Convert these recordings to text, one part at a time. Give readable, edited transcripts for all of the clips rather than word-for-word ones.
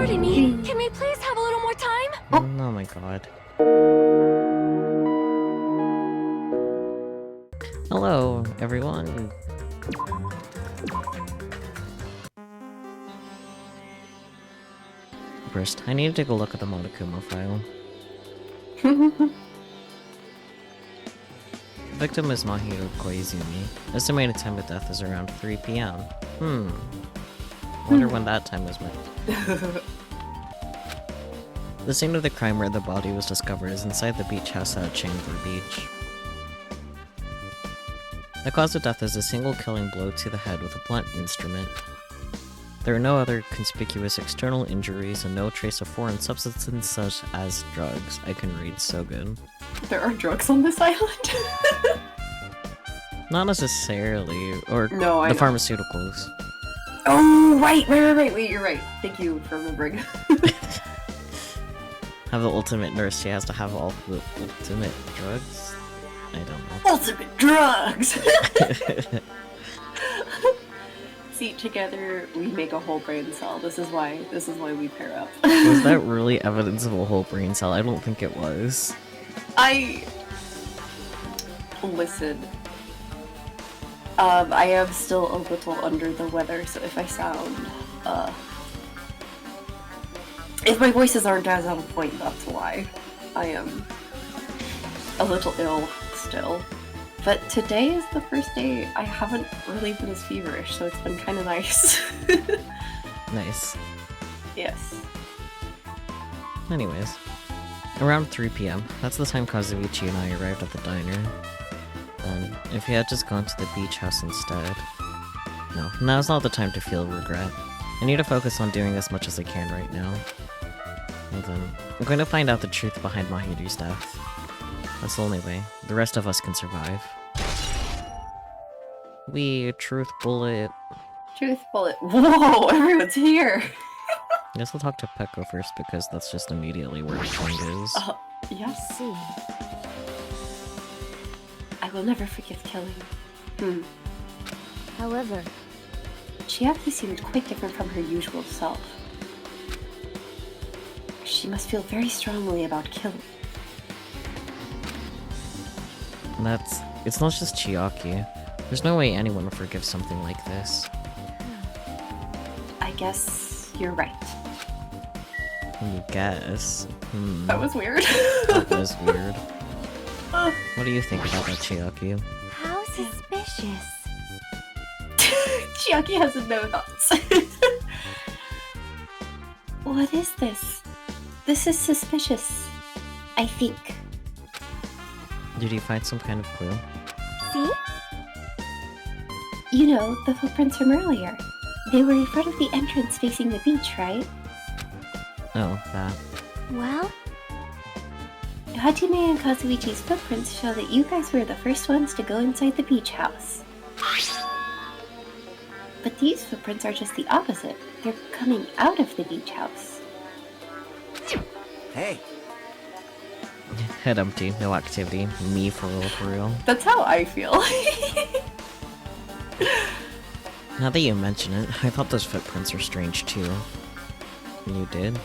Pardon me, can we please have a little more time? Oh my god. Hello, everyone. First, I need to take a look at the Monokuma file. The victim is Mahiro Koizumi. Estimated time of death is around 3 p.m. Wonder when that time was meant. The scene of the crime where the body was discovered is inside the beach house at Chamber Beach. The cause of death is a single killing blow to the head with a blunt instrument. There are no other conspicuous external injuries and no trace of foreign substances such as drugs. I can read so good. There are drugs on this island? Not necessarily, or No, I the know. pharmaceuticals. Oh, right, wait, you're right. Thank you for remembering. Have the ultimate nurse, she has to have all the ultimate drugs? I don't know. Ultimate drugs! See, together we make a whole brain cell. This is why we pair up. Was that really evidence of a whole brain cell? I don't think it was. Listen. I am still a little under the weather, so if I sound, if my voices aren't as on point, that's why. I am a little ill still. But today is the first day I haven't really been as feverish, so it's been kind of nice. Nice. Yes. Anyways. Around 3 p.m. That's the time Kazuichi and I arrived at the diner. And if he had just gone to the beach house instead... No, now's not the time to feel regret. I need to focus on doing as much as I can right now. And then, I'm going to find out the truth behind Mahiru's death. That's the only way. The rest of us can survive. Truth bullet. Truth bullet. Whoa, everyone's here! I guess I'll talk to Peko first because that's just immediately where the point is. Yes. I will never forgive killing. However, Chiaki seemed quite different from her usual self. She must feel very strongly about killing. It's not just Chiaki. There's no way anyone would forgive something like this. I guess you're right. You guess. That was weird. That was weird. What do you think about that, Chiaki? how suspicious. Chiaki has no thoughts. What is this? This is suspicious. I think. Did you find some kind of clue? See? You know, the footprints from earlier. They were in front of the entrance facing the beach, right? Oh, that. Well, Hajime and Kazuichi's footprints show that you guys were the first ones to go inside the beach house. But these footprints are just the opposite. They're coming out of the beach house. Hey, Head empty, no activity. Me for real, for real. That's how I feel. Now that you mention it, I thought those footprints were strange too. You did?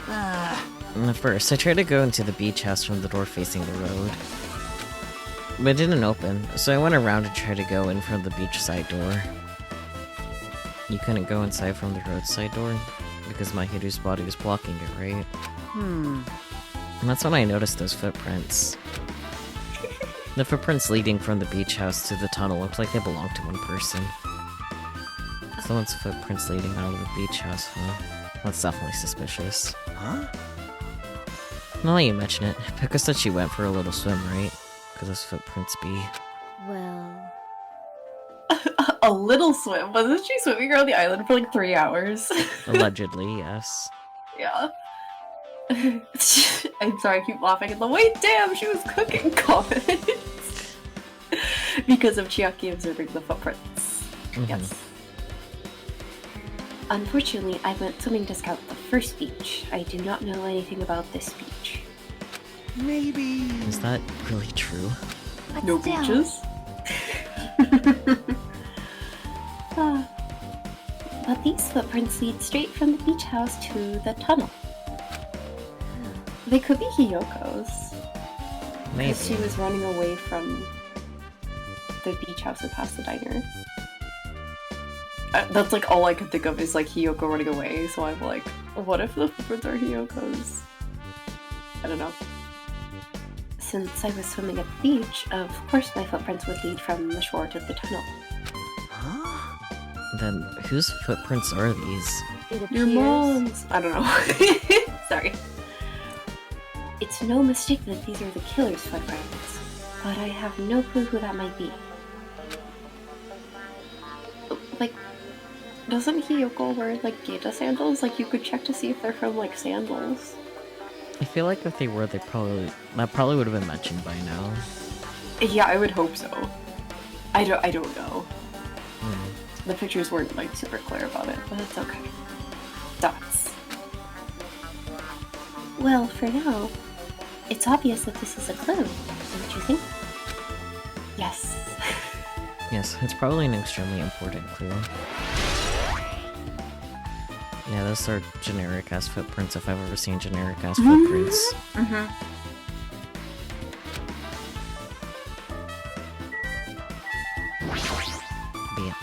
At first, I tried to go into the beach house from the door facing the road. But it didn't open, so I went around and tried to go in from the beachside door. You couldn't go inside from the roadside door? Because Mahiru's body was blocking it, right? And that's when I noticed those footprints. The footprints leading from the beach house to the tunnel looked like they belonged to one person. Someone's footprints leading out of the beach house, huh? That's definitely suspicious. huh? Now that you mention it, Pekka said she went for a little swim, right? Because those footprints be... well, A little swim. Wasn't she swimming around the island for like 3 hours? Allegedly, yes. Yeah. I'm sorry, I keep laughing at the wait, damn, she was cooking comments. Because of Chiaki observing the footprints. Yes. Unfortunately, I went swimming to scout the first beach. I do not know anything about this beach. Maybe. Is that really true? but No still, beaches? But these footprints lead straight from the beach house to the tunnel. They could be Hiyoko's. Maybe. Because she was running away from the beach house and past the diner. That's like all I could think of is like Hiyoko running away, so I'm like, what if the footprints are Hiyoko's? I don't know. Since I was swimming at the beach, of course my footprints would lead from the shore to the tunnel. Then whose footprints are these? It appears. Your mom's! I don't know. Sorry. It's no mistake that these are the killer's footprints, but I have no clue who that might be. Like, doesn't Hiyoko wear like Geeta sandals? Like, you could check to see if they're from like sandals. I feel like if they were, that probably would have been mentioned by now. Yeah, I would hope so. I don't know. Hmm. The pictures weren't like super clear about it, but it's okay. Dots. Well, for now, it's obvious that this is a clue, don't you think? Yes. Yes, it's probably an extremely important clue. Yeah, those are generic-ass footprints if I've ever seen generic-ass footprints. But yeah.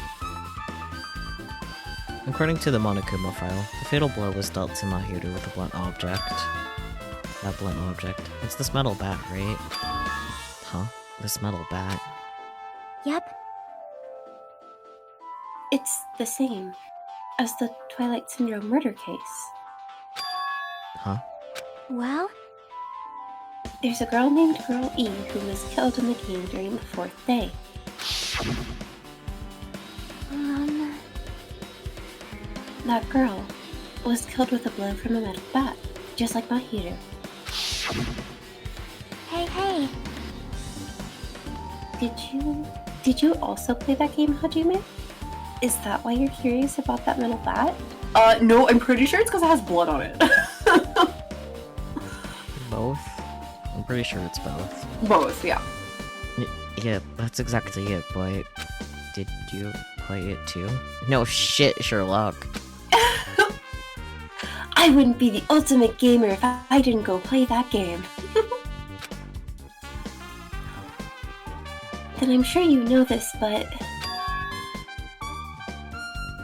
According to the Monokuma file, the fatal blow was dealt to Mahiru with a blunt object. That blunt object. It's this metal bat, right? Huh? This metal bat. Yep. It's the same as the Twilight Syndrome murder case. Huh? Well, There's a girl named Girl E who was killed in the game during the 4th day. That girl was killed with a blow from a metal bat, just like Mahiru. hey. Did you also play that game, Hajime? Is that why you're curious about that metal bat? No, I'm pretty sure it's because it has blood on it. Both? I'm pretty sure it's both. Both, yeah. Yeah, that's exactly it, but did you play it too? No shit, Sherlock. I wouldn't be the ultimate gamer if I didn't go play that game. Then I'm sure you know this, but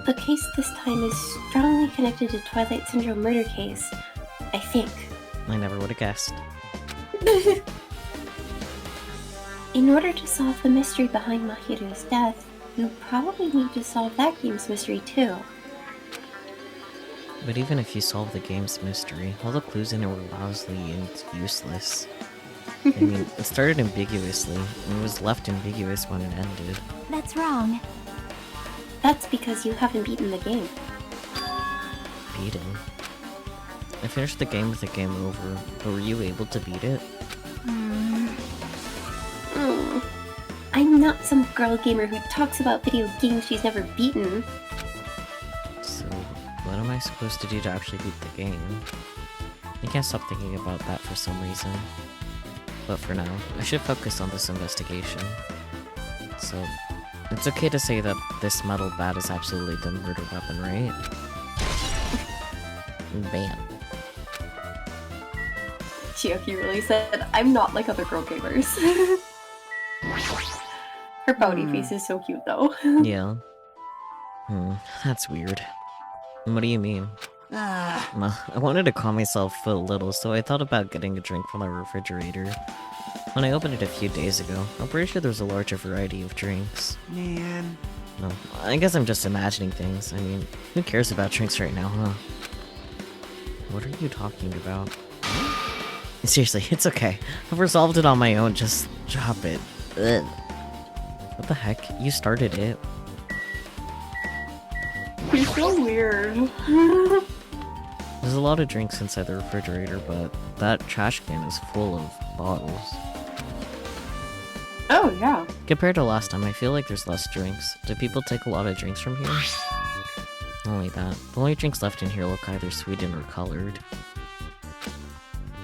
the case this time is strongly connected to Twilight Syndrome murder case, I think. I never would have guessed. In order to solve the mystery behind Mahiru's death, you probably need to solve that game's mystery too. But even if you solve the game's mystery, all the clues in it were lousy and useless. I mean, it started ambiguously, and it was left ambiguous when it ended. That's wrong. That's because you haven't beaten the game. Beaten? I finished the game with the game over, but were you able to beat it? I'm not some girl gamer who talks about video games she's never beaten. So, what am I supposed to do to actually beat the game? I can't stop thinking about that for some reason. But for now, I should focus on this investigation. So, it's okay to say that this metal bat is absolutely the murder weapon, right? Bam. Chiyoki really said, I'm not like other girl gamers. Her pouty face is so cute though. Yeah. That's weird. What do you mean? Well, I wanted to calm myself a little, so I thought about getting a drink from the refrigerator. When I opened it a few days ago, I'm pretty sure there's a larger variety of drinks. Man. No, I guess I'm just imagining things. I mean, who cares about drinks right now, huh? What are you talking about? Seriously, it's okay. I've resolved it on my own, just drop it. Ugh. What the heck? You started it. You're so weird. There's a lot of drinks inside the refrigerator, but that trash can is full of bottles. Oh, yeah. Compared to last time, I feel like there's less drinks. Do people take a lot of drinks from here? Only that. The only drinks left in here look either sweetened or colored.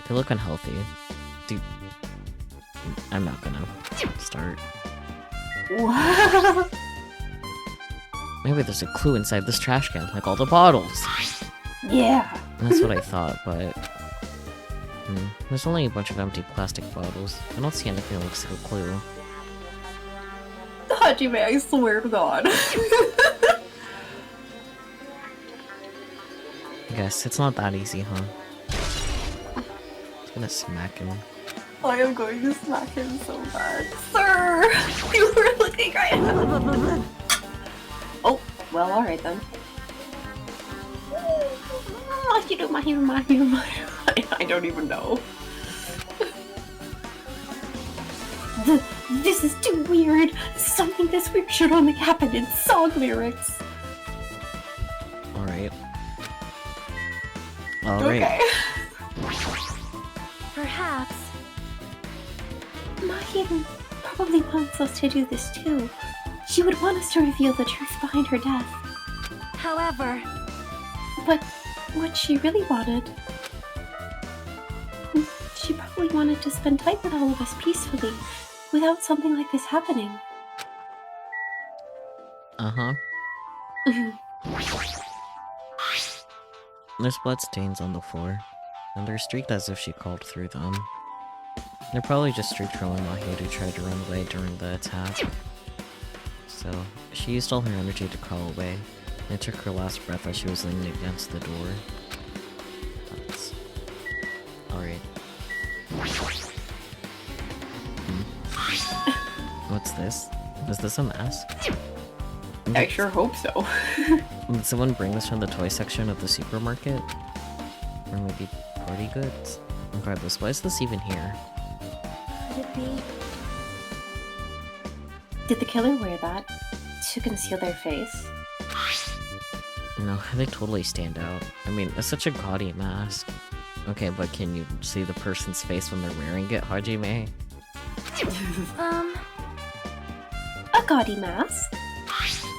They look unhealthy. Dude, I'm not gonna start. Maybe there's a clue inside this trash can, like all the bottles. Yeah. That's what I thought, but... There's only a bunch of empty plastic bottles. I don't see anything that looks like a clue. Hajime, I swear to God. I guess it's not that easy, huh? I'm gonna smack him. I am going to smack him so bad. Sir! You were looking right at him. Oh, well, alright then. I don't even know. This is too weird. Something this weird should only happen in song lyrics. Alright. Alright. Okay. Perhaps. Mahiro probably wants us to do this too. She would want us to reveal the truth behind her death. However, But what she really wanted... She probably wanted to spend time with all of us peacefully, without something like this happening. Uh-huh. There's bloodstains on the floor, and they're streaked as if she called through them. They're probably just streaked from when Mahiro tried to run away during the attack. So, she used all her energy to crawl away, and took her last breath as she was leaning against the door. That's... Alright. What's this? Is this a mask? I sure hope so. Did someone bring this from the toy section of the supermarket? Or maybe party goods? Regardless, why is this even here? could it be? Did the killer wear that to conceal their face? No, they totally stand out. I mean, it's such a gaudy mask. Okay, but can you see the person's face when they're wearing it, Hajime? A gaudy mask?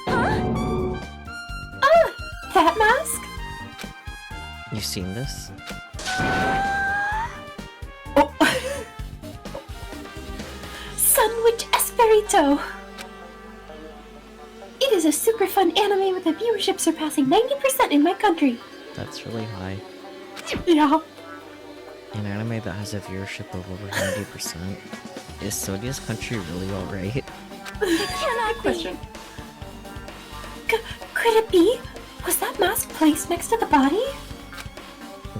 Huh? Ah! That mask? You've seen this? Oh! Sandwich Esperito! It is a super fun anime with a viewership surpassing 90% in my country. That's really high. Yeah. An anime that has a viewership of over 90%. Is Sonia's country really alright? It cannot Question. Could it be? Was that mask placed next to the body?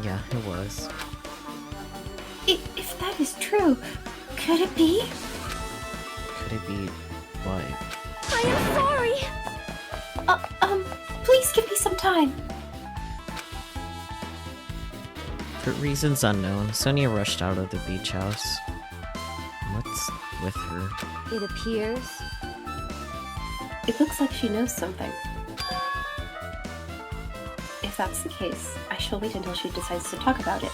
Yeah, it was. If that is true, could it be? Could it be... what? I am sorry! Please give me some time. For reasons unknown, Sonia rushed out of the beach house. What's with her? It appears. It looks like she knows something. If that's the case, I shall wait until she decides to talk about it.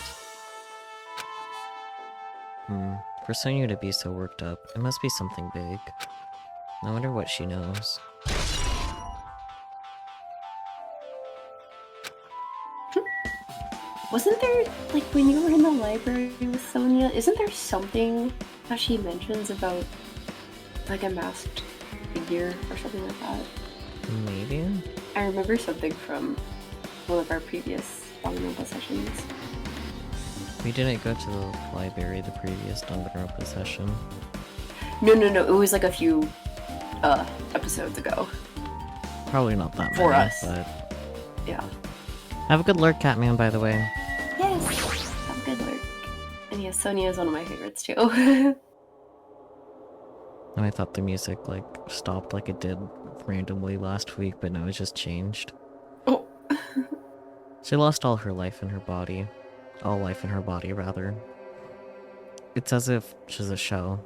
For Sonia to be so worked up, it must be something big. I wonder what she knows. Wasn't there, like, when you were in the library with Sonia, isn't there something that she mentions about, like, a masked figure or something like that? Maybe? I remember something from one of our previous Danganronpa sessions. We didn't go to the library the previous Danganronpa session. No, it was like a few episodes ago. Probably not that For many, us. but... Yeah. Have a good lurk, Catman, by the way. Yes! Have a good lurk. And yes, Sonia is one of my favorites too. And And I thought the music, like, stopped like it did randomly last week, but no, it just changed. oh. She lost all her life in her body. All life in her body, rather. It's as if she's a shell.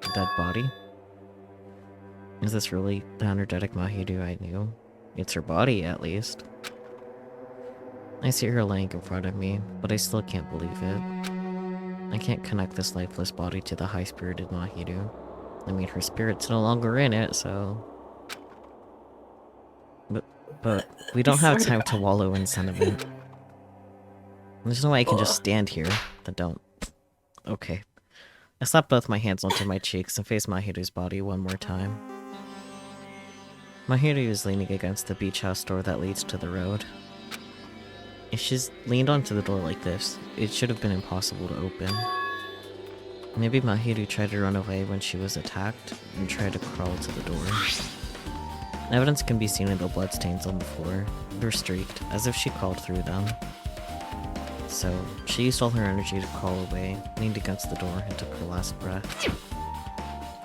A dead body. Is this really the energetic Mahiro I knew? It's her body, at least. I see her laying in front of me, but I still can't believe it. I can't connect this lifeless body to the high-spirited Mahiro. I mean, her spirit's no longer in it, so... But we don't have time to wallow in sentiment. There's no way I can just stand here. Then don't. Okay. I slap both my hands onto my cheeks and face Mahiru's body one more time. Mahiru is leaning against the beach house door that leads to the road. If she's leaned onto the door like this, it should have been impossible to open. Maybe Mahiru tried to run away when she was attacked and tried to crawl to the door. Evidence can be seen in the bloodstains on the floor. They're streaked, as if she crawled through them. So, she used all her energy to crawl away, leaned against the door, and took her last breath.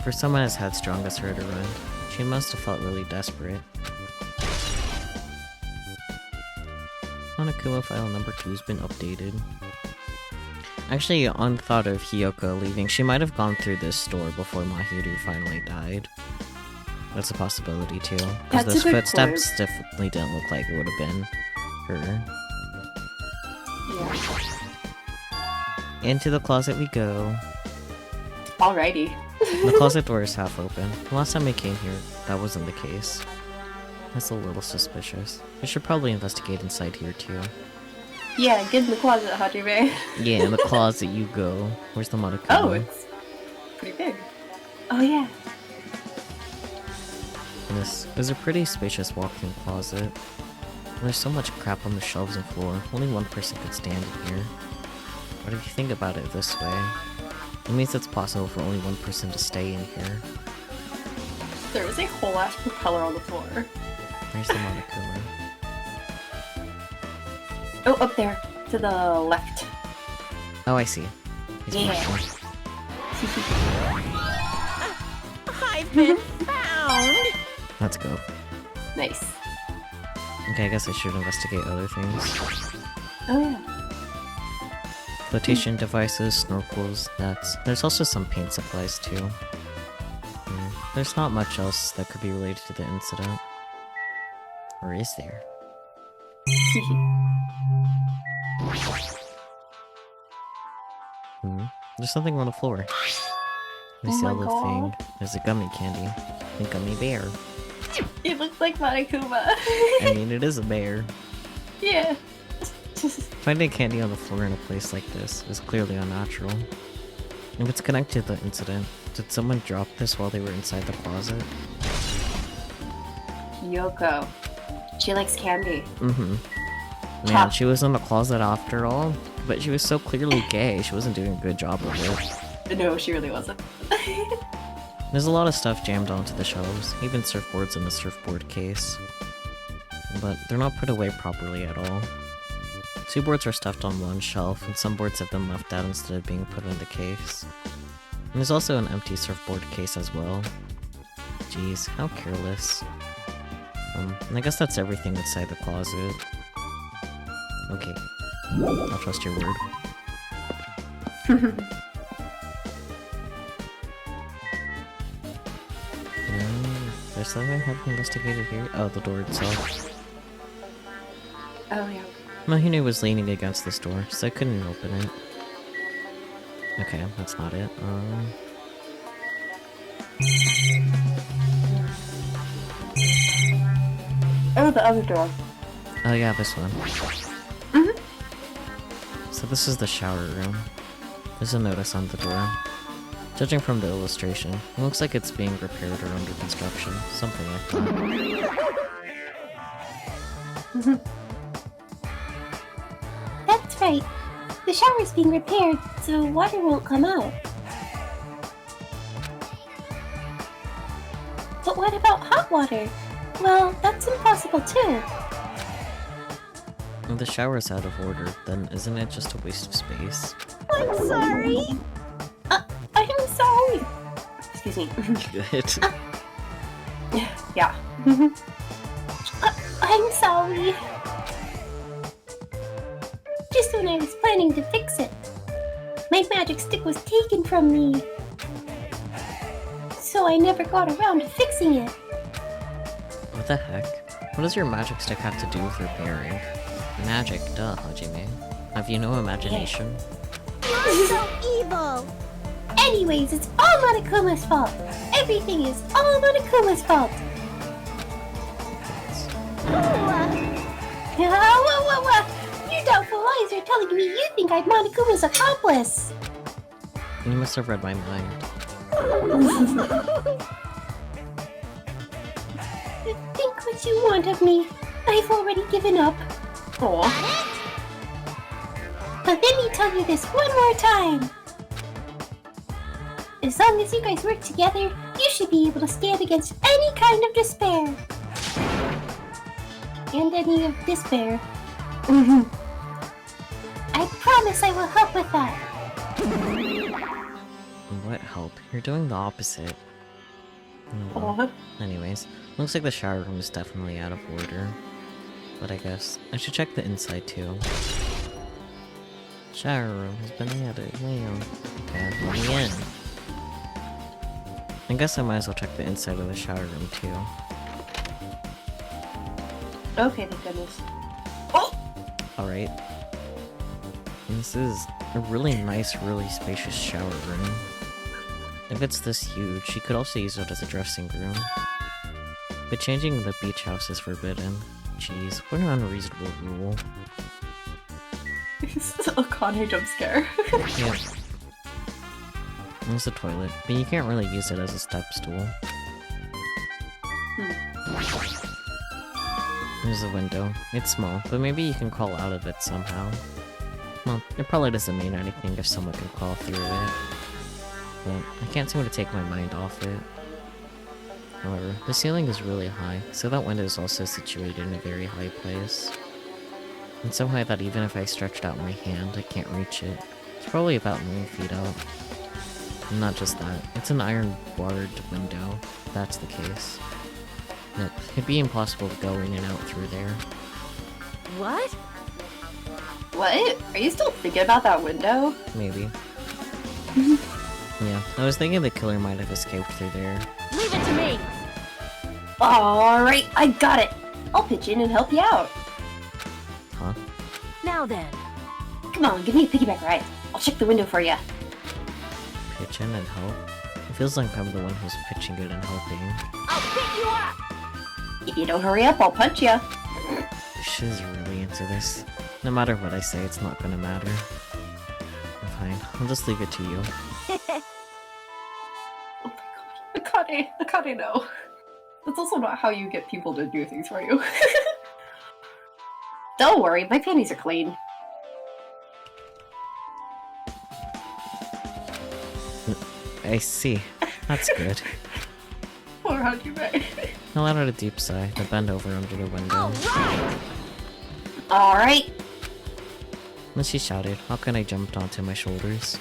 For someone as headstrong as her to run, she must have felt really desperate. Monokuma file number 2 has been updated. Actually, on thought of Hiyoko leaving, she might have gone through this door before Mahiru finally died. That's a possibility too, because That's those a good footsteps definitely didn't look like it would have been her. Yeah. Into the closet we go. Alrighty. The closet door is half open. The last time I came here, that wasn't the case. That's a little suspicious. I should probably investigate inside here too. Yeah, get in the closet, Hajime. Yeah, in the closet you go. Where's the Monokuma? Oh, it's pretty big. Oh yeah. This is a pretty spacious walk-in closet. There's so much crap on the shelves and floor, only one person could stand in here. But if you think about it this way, it means it's possible for only one person to stay in here. There is a whole ass propeller on the floor. Where's the Monokuma? Oh, up there, to the left. Oh, I see. He's Yeah. watching. I've been found! Let's go. Nice. Okay, I guess I should investigate other things. Oh yeah. Flotation devices, snorkels, nets. There's also some paint supplies too. There's not much else that could be related to the incident. Or is there? There's something on the floor. Let me Oh see my a little thing. God. There's a gummy candy. A gummy bear. It looks like Monokuma. I mean, it is a bear. Yeah. Finding candy on the floor in a place like this is clearly unnatural. If it's connected to the incident, did someone drop this while they were inside the closet? Yoko. She likes candy. Man, Chop. she was in the closet after all, but she was so clearly gay, she wasn't doing a good job of it. No, she really wasn't. There's a lot of stuff jammed onto the shelves, even surfboards in the surfboard case. But they're not put away properly at all. 2 boards are stuffed on one shelf, and some boards have been left out instead of being put in the case. And there's also an empty surfboard case as well. Jeez, how careless. And I guess that's everything inside the closet. Okay, I'll trust your word. There's something I haven't investigated here. Oh, the door itself. Oh yeah. Mahinu was leaning against this door, so I couldn't open it. Okay, that's not it. Oh, the other door. Oh yeah, this one. So this is the shower room. There's a notice on the door. Judging from the illustration, it looks like it's being repaired or under construction. Something like that. That's right. The shower's being repaired, so water won't come out. But what about hot water? Well, that's impossible too. If the shower's out of order, then isn't it just a waste of space? I'm sorry! I'm sorry. Excuse me. Good. Yeah. I'm sorry. Just when I was planning to fix it, my magic stick was taken from me. So I never got around to fixing it. What the heck? What does your magic stick have to do with repairing? Magic, duh, Hajime. Have you no imagination? You're so evil! Anyways, it's all Monokuma's fault. Everything is all Monokuma's fault. You doubtful eyes are telling me you think I'm Monokuma's accomplice. You must have read my mind. Think what you want of me. I've already given up. Aw. But let me tell you this one more time. As long as you guys work together, you should be able to stand against any kind of despair. And any of despair. I promise I will help with that. What help? You're doing the opposite. Oh, well. Aw. Anyways, looks like the shower room is definitely out of order. But I guess I should check the inside too. Shower room has been added. Wow. Okay, let me in. I guess I might as well check the inside of the shower room too. Okay, thank goodness. Oh! Alright. This is a really nice, really spacious shower room. If it's this huge, you could also use it as a dressing room. But changing the beach house is forbidden. Jeez, what an unreasonable rule. It's a Akane jump scare. Yeah. There's the toilet, but you can't really use it as a step stool. There's a window. It's small, but maybe you can crawl out of it somehow. Well, it probably doesn't mean anything if someone can crawl through it. But I can't seem to take my mind off it. However, the ceiling is really high, so that window is also situated in a very high place. And so high that even if I stretched out my hand, I can't reach it. It's probably about 9 feet up. And not just that, it's an iron barred window, if that's the case. Yep, it'd be impossible to go in and out through there. What? What? Are you still thinking about that window? Maybe. Yeah, I was thinking the killer might have escaped through there. Leave it to me. Alright, I got it. I'll pitch in and help you out. Huh? Now then. Come on, give me a piggyback ride. I'll check the window for you. Pitch in and help? It feels like I'm the one who's pitching it and helping. I'll pick you up. If you don't hurry up, I'll punch you. She's really into this. No matter what I say, it's not gonna matter. Fine, I'll just leave it to you. Oh my god. Akane, no. That's also not how you get people to do things for you. Don't worry, my panties are clean. I see. That's good. Poor Hajime. I let out a deep sigh, then bend over under the window. Alright. Then she shouted, how can I jumped onto my shoulders?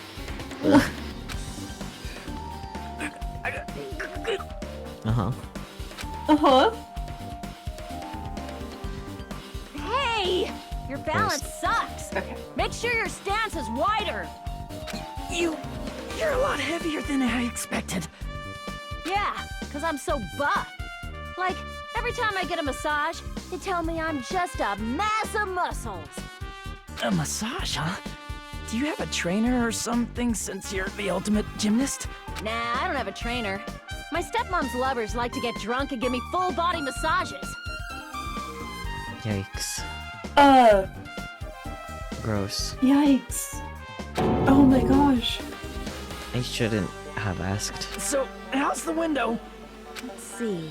Uh-huh. Uh-huh. Hey! Your balance sucks. Okay. Make sure your stance is wider. You're a lot heavier than I expected. Yeah, because I'm so buff. Like, every time I get a massage, they tell me I'm just a mass of muscles. A massage, huh? Do you have a trainer or something since you're the ultimate gymnast? Nah, I don't have a trainer. My stepmom's lovers like to get drunk and give me full-body massages. Yikes. Gross. Yikes. Oh my gosh. I shouldn't have asked. So, how's the window? Let's see.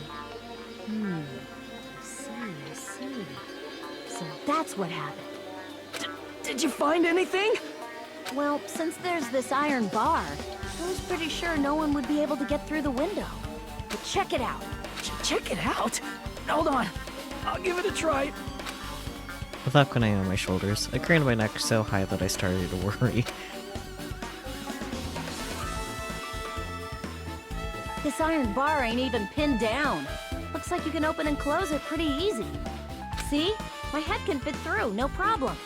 I see. So that's what happened. Did you find anything? Well, since there's this iron bar, I was pretty sure no one would be able to get through the window. But check it out. Check it out. Hold on. I'll give it a try. Without Kunai on my shoulders, I craned my neck so high that I started to worry. This iron bar ain't even pinned down. Looks like you can open and close it pretty easy. See? My head can fit through, no problem.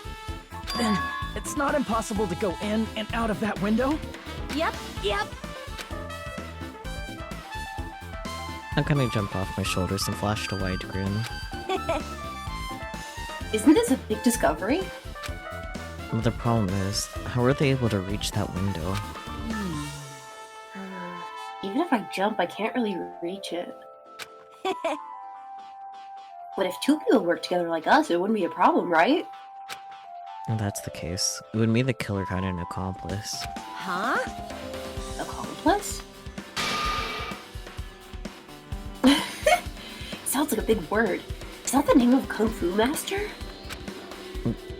Then, it's not impossible to go in and out of that window? Yep. Kunai jumped off my shoulders and flashed a wide grin. Isn't this a big discovery? But the problem is, how were they able to reach that window? Even if I jump, I can't really reach it. But if two people work together like us, it wouldn't be a problem, right? If that's the case, it would mean the killer had an accomplice. Huh? Accomplice? sounds like a big word. Is that the name of a Kung Fu master?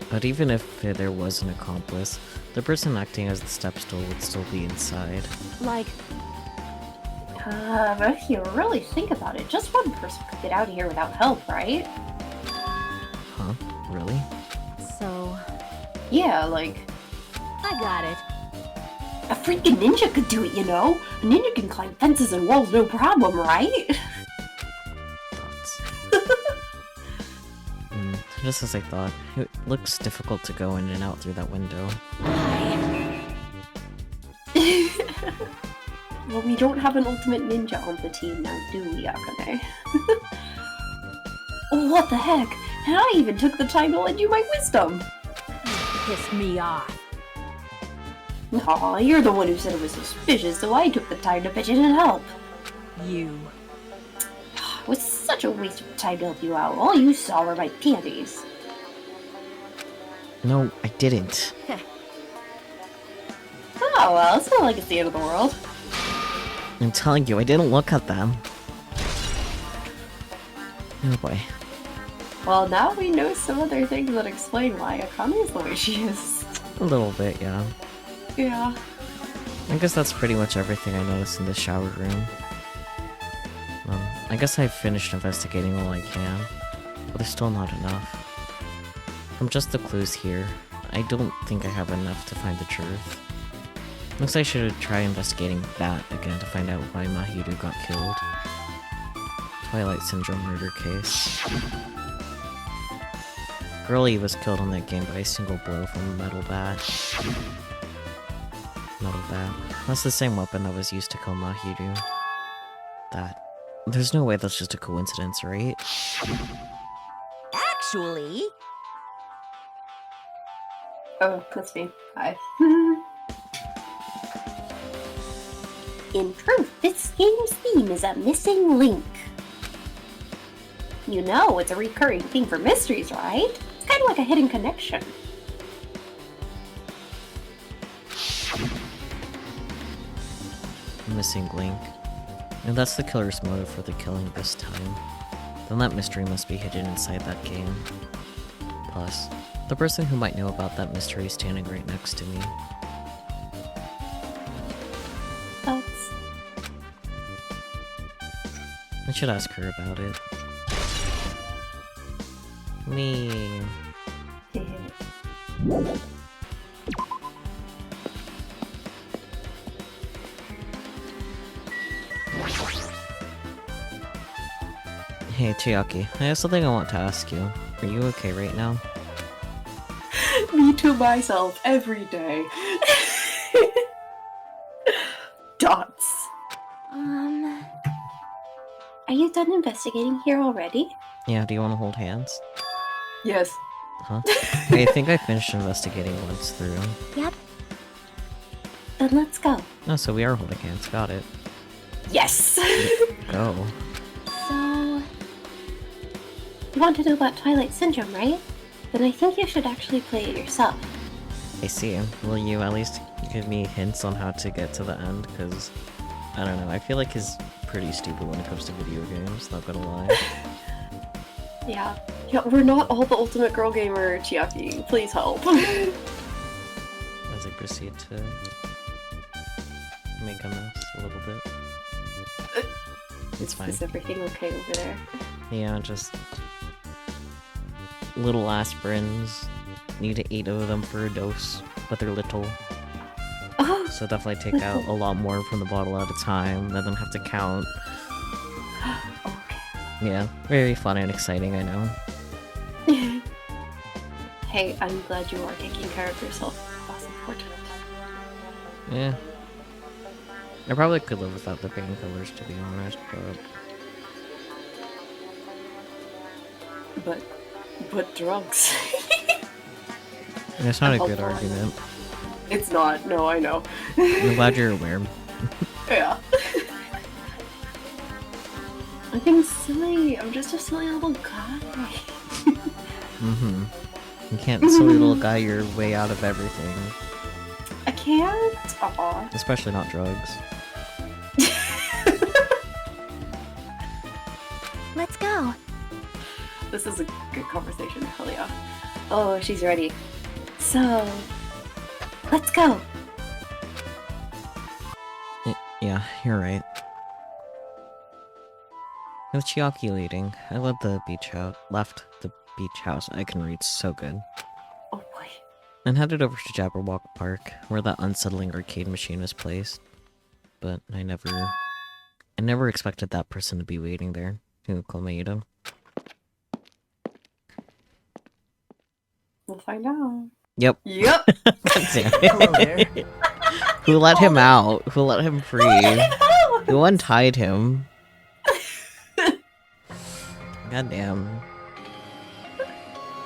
But even if there was an accomplice, the person acting as the step stool would still be inside. Like, But if you really think about it, just one person could get out of here without help, right? Huh? Really? so... Yeah, like, I got it. a freaking ninja could do it, you know? A ninja can climb fences and walls no problem, right? Thoughts. Just as I thought, it looks difficult to go in and out through that window. Well, we don't have an ultimate ninja on the team now, do we, Akane? What the heck? And I even took the time to lend you my wisdom! Pissed me off. Aw, you're the one who said it was suspicious, so I took the time to pitch in and help. You. It was such a waste of time to help you out. All you saw were my panties. No, I didn't. Oh well, it's not like it's the end of the world. I'm telling you, I didn't look at them. Oh boy. Well, now we know some other things that explain why Akane is the way she is. A little bit, yeah. Yeah. I guess that's pretty much everything I noticed in the shower room. I guess I've finished investigating all I can, but there's still not enough. From just the clues here, I don't think I have enough to find the truth. Looks like I should try investigating that again to find out why Mahiru got killed. Twilight Syndrome murder case. Girlie was killed on that game by a single blow from a metal bat. Metal bat. That's the same weapon that was used to kill Mahiru. That. There's no way that's just a coincidence, right? Actually... Oh, that's me. Hi. In truth, this game's theme is a missing link. You know, it's a recurring theme for mysteries, right? It's kind of like a hidden connection. Missing link. And that's the killer's motive for the killing this time. Then that mystery must be hidden inside that game. Plus, the person who might know about that mystery is standing right next to me. That's... I should ask her about it. Me. Hey, Chiaki, I have something I want to ask you. Are you okay right now? Me to myself every day. Dots. Are you done investigating here already? Yeah, do you want to hold hands? Yes. Huh? I think I finished investigating once through. Yep. Then let's go. Oh, so we are holding hands, got it. Yes! Go. So... You want to know about Twilight Syndrome, right? Then I think you should actually play it yourself. I see. Will you at least give me hints on how to get to the end? Because, I don't know, I feel like he's pretty stupid when it comes to video games, not gonna lie. Yeah. Yeah, we're not all the ultimate girl gamer, Chiaki. Please help. As I proceed to make a mess a little bit. It's fine. Is everything okay over there? Yeah, just little aspirins. Need to 8 of them for a dose, but they're little. Oh, So definitely take out a lot more from the bottle at a time, let them have to count. okay. Yeah, very fun and exciting, I know. Hey, I'm glad you are taking care of yourself. That's important. Yeah. I probably could live without the painkillers, to be honest, But drugs. it's not a Oh, good fine. argument. It's not. No, I know. I'm glad you're aware. Yeah. I'm being silly. I'm just a silly little guy. Mm-hmm. You can't silly little guy your way out of everything. I can't. Aw. Especially not drugs. Let's go. This is a good conversation, hell yeah. Oh, she's ready. So, let's go. Yeah, you're right. With Chiaki leading, I left the beach house. I can read so good. Oh boy. And headed over to Jabberwock Park, where that unsettling arcade machine was placed. But I never expected that person to be waiting there. Who, Komeito? We'll find out. Yep. Yep. Damn Hello it. there. Who let him out? Who let him free? No! Who untied him? Goddamn.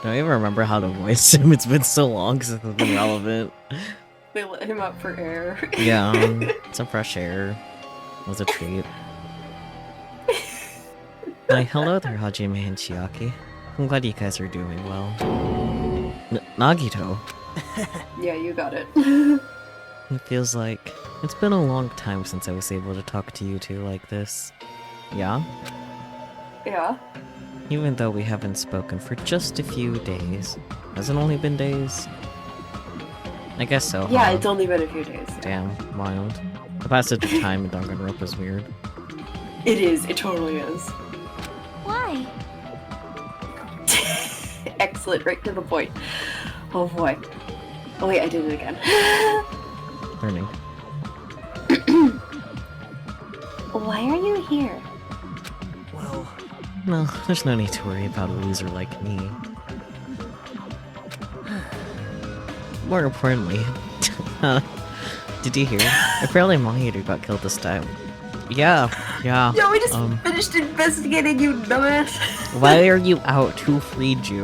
Don't even remember how to voice him. It's been so long since it's been relevant. They let him out for air. Yeah, some fresh air was a treat. Why, hello there, Hajime and Chiaki. I'm glad you guys are doing well. Nagito. Yeah, you got it. It feels like it's been a long time since I was able to talk to you two like this. Yeah? Yeah. Even though we haven't spoken for just a few days. Has it only been days? I guess so, Yeah, huh? it's only been a few days. Damn, wild. The passage of time in Danganronpa is weird. It is. It totally is. Why? Excellent. Right to the point. Oh boy. Oh wait, I did it again. Learning. Why are you here? Well, No, there's no need to worry about a loser like me. More importantly, did you hear? Apparently Mahito got killed this time. Yeah. No, we just finished investigating, you dumbass. Why are you out? Who freed you?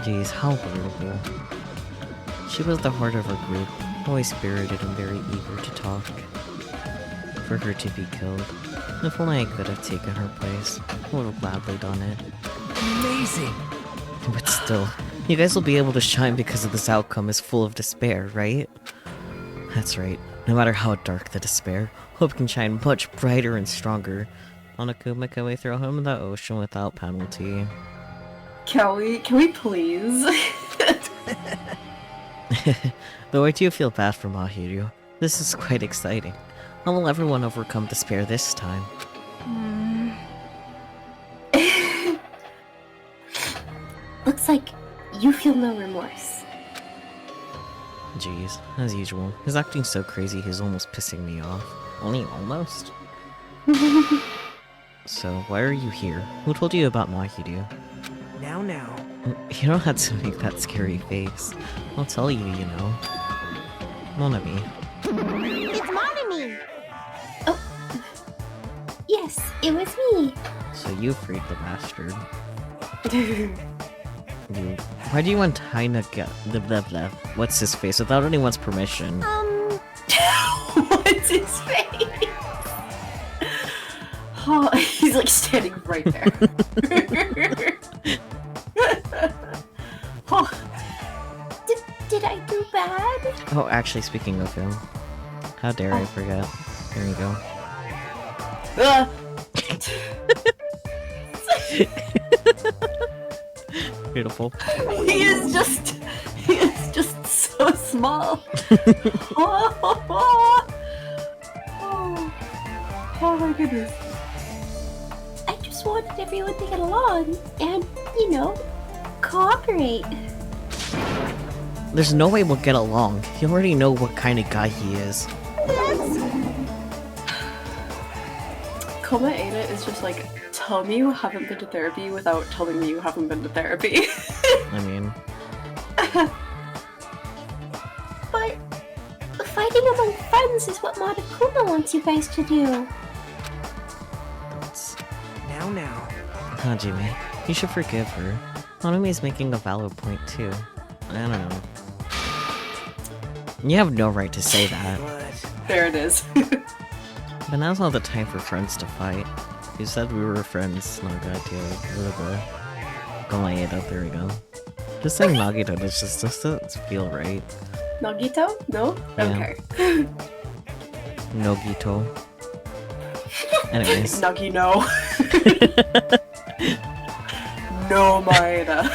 Jeez, how brutal. She was the heart of our group, always spirited and very eager to talk. For her to be killed, if only I could have taken her place, I would have gladly done it. amazing. But still, you guys will be able to shine because of this outcome is full of despair, right? That's right. No matter how dark the despair, hope can shine much brighter and stronger. Monokuma, can we throw him in the ocean without penalty? Can we please? Though I do feel bad for Mahiro. This is quite exciting. How will everyone overcome despair this time? Looks like you feel no remorse. Jeez, as usual. He's acting so crazy he's almost pissing me off. Only almost? So, why are you here? Who told you about Mahiro? Now. You don't have to make that scary face. I'll tell you, you know. Monami. It's Monami! Oh. Yes, it was me. So you freed the bastard. Why do you untie the what's his face without anyone's permission? What's his face? Oh, he's like standing right there. Oh, Did I do bad? Oh, actually, speaking of him, how dare I forget? There you go. Beautiful. he is just so small. Oh my goodness. I just wanted everyone to get along and, cooperate. There's no way we'll get along. You already know what kind of guy he is. Koma Ada is just like, tell me you haven't been to therapy without telling me you haven't been to therapy. I mean, But fighting among friends is what Monokuma wants you guys to do. that's... Now. Hajime, you should forgive her. Monami's making a valid point too. I don't know. You have no right to say that. But There it is. But now's not the time for friends to fight. You said we were friends, Nagito. Gomaeda, there we go. Just saying Nagito just doesn't feel right. Nagito? No? Yeah. Okay. Nogito. Anyways. Nagi, no. No, Maeda.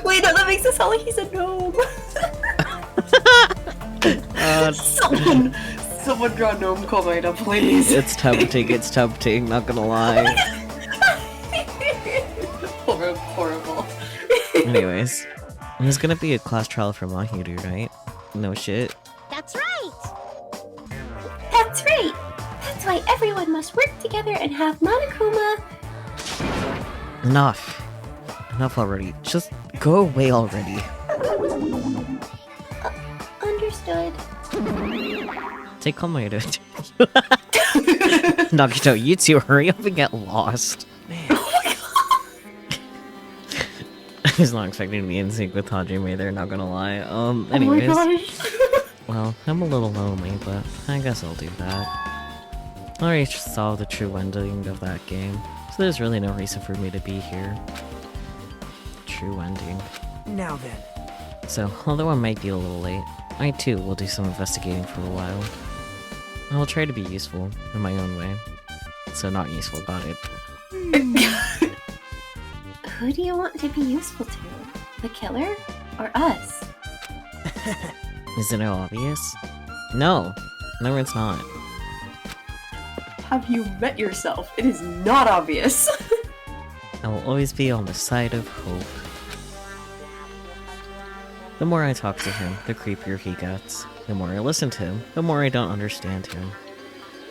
Wait, no, that makes it sound like he's a gnome. Someone draw gnome Maeda, please. It's tempting, not gonna lie. Horrible. Anyways, there's gonna be a class trial for Mahiru, right? No shit. That's right! That's right! That's why everyone must work together and have Monokuma. Enough. Enough already. Just go away already. Understood. Take Komaeda. Nagito, you two hurry up and get lost. Man, I was not expecting to be in sync with Hajime there, not gonna lie. Oh my Anyways. gosh. Well, I'm a little lonely, but I guess I'll do that. I already saw the true ending of that game, so there's really no reason for me to be here. True ending. now then. So, although I might be a little late, I too will do some investigating for a while. I will try to be useful in my own way. So not useful, got it. Who do you want to be useful to? The killer? Or us? Isn't it obvious? No! No, it's not. Have you met yourself? It is not obvious. I will always be on the side of hope. The more I talk to him, the creepier he gets. The more I listen to him, the more I don't understand him.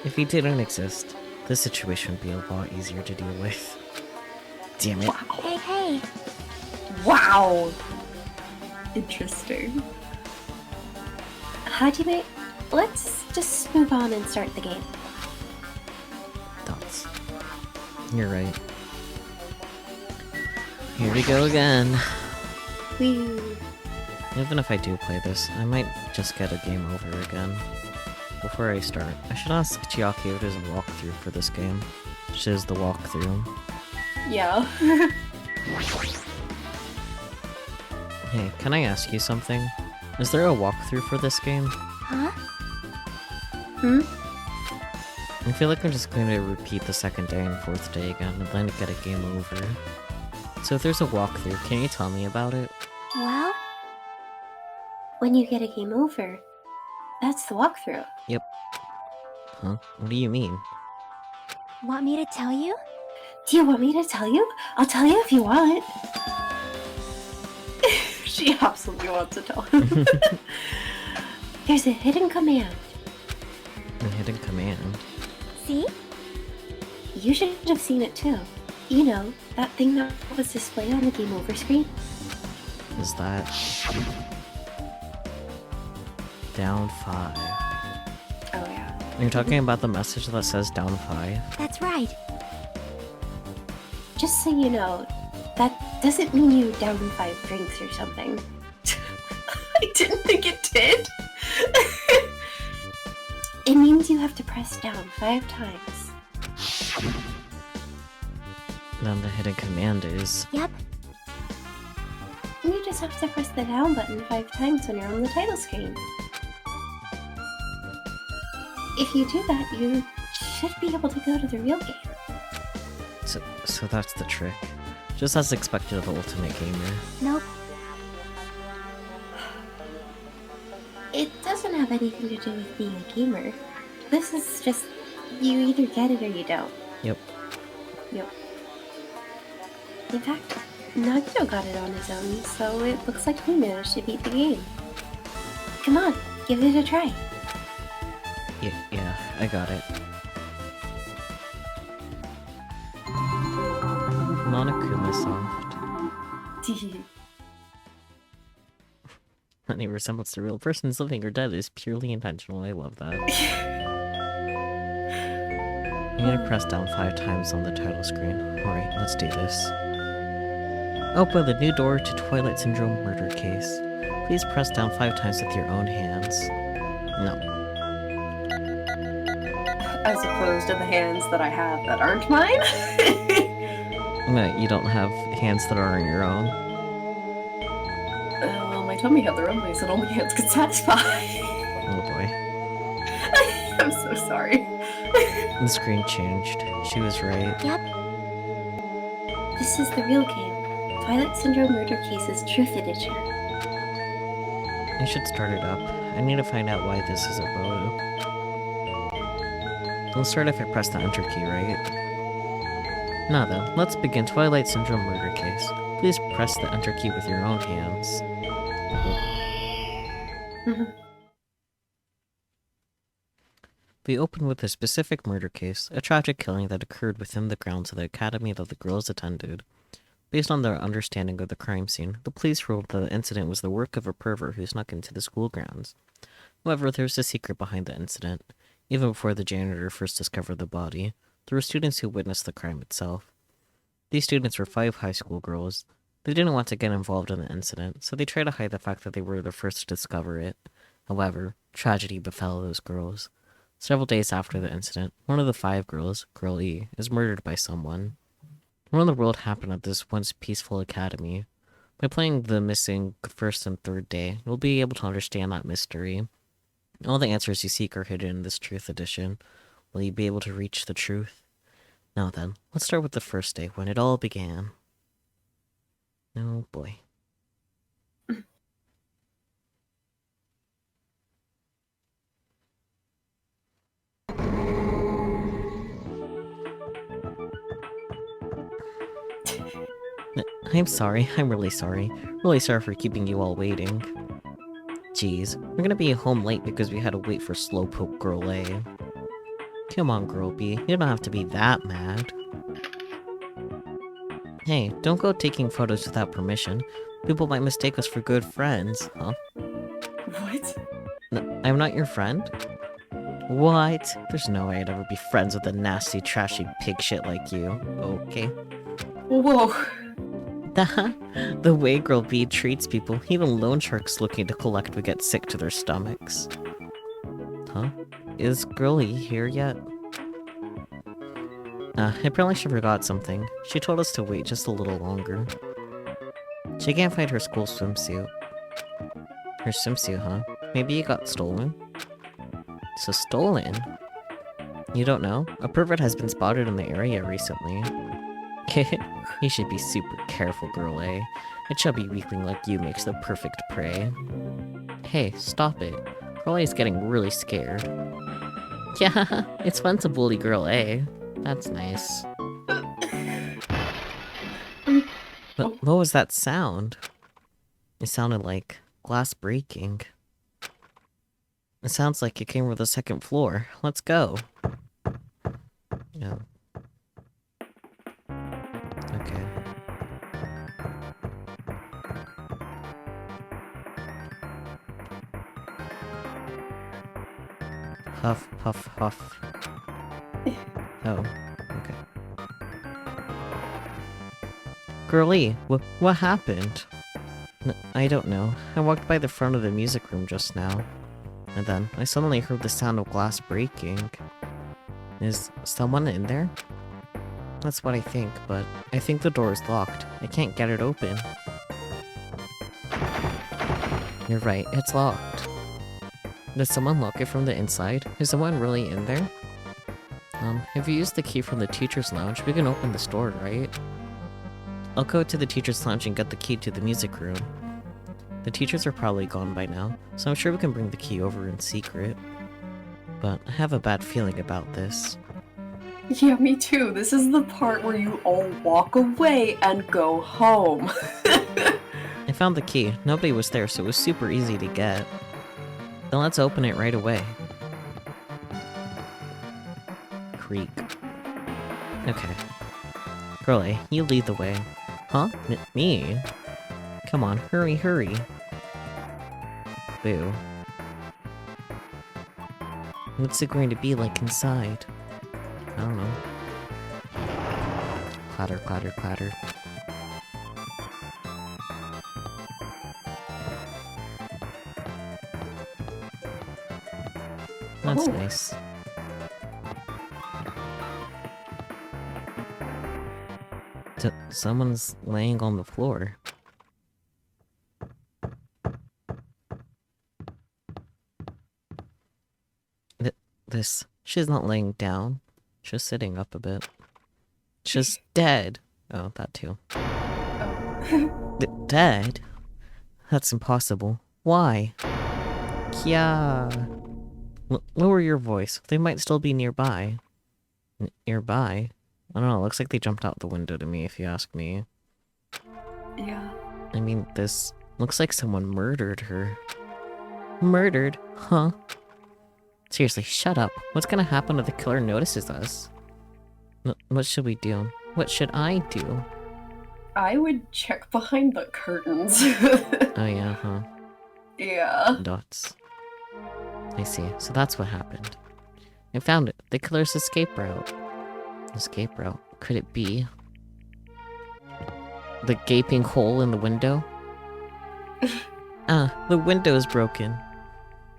If he didn't exist, this situation would be a lot easier to deal with. Damn it. Hey, hey! Wow. Interesting. Hajime, let's just move on and start the game. Thoughts. You're right. Here we go again. We... Even if I do play this, I might just get a game over again. Before I start, I should ask Chiaki if there's a walkthrough for this game. Which is the walkthrough. Yeah. Hey, can I ask you something? Is there a walkthrough for this game? Huh? I feel like I'm just going to repeat the second day and fourth day again and then get a game over. So if there's a walkthrough, can you tell me about it? Well, When you get a game over, that's the walkthrough. Yep. Huh? What do you mean? want me to tell you? Do you want me to tell you? I'll tell you if you want. She absolutely wants to tell him. There's a hidden command. A hidden command. See? You should have seen it too. You know, that thing that was displayed on the game over screen? Is that... Down 5. Oh yeah. You're talking about the message that says down 5? That's right. Just so you know, that doesn't mean you down 5 drinks or something. I didn't think it did. It means you have to press down 5 times. Then the hidden command is... Yep. You just have to press the down button 5 times when you're on the title screen. If you do that, you should be able to go to the real game. So that's the trick. Just as expected of the Ultimate Gamer. Nope. It doesn't have anything to do with being a gamer. This is just, you either get it or you don't. Yep. Yep. In fact, Nagito got it on his own, so it looks like he managed to beat the game. Come on, give it a try. Yeah, I got it. Monokuma soft. Any resemblance to real persons living or dead is purely intentional. I love that. I'm gonna press down 5 times on the title screen. Alright, let's do this. Open the new door to Twilight Syndrome murder case. Please press down 5 times with your own hands. No. As opposed to the hands that I have that aren't mine. No, you don't have hands that aren't your own. Well, my tummy had the runways that only hands could satisfy. Oh boy. I'm so sorry. The screen changed. She was right. Yep. This is the real game. Twilight Syndrome Murder Cases Truth Edition. I should start it up. I need to find out why this isn't loaded. We'll start if I press the enter key, right? Now then, let's begin Twilight Syndrome Murder Case. Please press the enter key with your own hands. We open with a specific murder case, a tragic killing that occurred within the grounds of the academy that the girls attended. Based on their understanding of the crime scene, the police ruled that the incident was the work of a pervert who snuck into the school grounds. However, there was a secret behind the incident. Even before the janitor first discovered the body, there were students who witnessed the crime itself. These students were 5 high school girls. They didn't want to get involved in the incident, so they tried to hide the fact that they were the first to discover it. However, tragedy befell those girls. Several days after the incident, one of the 5 girls, Girl E, is murdered by someone. What in the world happened at this once peaceful academy? By playing the missing first and third day, you'll be able to understand that mystery. All the answers you seek are hidden in this Truth Edition. Will you be able to reach the truth? Now then, let's start with the first day, when it all began. Oh boy. I'm sorry, I'm really sorry. Really sorry for keeping you all waiting. Jeez, we're gonna be home late because we had to wait for Slowpoke Girl A. Come on, Girl B, you don't have to be that mad. Hey, don't go taking photos without permission. People might mistake us for good friends, huh? What? I'm not your friend? What? There's no way I'd ever be friends with a nasty, trashy pig shit like you, okay? Whoa. The way Girl B treats people, even loan sharks looking to collect would get sick to their stomachs. Huh? Is Girl E here yet? Apparently she forgot something. She told us to wait just a little longer. She can't find her school swimsuit. Her swimsuit, huh? Maybe it got stolen? So stolen? You don't know? A pervert has been spotted in the area recently. You should be super careful, Girl A. A chubby weakling like you makes the perfect prey. Hey, stop it. Girl A is getting really scared. Yeah, it's fun to bully Girl A. That's nice. But what was that sound? It sounded like glass breaking. It sounds like it came from the second floor. Let's go. Yeah. Okay. Huff, puff, huff. Oh, okay. Girlie, what happened? I don't know. I walked by the front of the music room just now. And then, I suddenly heard the sound of glass breaking. Is someone in there? That's what I think, but I think the door is locked. I can't get it open. You're right, it's locked. Did someone lock it from the inside? Is someone really in there? If you use the key from the teacher's lounge, we can open this door, right? I'll go to the teacher's lounge and get the key to the music room. The teachers are probably gone by now, so I'm sure we can bring the key over in secret. But I have a bad feeling about this. Yeah, me too. This is the part where you all walk away and go home. I found the key. Nobody was there, so it was super easy to get. Then let's open it right away. Creak. Okay. Girlie, you lead the way. Huh? Me? Come on, hurry, hurry. Boo. What's it going to be like inside? I don't know. Clatter, clatter, clatter. That's nice. Someone's laying on the floor. this. She's not laying down. She's sitting up a bit. She's dead. Oh, that too. Oh. Dead? That's impossible. Why? Kya. Lower your voice. They might still be nearby. Nearby? I don't know, it looks like they jumped out the window to me, if you ask me. Yeah. I mean, this looks like someone murdered her. Murdered? Huh? Seriously, shut up. What's gonna happen if the killer notices us? What should we do? What should I do? I would check behind the curtains. Oh yeah, huh? Yeah. Dots. I see. So that's what happened. I found it. The killer's escape route. Escape route. Could it be the gaping hole in the window? The window is broken.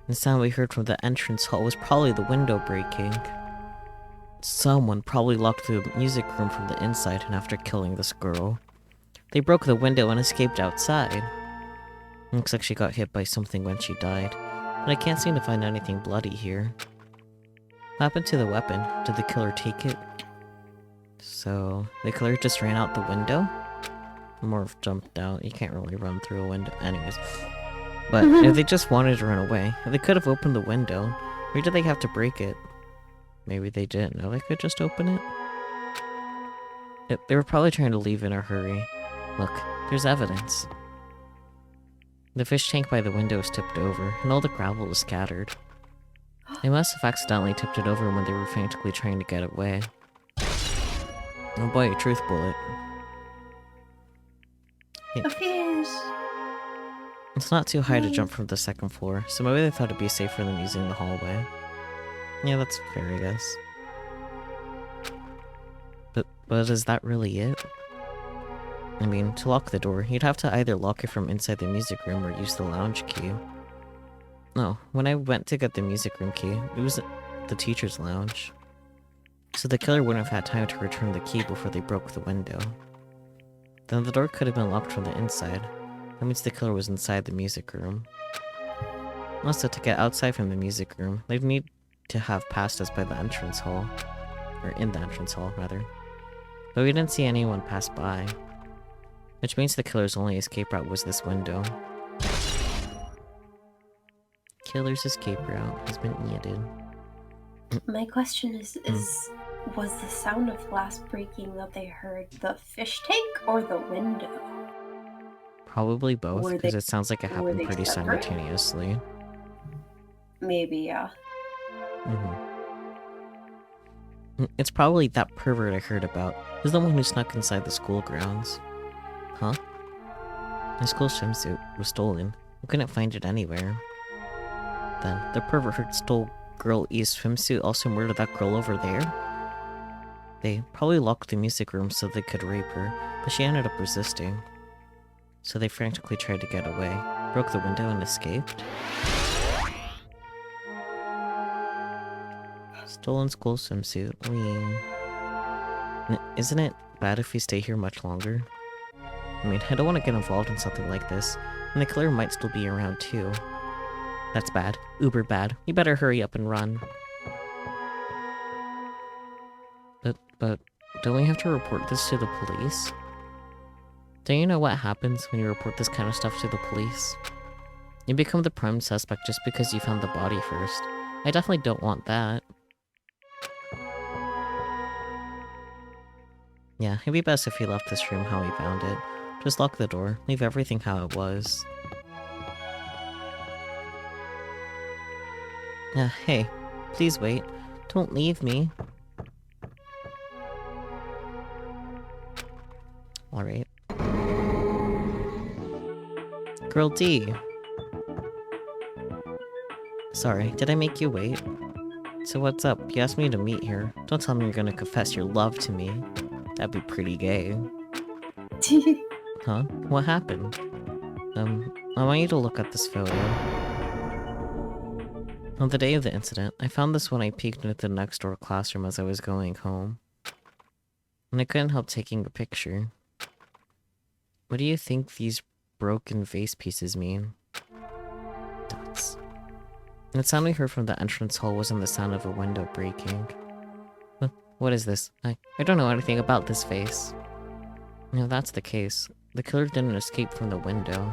The sound we heard from the entrance hall was probably the window breaking. Someone probably locked the music room from the inside, and after killing this girl, they broke the window and escaped outside. Looks like she got hit by something when she died, but I can't seem to find anything bloody here. What happened to the weapon? Did the killer take it? So, the killer just ran out the window? Morph jumped out. You can't really run through a window. Anyways. But if they just wanted to run away, they could have opened the window. Why did they have to break it? Maybe they didn't know they could just open it? They were probably trying to leave in a hurry. Look, there's evidence. The fish tank by the window is tipped over, and all the gravel is scattered. They must have accidentally tipped it over when they were frantically trying to get away. Oh boy, a truth bullet. A fish! It's not too high to jump from the second floor, so maybe they thought it'd be safer than using the hallway. Yeah, that's fair, I guess. But is that really it? I mean, to lock the door, you'd have to either lock it from inside the music room or use the lounge key. No, when I went to get the music room key, it was the teacher's lounge. So the killer wouldn't have had time to return the key before they broke the window. Then the door could have been locked from the inside. That means the killer was inside the music room. Also, to get outside from the music room, they'd need to have passed us by the entrance hall. Or in the entrance hall, rather. But we didn't see anyone pass by. Which means the killer's only escape route was this window. Killer's escape route has been added. My question is was the sound of glass breaking that they heard the fish tank or the window? Probably both, Were because they- it sounds like it were happened they pretty separate? simultaneously. Maybe, yeah. It's probably that pervert I heard about. He's the one who snuck inside the school grounds. Huh? My school swimsuit was stolen. We couldn't find it anywhere. Then, the pervert who stole Girl E's swimsuit also murdered that girl over there? They probably locked the music room so they could rape her, but she ended up resisting. So they frantically tried to get away, broke the window and escaped. Stolen school swimsuit. Isn't it bad if we stay here much longer? I mean, I don't want to get involved in something like this, and the killer might still be around too. That's bad. Uber bad. You better hurry up and run. But don't we have to report this to the police? Don't you know what happens when you report this kind of stuff to the police? You become the prime suspect just because you found the body first. I definitely don't want that. Yeah, it'd be best if we left this room how we found it. Just lock the door, leave everything how it was. Hey, please wait. Don't leave me. Alright. Girl D. Sorry, did I make you wait? So what's up? You asked me to meet here. Don't tell me you're gonna confess your love to me. That'd be pretty gay. Huh? What happened? I want you to look at this photo. On the day of the incident, I found this when I peeked into the next door classroom as I was going home. And I couldn't help taking a picture. What do you think these broken vase pieces mean? Dots. The sound we heard from the entrance hall wasn't the sound of a window breaking. What is this? I don't know anything about this face. If that's the case, the killer didn't escape from the window.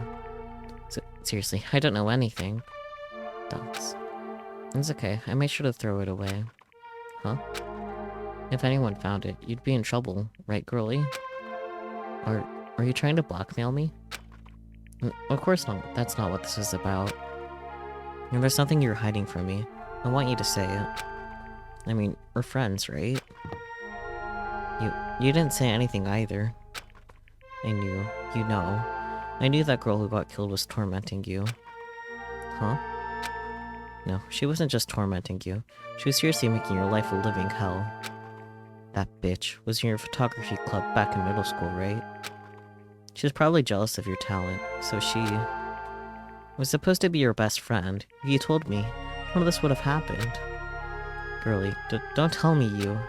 Seriously, I don't know anything. Dumps. It's okay, I made sure to throw it away. Huh? If anyone found it, you'd be in trouble, right, girlie? Are you trying to blackmail me? Of course not, that's not what this is about. There's something you're hiding from me. I want you to say it. I mean, we're friends, right? You didn't say anything either. I knew. You know. I knew that girl who got killed was tormenting you. Huh? No, she wasn't just tormenting you. She was seriously making your life a living hell. That bitch was in your photography club back in middle school, right? She was probably jealous of your talent, so she was supposed to be your best friend. If you told me, none of this would have happened. Girlie, don't tell me you...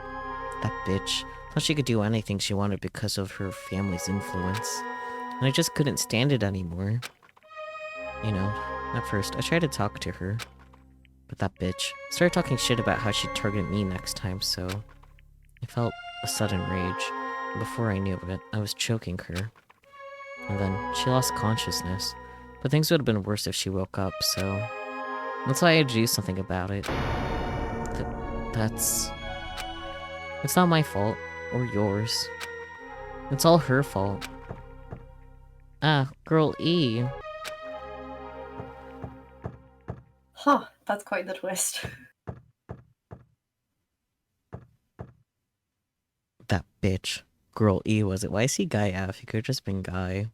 That bitch thought she could do anything she wanted because of her family's influence. And I just couldn't stand it anymore. You know, at first, I tried to talk to her. But that bitch started talking shit about how she'd target me next time, so... I felt a sudden rage. Before I knew it, I was choking her. And then she lost consciousness. But things would have been worse if she woke up, so... That's why I had to do something about it. That's... It's not my fault, or yours. It's all her fault. Ah, girl E. Huh, that's quite the twist. That bitch. Girl E, was it? Why is he Guy F? He could have just been Guy.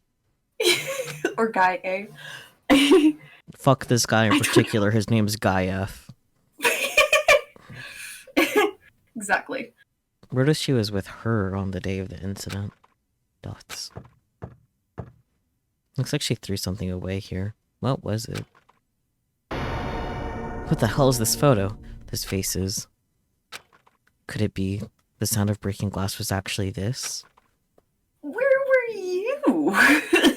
Or Guy A. Fuck this guy in particular, his name's Guy F. Exactly. Where does she was with her on the day of the incident? Dots. Looks like she threw something away here. What was it? What the hell is this photo? This face is... Could it be the sound of breaking glass was actually this? Where were you?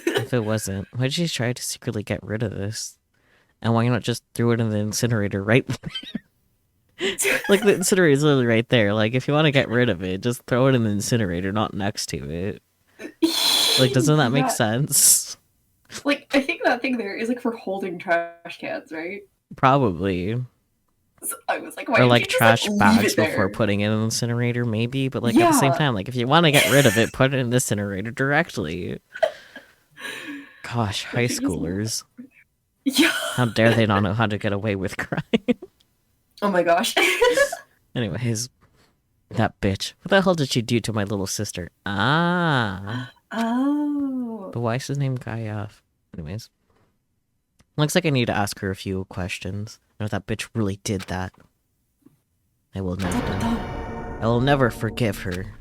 If it wasn't, why did she try to secretly get rid of this? And why not just throw it in the incinerator right Like, the incinerator is literally right there. Like, if you want to get rid of it, just throw it in the incinerator, not next to it. Like, doesn't that make sense? Like, I think that thing there is, like, for holding trash cans, right? Probably. So I was like, why Or, did like, you just, trash leave bags it there? before putting it in the incinerator, maybe? But, like, at the same Yeah. time, like, if you want to get rid of it, put it in the incinerator directly. Gosh, high schoolers. Yeah. How dare they not know how to get away with crime? Oh my gosh. Anyways, that bitch. What the hell did she do to my little sister? Ah. Oh. But why is his name Guy F? Anyways. Looks like I need to ask her a few questions. I know that bitch really did that. I will never forgive her.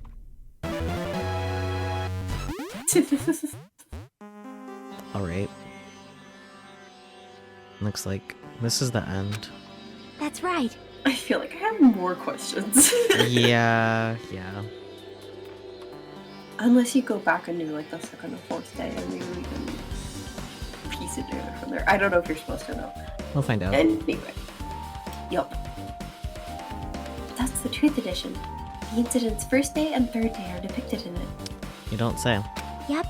Alright. Looks like this is the end. That's right. I feel like I have more questions. Yeah. Unless you go back and do like the second or fourth day and maybe we can piece it together from there. I don't know if you're supposed to know. We'll find out. Anyway. Yup. That's the Truth Edition. The incident's first day and third day are depicted in it. You don't say. Yep.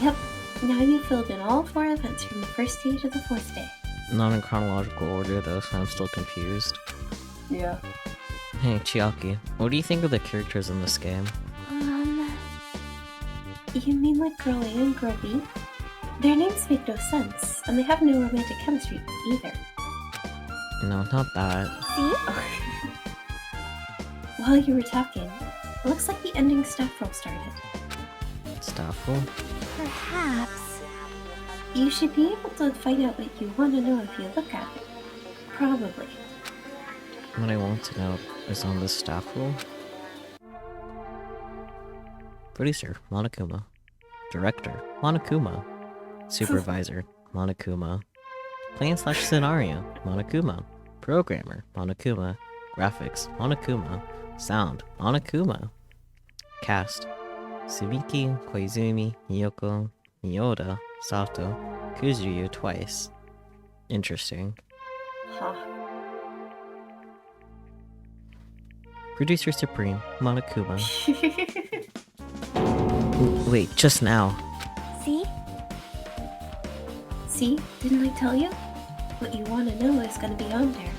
Yep. Now you've filled in all 4 events from the first day to the 4th day. Not in chronological order though, so I'm still confused. Yeah. Hey, Chiaki, what do you think of the characters in this game? You mean like Girl A and Girl B? Their names make no sense, and they have no romantic chemistry either. No, not that. See? While you were talking, it looks like the ending staff roll started. Staffel? Perhaps. You should be able to find out what you want to know if you look at it. Probably. What I want to know is on this staff roll. Producer, Monokuma. Director, Monokuma. Supervisor, Monokuma. Plan/scenario, Monokuma. Programmer, Monokuma. Graphics, Monokuma. Sound, Monokuma. Cast, Subiki, Koizumi, Miyoko, Miyoda, Sato, Kuzuryu twice. Interesting. Huh. Producer Supreme, Monokuma. Wait, just now. See? See? Didn't I tell you? What you want to know is going to be on there.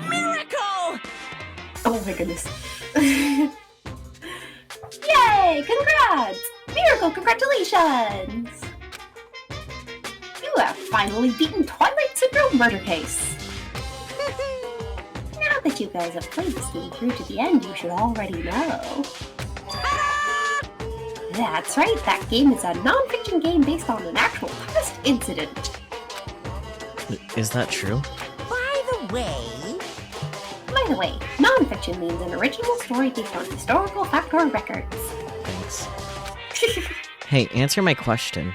Miracle! Oh my goodness. Yay! Congrats! Miracle, congratulations! You have finally beaten Twilight Syndrome Murder Case. Now that you guys have played this game through to the end, you should already know. That's right, that game is a non-fiction game based on an actual past incident. Is that true? By the way, By the way, non-fiction means an original story based on historical fact or records. Thanks. Hey, answer my question.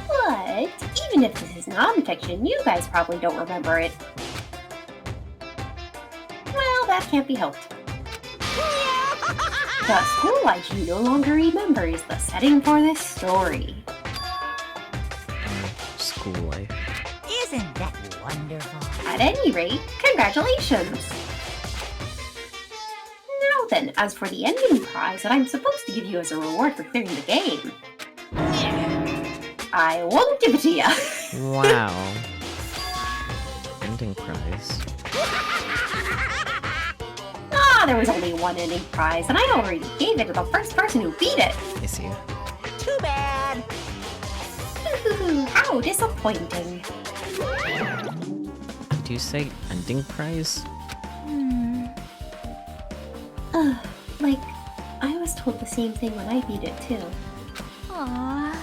But even if this is non-fiction, you guys probably don't remember it. Well, that can't be helped. The school life you no longer remember is the setting for this story. School life. isn't that wonderful? At any rate, congratulations! Now then, as for the ending prize that I'm supposed to give you as a reward for clearing the game, I won't give it to you. Wow. Ending prize. There was only one ending prize, and I already gave it to the first person who beat it. I see. Too bad. How disappointing. Did you say ending prize? Like, I was told the same thing when I beat it too. Aww.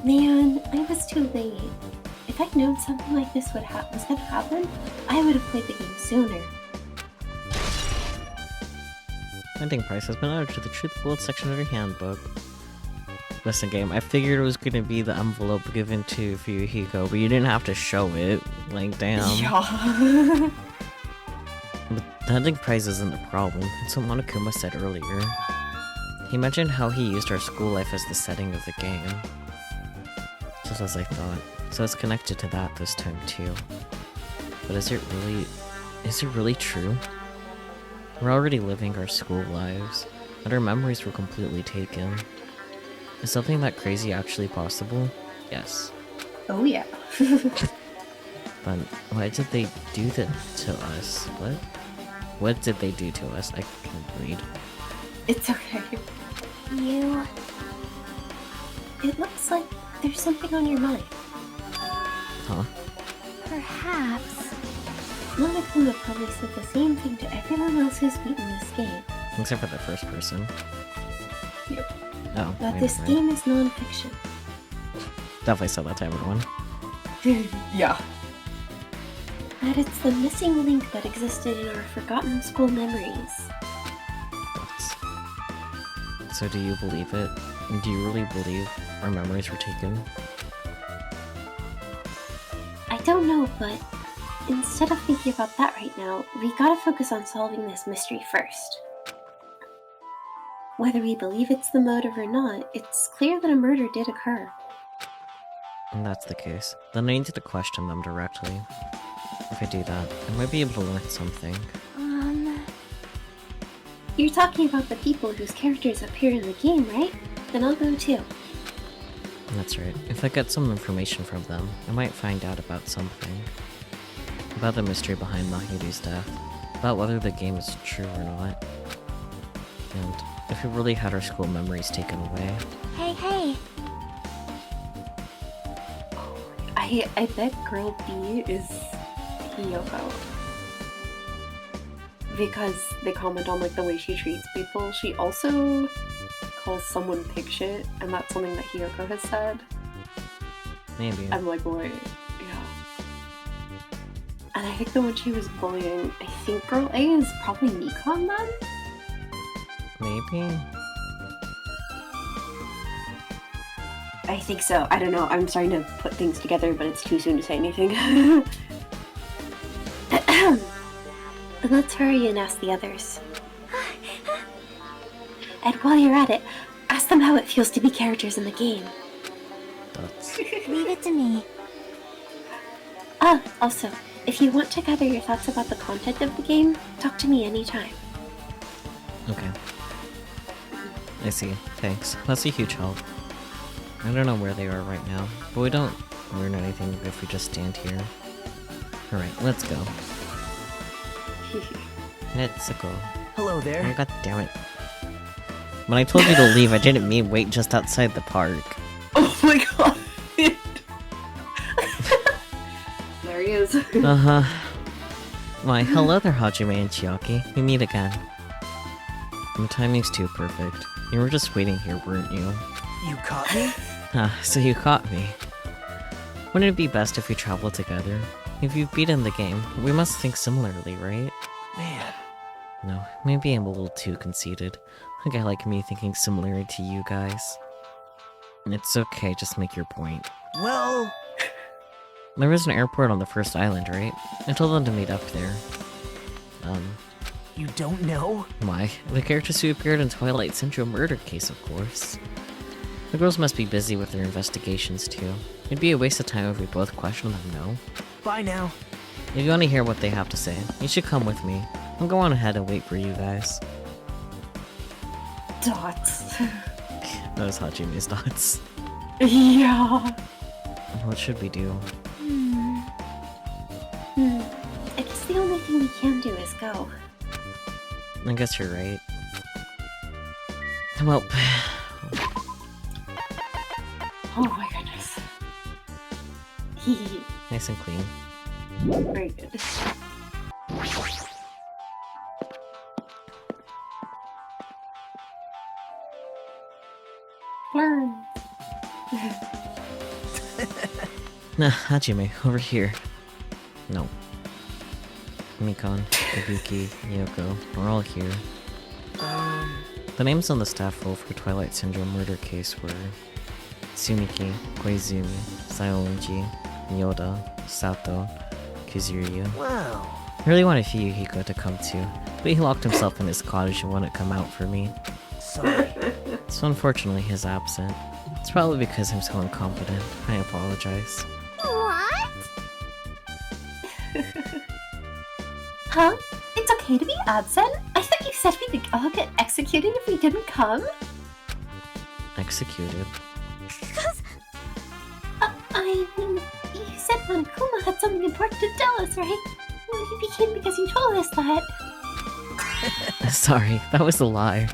Man, I was too late. If I'd known something like this was gonna happen, I would have played the game sooner. Ending price has been added to the Truth Bullet section of your handbook. Listen, game, I figured it was gonna be the envelope given to Fuyuhiko, but you didn't have to show it. Like, damn. Yeah. But the ending prize isn't the problem. It's what Monokuma said earlier. He mentioned how he used our school life as the setting of the game. Just as I thought. So it's connected to that this time too. But is it really true? We're already living our school lives, and our memories were completely taken. Is something that crazy actually possible? Yes. Oh yeah. But why did they do that to us? What? What did they do to us? I can't read. It's okay. You... It looks like there's something on your mind. Huh? perhaps... Monokuma probably said the same thing to everyone else who's beaten this game. Except for the first person. Yep. Oh, That wait, this right. game is non-fiction. Definitely said that to everyone. Yeah. That it's the missing link that existed in our forgotten school memories. That's... So do you believe it? Do you really believe our memories were taken? I don't know, but instead of thinking about that right now, we gotta focus on solving this mystery first. Whether we believe it's the motive or not, it's clear that a murder did occur. And that's the case. Then I need to question them directly. If I do that, I might be able to learn something. You're talking about the people whose characters appear in the game, right? Then I'll go too. That's right. If I get some information from them, I might find out about something. About the mystery behind Mahiru's death. About whether the game is true or not. And if we really had our school memories taken away. Hey, hey! I bet Girl B is Hiyoko. Because they comment on like the way she treats people. She also calls someone pig shit, and that's something that Hiyoko has said. Maybe. I'm like, wait, yeah. And I think the one she was bullying, I think Girl A is probably Nikon then? Maybe? I think so. I don't know. I'm starting to put things together, but it's too soon to say anything. Let's hurry and ask the others. And while you're at it, ask them how it feels to be characters in the game. That's... Leave it to me. Also, if you want to gather your thoughts about the content of the game, talk to me anytime. Okay. I see. Thanks. That's a huge help. I don't know where they are right now, but we don't learn anything if we just stand here. Alright, let's go. Let's go. Hello Oh, there. god damn it. When I told you to leave, I didn't mean wait just outside the park. Oh my god. There he is. Uh-huh. Why, hello there, Hajime and Chiaki. We meet again. The timing's too perfect. You were just waiting here, weren't you? You caught me? Ah, so you caught me. Wouldn't it be best if we traveled together? If you've beaten the game, we must think similarly, right? Man. No, maybe I'm a little too conceited. A guy like me thinking similar to you guys. It's okay, just make your point. Well... There is an airport on the first island, right? I told them to meet up there. You don't know? Why? The characters who appeared in Twilight Syndrome murder case, of course. The girls must be busy with their investigations, too. It'd be a waste of time if we both questioned them, no? Bye now. If you want to hear what they have to say, you should come with me. I'll go on ahead and wait for you guys. Dots. That was Hajime's dots. Yeah. What should we do? I guess the only thing we can do is go. I guess you're right. Well, Oh my goodness. nice and clean. Very good. Learn. Nah, Hajime, over here. No. Mikon, Ibuki, Yoko, we're all here. The names on the staff roll for Twilight Syndrome murder case were Tsumiki, Koizumi, Saionji, Yoda, Sato, Kizuryu. Wow. I really wanted Fuyuhiko to come too, but he locked himself in his cottage and wouldn't come out for me. Sorry. So unfortunately he's absent. It's probably because I'm so incompetent. I apologize. What? Huh? It's okay to be absent? I thought you said we'd all get executed if we didn't come? Executed. I mean, you said Monokuma had something important to tell us, right? Well, it became because you told us that. Sorry, that was a lie.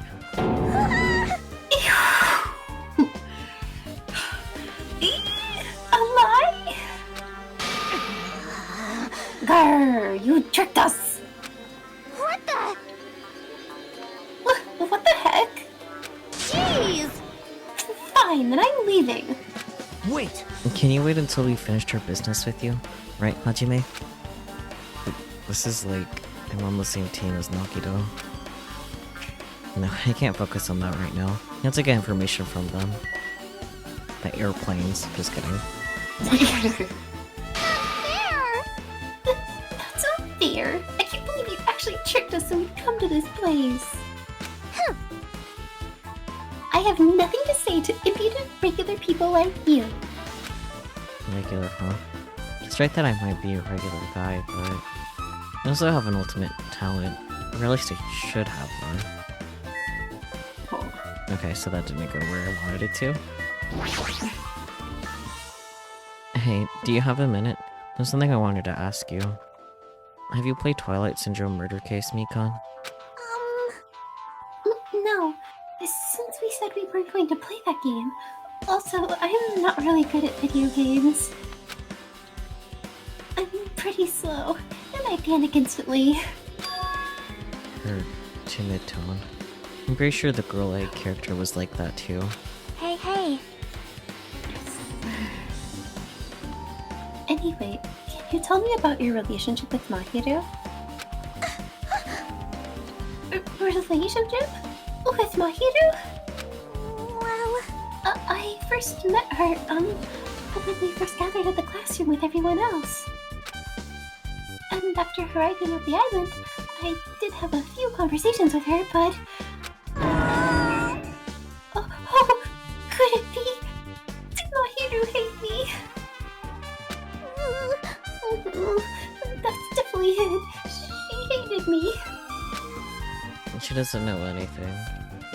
A lie? Grr, you tricked us! What the? What the heck? Jeez! Fine, then I'm leaving. Wait. Can you wait until we finished our business with you? Right, Hajime? This is like, I'm on the same team as Nakido. No, I can't focus on that right now. I have to get information from them. The airplanes, just kidding. There! That's not fair. I can't believe you actually tricked us so we'd come to this place. I have nothing to say to impudent regular people like you. Regular, huh? It's right that I might be a regular guy, but I also have an ultimate talent. Or at least I should have one. Oh. Okay, so that didn't go where I wanted it to. Hey, do you have a minute? There's something I wanted to ask you. Have you played Twilight Syndrome Murder Case, Mikon? No, since we said we weren't going to play that game. Also, I'm not really good at video games. I'm pretty slow, and I panic instantly. Her timid tone. I'm pretty sure the girl egg character was like that too. Hey, hey. Anyway, can you tell me about your relationship with Mahiru? Relationship? With Mahiru? Well, I first met her, when we first gathered at the classroom with everyone else. And after arriving at the island, I did have a few conversations with her, but... Oh, could it be? Did Mahiru hate me? did. She hated me. She doesn't know anything.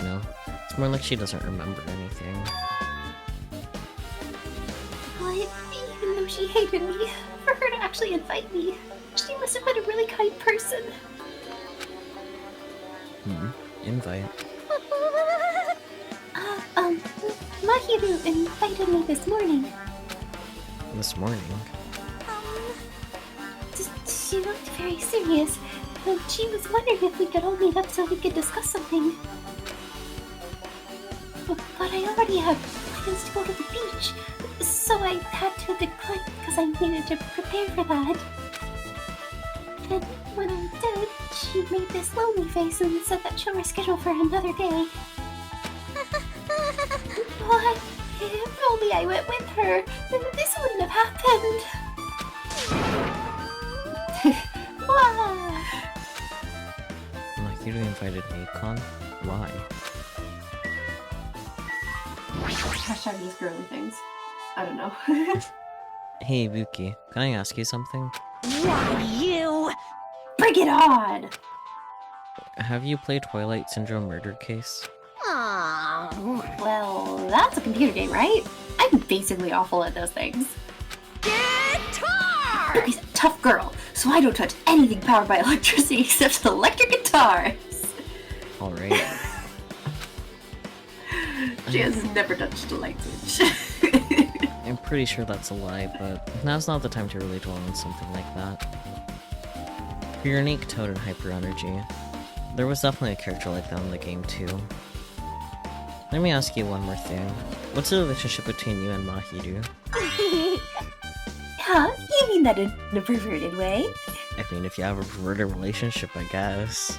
No, it's more like she doesn't remember anything. But even though she hated me, for her to actually invite me, she must have been a really kind person. Invite. Mahiru invited me this morning. This morning. She looked very serious, and she was wondering if we could all meet up so we could discuss something. But I already had plans to go to the beach, so I had to decline because I needed to prepare for that. And when I did, she made this lonely face and said that she'll reschedule for another day. But if only I went with her, then this wouldn't have happened. Why? Like, you invited me, Con? Why? Hashtag these girly things. I don't know. Hey, Buki, can I ask you something? Why, you? Bring it on! Have you played Twilight Syndrome Murder Case? Oh. Well, that's a computer game, right? I'm basically awful at those things. Guitar! He's a tough girl, so I don't touch anything powered by electricity except electric guitars. Alright. She has never touched a light switch. I'm pretty sure that's a lie, but now's not the time to really dwell on something like that. For your unique tone and hyper energy, there was definitely a character like that in the game too. Let me ask you one more thing. What's the relationship between you and Mahiru? Huh? You mean that in a perverted way? I mean, if you have a perverted relationship, I guess.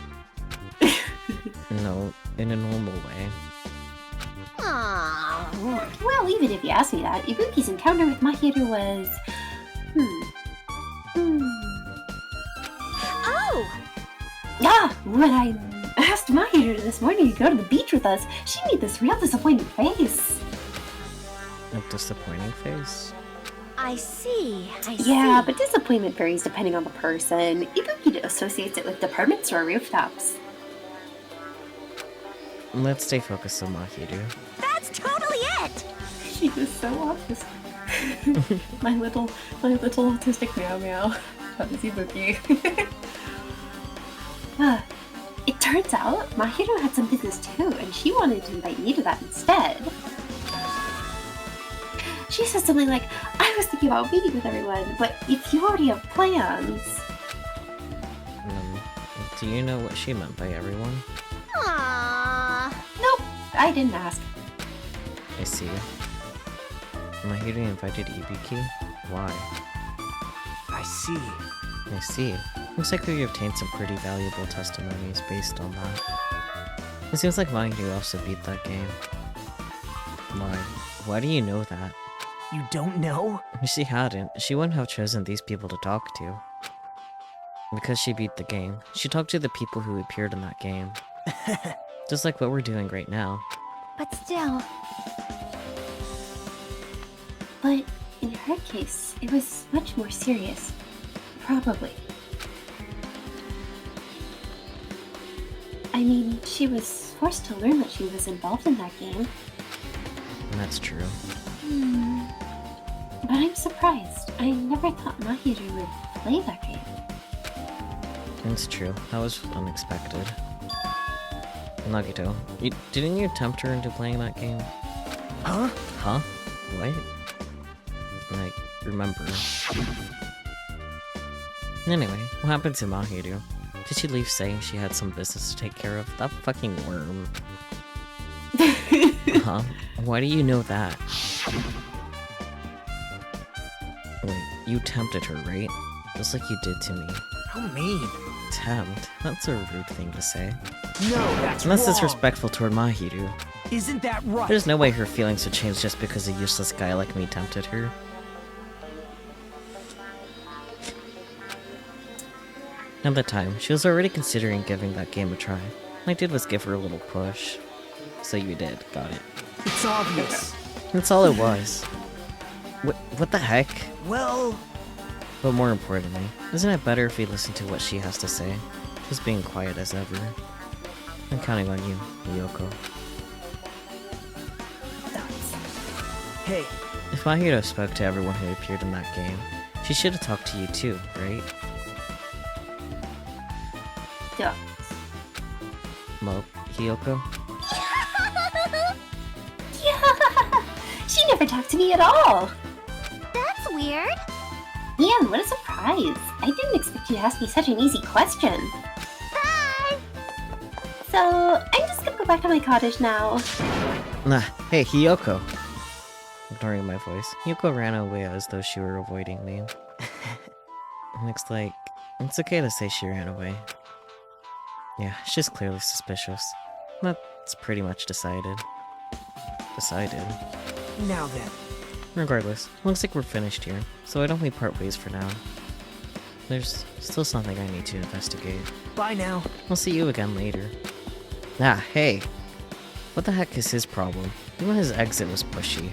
No, in a normal way. Oh. Well, even if you ask me that, Ibuki's encounter with Mahiru was... Oh! Ah! When I asked Mahiru this morning to go to the beach with us, she made this real disappointed face. A disappointing face? I see. I see. Yeah, but disappointment varies depending on the person. Ibuki associates it with department store rooftops. Let's stay focused on Mahiru. That's totally it! She was so autistic. my little autistic meow meow. That is Ibuki. It turns out Mahiru had some business too, and she wanted to invite me to that instead. She said something like, I was thinking about meeting with everyone, but if you already have plans... Do you know what she meant by everyone? Aww. Nope, I didn't ask. I see. Mahiru invited Ibuki? Why? I see. I see. Looks like we obtained some pretty valuable testimonies based on that. It seems like Mahiru also beat that game. Why? Why do you know that? You don't know? If she hadn't, she wouldn't have chosen these people to talk to. Because she beat the game, she talked to the people who appeared in that game. Just like what we're doing right now. But still. But in her case, it was much more serious. Probably. I mean, she was forced to learn that she was involved in that game. That's true. But I'm surprised. I never thought Mahiru would play that game. It's true. That was unexpected. Nagito, didn't you tempt her into playing that game? Huh? Huh? What? I remember. Anyway, what happened to Mahiru? Did she leave saying she had some business to take care of? That fucking worm. Huh? Why do you know that? Wait, you tempted her, right? Just like you did to me. How mean. Tempt? That's a rude thing to say. No, that's And that's wrong. disrespectful toward Mahiru. Isn't that right? There's no way her feelings would change just because a useless guy like me tempted her. At the time, she was already considering giving that game a try. All I did was give her a little push. So you did, got it. It's obvious. That's all it was. What the heck? Well, But more importantly, isn't it better if we listen to what she has to say? Just being quiet as ever. I'm counting on you, Yoko. Hey, If Mahiro spoke to everyone who appeared in that game, she should have talked to you too, right? Yeah. Well, Hiyoko? Yeah! She never talked to me at all! That's weird. Ian, what a surprise! I didn't expect you to ask me such an easy question. Bye. So, I'm just gonna go back to my cottage now. Nah, hey, Hiyoko! Ignoring my voice, Hiyoko ran away as though she were avoiding me. Looks like it's okay to say she ran away. Yeah, she's clearly suspicious. That's pretty much decided. Decided. now then. Regardless, looks like we're finished here, so why don't we part ways for now? There's still something I need to investigate. Bye now. I'll see you again later. Ah, hey! What the heck is his problem? Even his exit was pushy.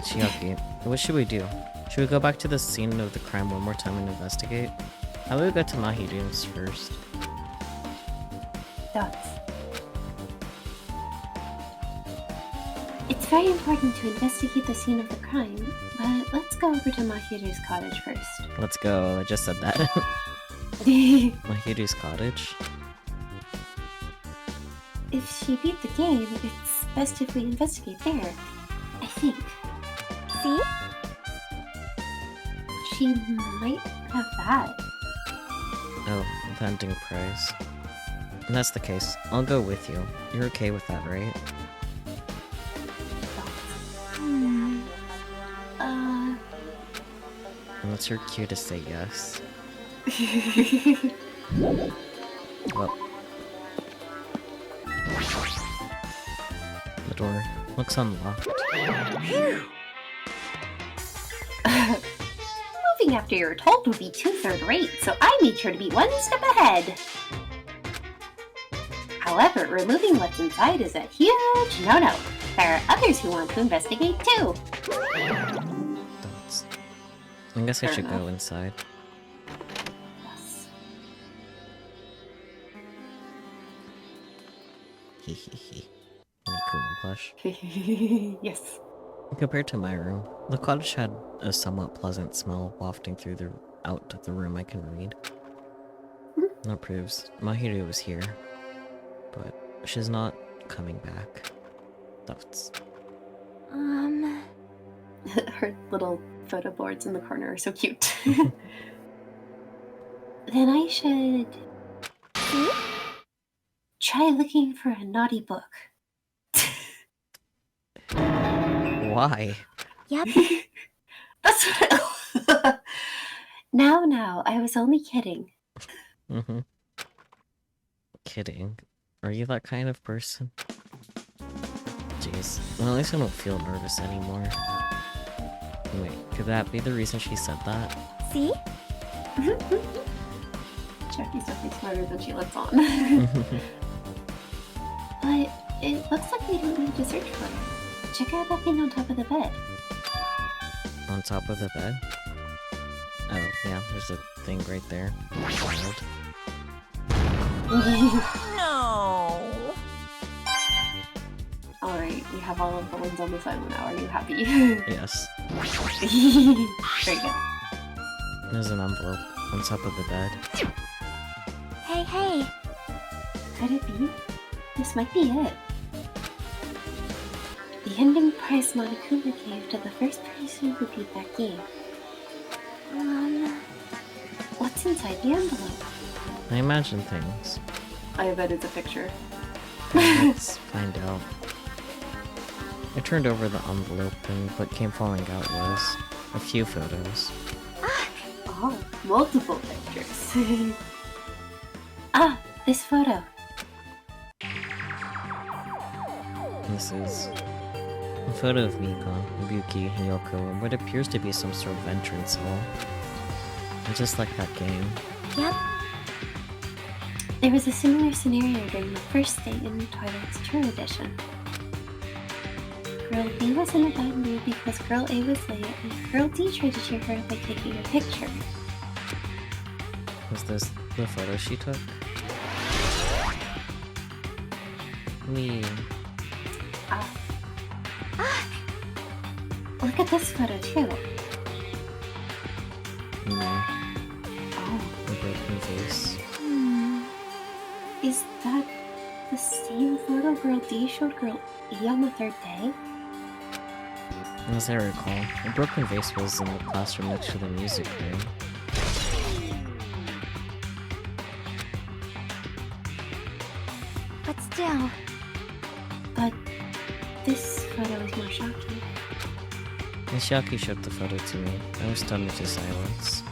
Chiaki, what should we do? Should we go back to the scene of the crime one more time and investigate? How about we go to Mahiru's first? That's... It's very important to investigate the scene of the crime, but let's go over to Mahiru's cottage first. Let's go, I just said that. Mahiru's cottage? If she beat the game, it's best if we investigate there. I think. See? She might have that. Oh, the ending prize. If that's the case, I'll go with you. You're okay with that, right? Hmm. Unless you're cute to say yes. Well. The door looks unlocked. Moving after you're told would be too third-rate, so I made sure to be one step ahead. However, removing what's inside is a huge no-no. There are others who want to investigate too. That's... I guess I Fair should enough. go inside. Yes. Hehehe. Kuma plush. yes. Compared to my room, the cottage had a somewhat pleasant smell wafting through out of the room I can read. That proves Mahiru was here, but she's not coming back. That's... Her little photo boards in the corner are so cute. Then I should See? try looking for a naughty book. Why? Yep. That's what Now, I was only kidding. Mm-hmm. Kidding. Are you that kind of person? Jeez. Well, at least I don't feel nervous anymore. Wait, could that be the reason she said that? See? Jackie's definitely smarter than she lets on. But it looks like we don't need to search for it. Check out that thing on top of the bed. On top of the bed? Oh, yeah, there's a thing right there. Wild. No. Alright, we have all of the ones on this island now. Are you happy? Yes. Very good. There's an envelope on top of the bed. Hey, hey. Could it be? This might be it. The ending prize Monokuma gave to the first person who beat that game. What's inside the envelope? I imagine things. I bet it's a picture. Let's find out. I turned over the envelope and what came falling out was a few photos. Oh, multiple pictures. Ah, this photo. This is a photo of Mika, Ibuki, Hiyoko, and what appears to be some sort of entrance hall. And just like that game. Yep. There was a similar scenario during the first day in Twilight's True Edition. Girl B was in a bad mood because Girl A was late, and Girl D tried to cheer her up by taking a picture. Was this the photo she took? Me. Look at this photo too. Me. Oh. The broken face. Is that the same photo Girl D showed Girl E on the third day? As I recall, the broken vase was in the classroom next to the music room. But still, But this photo is more shocking. When Shiaki showed the photo to me, I was stunned into silence.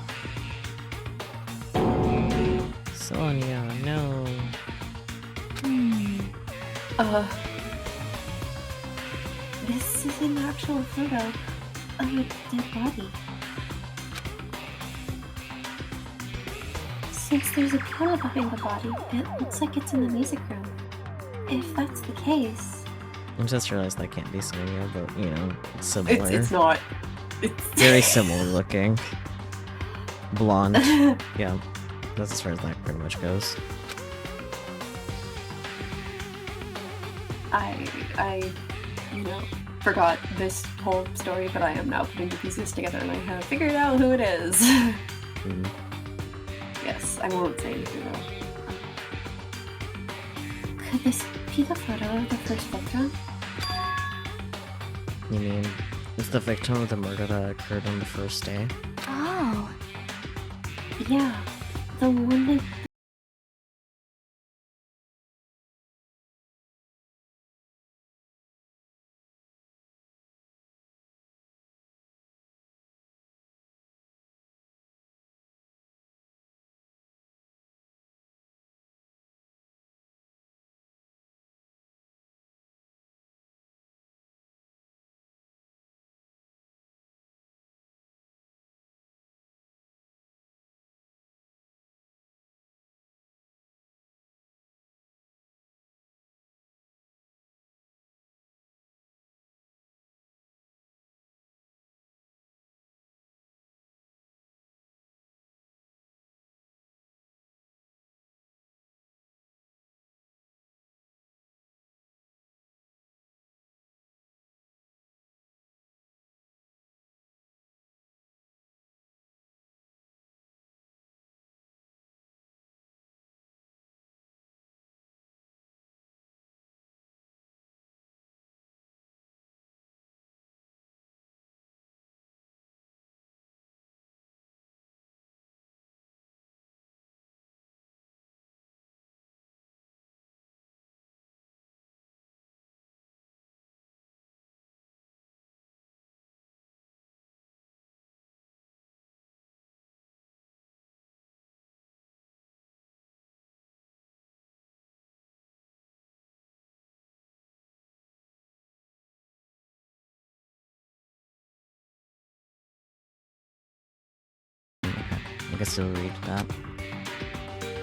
Sonia, no. This is an actual photo of a dead body. Since there's a piano behind the body, it looks like it's in the music room. If that's the case... I just realized that can't be Sonia, but you know, it's similar. It's not. It's Very similar looking. Blonde. Yeah, that's as far as that pretty much goes. I, forgot this whole story, but I am now putting the pieces together and I have figured out who it is. Mm. Yes, I won't say anything though. Could this be the photo of the first victim? You mean, it's the victim of the murder that occurred on the first day? oh, Yeah, the one they... I guess you'll read that.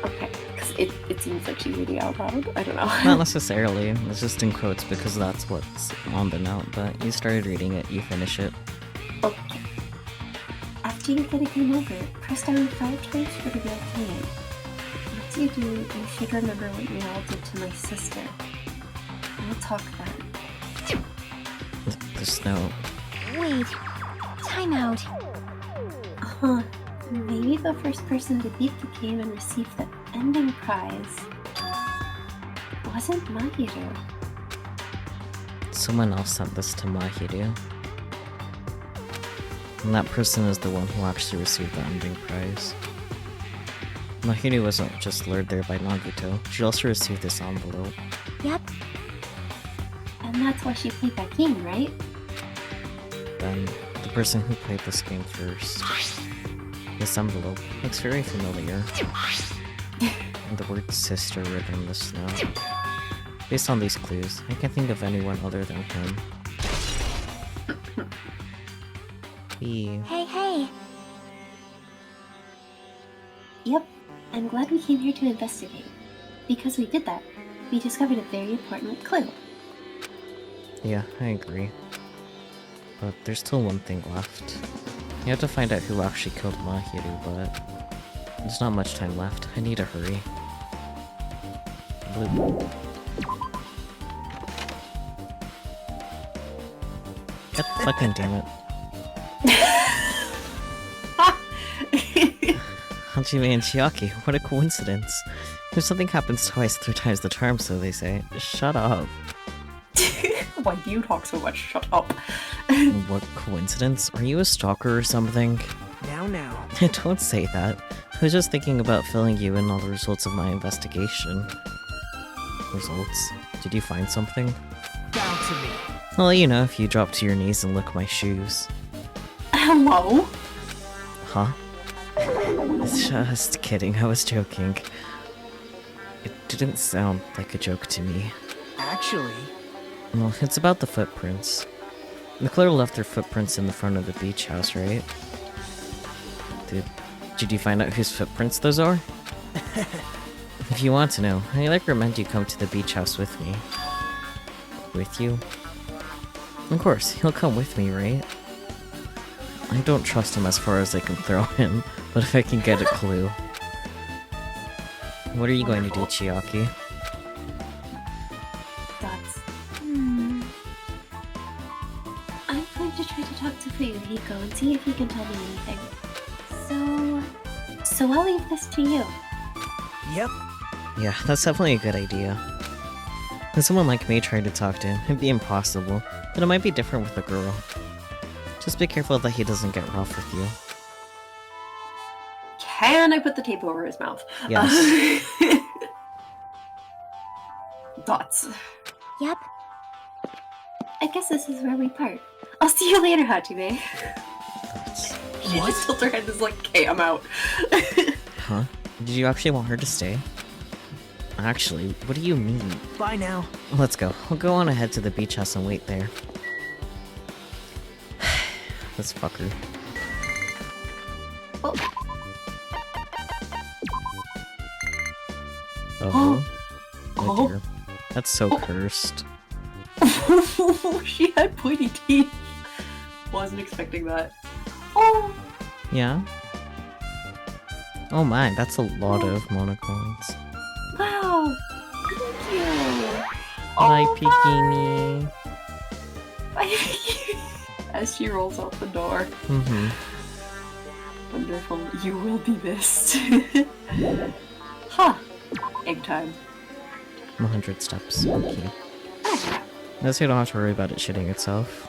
Okay, because it seems like she's reading out loud. I don't know. Not necessarily, it's just in quotes because that's what's on the note, but you started reading it, you finish it. Okay. After you get a game over, press down 5 times for the real game. Once you do, you should remember what you all did to my sister. We'll talk then. There's no... wait. Time out. Maybe the first person to beat the game and receive the ending prize wasn't Mahiru. Someone else sent this to Mahiru. And that person is the one who actually received the ending prize. Mahiru wasn't just lured there by Nagito, she also received this envelope. Yep. And that's why she played that game, right? Then, the person who played this game first. This envelope looks very familiar. And the word sister written in the snow. Based on these clues, I can't think of anyone other than him. Hey. Yep. I'm glad we came here to investigate. Because we did that, we discovered a very important clue. Yeah, I agree. but there's still one thing left. You have to find out who actually killed Mahiru, but there's not much time left. I need to hurry. Blue. God fucking damn it. Hajime and Chiaki, what a coincidence. If something happens twice, 3 times the charm, so they say. Shut up. Why do you talk so much? Shut up. What coincidence? Are you a stalker or something? Now. Don't say that. I was just thinking about filling you in on the results of my investigation. Results? Did you find something? Down to me. I'll let you know if you drop to your knees and lick my shoes. Hello? Huh? Just kidding, I was joking. It didn't sound like a joke to me. Actually, Well, it's about the footprints. The Claire left their footprints in the front of the beach house, right? Did you find out whose footprints those are? If you want to know, I recommend you come to the beach house with me. With you? Of course, he'll come with me, right? I don't trust him as far as I can throw him, but if I can get a clue. What are you going to do, Chiaki? That's... I'm going to try to talk to Fuyuhiko and see if he can tell me anything. So I'll leave this to you. yep. Yeah, that's definitely a good idea. When someone like me tried to talk to him, it'd be impossible, but it might be different with a girl. Just be careful that he doesn't get rough with you. Can I put the tape over his mouth? Yes. Thoughts? Yep. I guess this is where we part. I'll see you later, Hajime. She just tilts her head and is like, okay, I'm out. Huh? Did you actually want her to stay? Actually, what do you mean? Bye now. Let's go. We'll go on ahead to the beach house and wait there. This fucker. Oh. Oh. Oh. Dear. That's so cursed. She had pointy teeth. Wasn't expecting that. Oh. Yeah? Oh my, that's a lot of monocoins. Wow. Thank you. Hi, Oh, Pikini. bye. As she rolls out the door. Mm-hmm. Wonderful. You will be missed. Huh. Egg time. 100 steps. Okay. Ah. That's you don't have to worry about it shitting itself.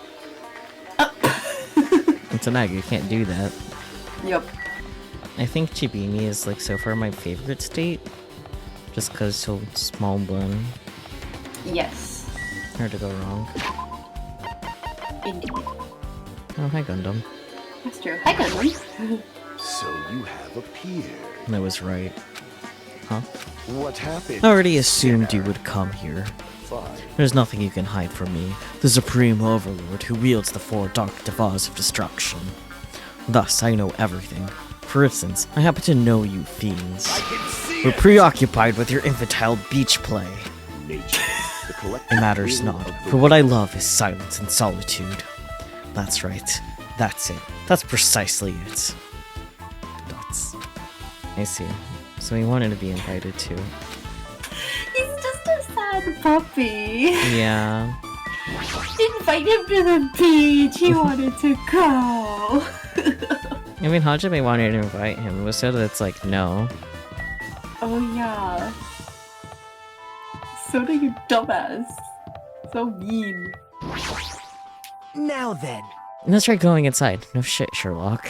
It's an egg, you can't do that. Yep. I think Chibimi is like so far my favorite state. Just cause so small one. Yes. Hard to go wrong. Indeed. Oh, hi Gundam. That's true. Hi, Gundam. So you have appeared. I was right. Huh? What happened? I already assumed you would come here. Fine. There's nothing you can hide from me, the Supreme Overlord who wields the 4 Dark Devas of Destruction. Thus, I know everything. For instance, I happen to know you fiends. I can see We're it. preoccupied with your infantile beach play. Nature. The collective It matters will not, of the for what I love is silence and solitude. That's right. That's it. That's precisely it. Dots. I see. So he wanted to be invited too. He's just a sad puppy. Yeah. Invite him to the beach. He wanted to go. I mean, Hajime wanted to invite him, but so that's like, no. Oh yeah. So dang you dumbass. So mean. Now then. Let's try going inside. No shit, Sherlock.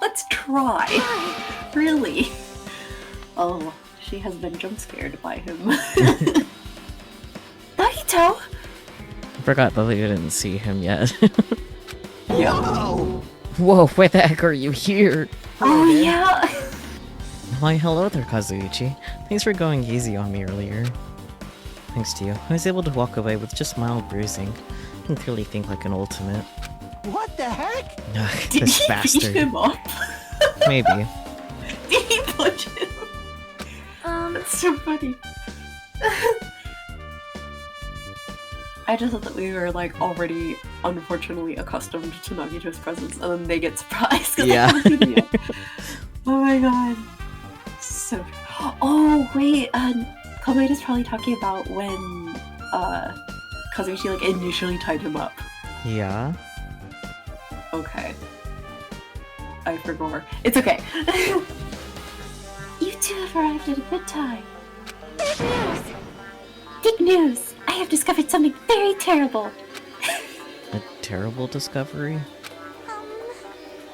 Let's try. Really. Oh, she has been jump scared by him. Nagito! Forgot that they didn't see him yet. Yeah. Whoa, why the heck are you here? Oh yeah. Why, hello there, Kazuichi. Thanks for going easy on me earlier. Thanks to you, I was able to walk away with just mild bruising. I can clearly think like an ultimate. What the heck? Ugh, Did this he bastard. beat him up? Maybe. Did he punch him? That's so funny. I just thought that we were like already unfortunately accustomed to Nagito's presence, and then they get surprised. 'Cause they Yeah. haven't seen it yet. Oh my god. So. Oh wait, Komaeda's probably talking about when Kazuichi like initially tied him up. Yeah. Okay. I forgot. It's okay. You two have arrived at a good time. Big news! Big news! I have discovered something very terrible. A terrible discovery?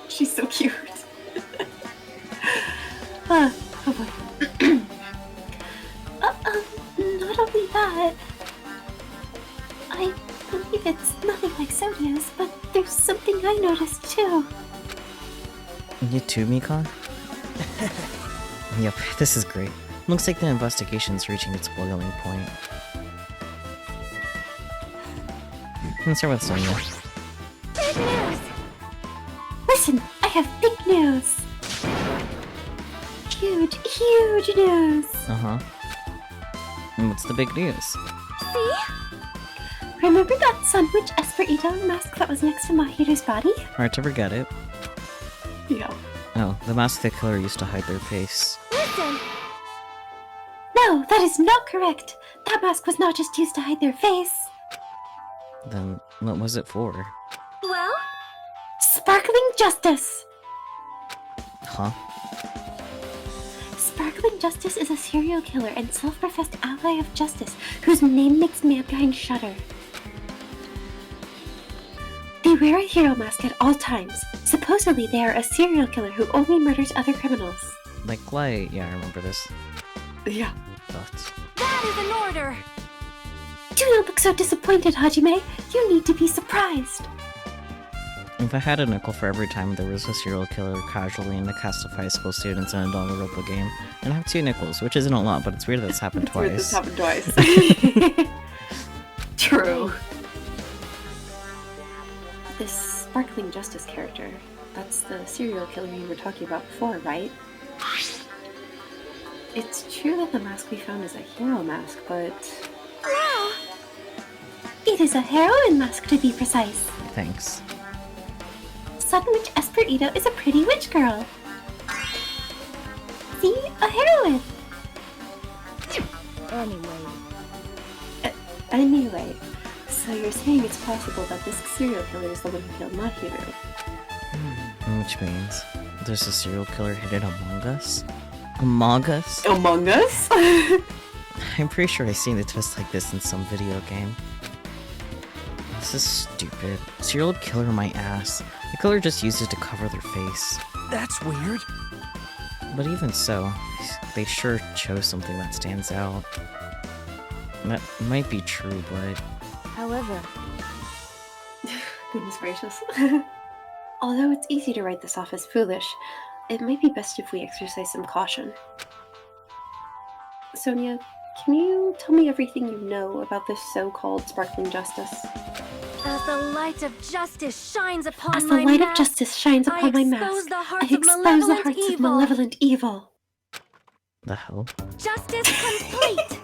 She's so cute. Oh boy. Not only that, I believe it's nothing like Sodia's, but there's something I noticed too. You too, Mikan? Yep, this is great. Looks like the investigation's reaching its boiling point. Let's start with Sonia. Big news! Listen, I have big news! Huge, huge news! Uh-huh. And what's the big news? See? Remember that sandwich Esperito mask that was next to Mahiru's body? Hard to forget it. Yeah. Oh, the mask the killer used to hide their face. Listen! No, that is not correct! That mask was not just used to hide their face. Then, what was it for? Well? Sparkling Justice! Huh? Sparkling Justice is a serial killer and self-professed ally of justice whose name makes mankind shudder. They wear a hero mask at all times. Supposedly they are a serial killer who only murders other criminals. Like Light. Yeah, I remember this. Yeah. Thoughts. That is an order! Do not look so disappointed, Hajime. You need to be surprised. If I had a nickel for every time there was a serial killer casually in the cast of high school students in a Danganronpa game, and I have 2 nickels, which isn't a lot, but it's weird that it's happened It's weird twice. this happened twice. True. This Sparkling Justice character, that's the serial killer you were talking about before, right? It's true that the mask we found is a hero mask, but... No! It is a heroine mask to be precise. Thanks. Sandwich Esperito is a pretty witch girl. See? A heroine! Anyway, so you're saying it's possible that this serial killer is the one who killed Mahiru? Which means there's a serial killer hidden among us? Among us? Among Us? I'm pretty sure I've seen a twist like this in some video game. This is stupid. Serial killer my ass. The killer just used it to cover their face. That's weird. But even so, they sure chose something that stands out. That might be true, but... However, Goodness gracious. Although it's easy to write this off as foolish, it might be best if we exercise some caution. Sonia, can you tell me everything you know about this so-called Sparkling Justice? as the light of justice shines upon As the my light of mask, justice shines I upon my expose mask, the I hearts of expose the malevolent hearts of evil. malevolent evil. The hell? Justice complete!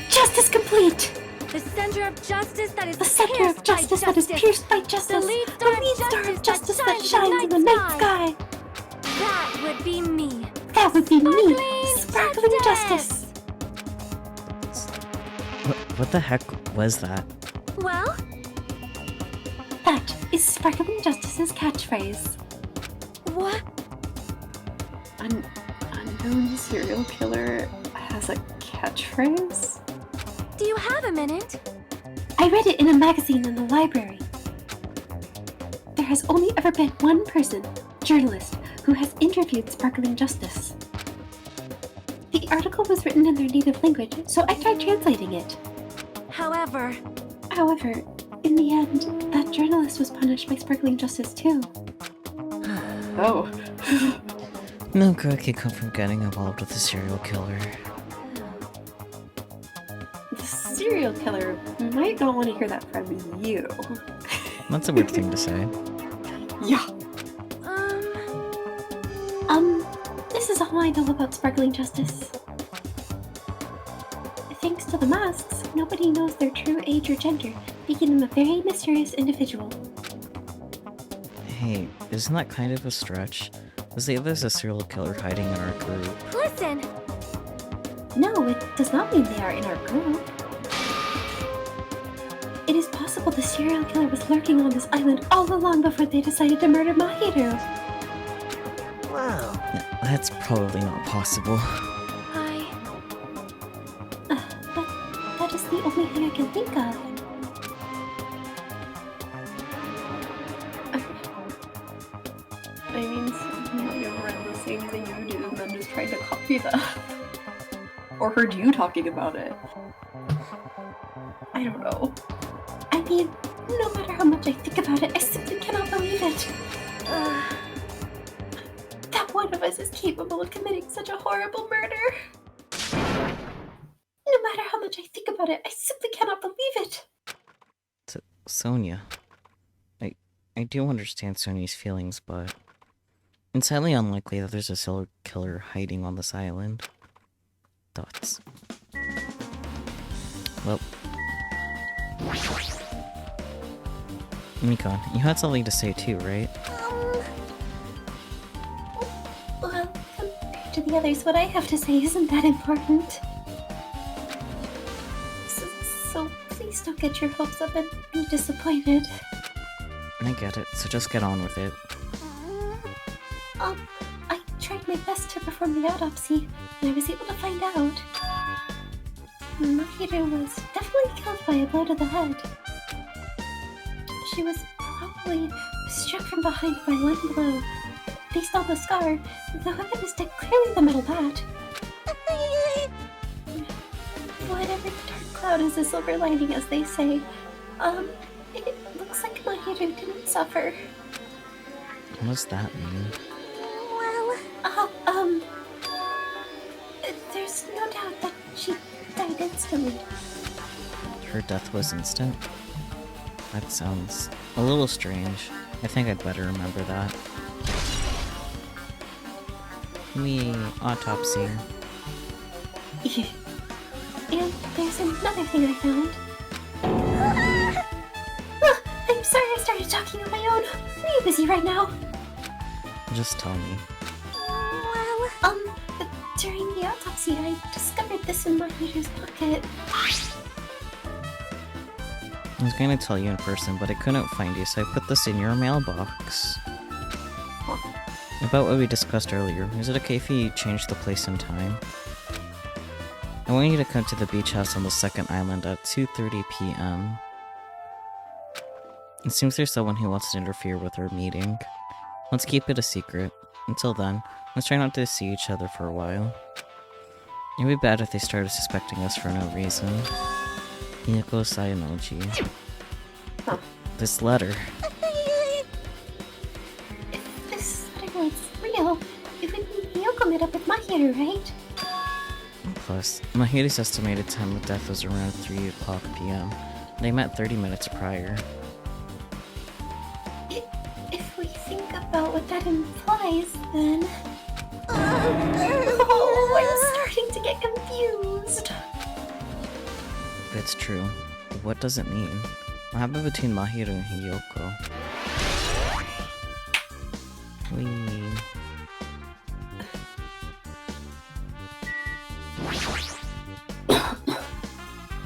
Justice complete! The center of justice that is The center pierced of justice by that is pierced by justice. The lead star of justice that shines in the night sky. That would be me. That would be me, Sparkling Sparkling Justice. What the heck was that? Well, That is Sparkling Justice's catchphrase. what? An unknown serial killer has a catchphrase? Do you have a minute? I read it in a magazine in the library. There has only ever been one person, journalist, who has interviewed Sparkling Justice. The article was written in their native language, so I tried translating it. However, However, in the end, that journalist was punished by Sparkling Justice too. Oh. No good can come from getting involved with a serial killer. The serial killer might not want to hear that from you. That's a weird thing to say. Yeah. This is all I know about Sparkling Justice. Thanks thanks to the masks, nobody knows their true age or gender, making them a very mysterious individual. Hey, isn't that kind of a stretch? Let's say there's a serial killer hiding in our group. Listen! No, it does not mean they are in our group. It is possible the serial killer was lurking on this island all along before they decided to murder Mahiru. Wow. That's probably not possible. But that is the only thing I can think of. I mean, someone might have read the same thing you did and then just tried to copy that. Or heard you talking about it. I don't know. I mean, no matter how much I think about it, I simply cannot believe it. That one of us is capable of committing such a horrible murder. No matter how much I think about it, I simply cannot believe it. Sonia. I do understand Sonia's feelings, but it's highly unlikely that there's a serial killer hiding on this island. Thoughts? Well, Mika, you had something to say too, right? Well, compared to the others, what I have to say isn't that important. So please don't get your hopes up and be disappointed. I get it, so just get on with it. I tried my best to perform the autopsy, and I was able to find out. Mahiru was definitely killed by a blow to the head. She was probably struck from behind by one blow. Based on the scar, the weapon is clearly the metal bat. Whatever dark cloud is a silver lining, as they say. It looks like Mahiru didn't suffer. What does that mean? There's no doubt that she died instantly. Her death was instant? That sounds a little strange. I think I'd better remember that. Me autopsy. And there's another thing I found. I'm sorry I started talking on my own. Are you busy right now? Just tell me. During the autopsy, I discovered this in Mahiru's pocket. I was going to tell you in person, but I couldn't find you, so I put this in your mailbox. About what we discussed earlier, is it okay if you change the place and time? I want you to come to the beach house on the second island at 2:30 p.m. It seems there's someone who wants to interfere with our meeting. Let's keep it a secret. Until then, let's try not to see each other for a while. It'd be bad if they started suspecting us for no reason. Miyako Sayanoji. Huh. This letter. If this letter was real, it would mean Hiyoko met up with Mahiru, right? Plus, Mahiru's estimated time of death was around 3 o'clock p.m. They met 30 minutes prior. If we think about what that implies, then... Oh, I'm starting to get confused. It's true. But what does it mean? What happened between Mahiru and Hiyoko?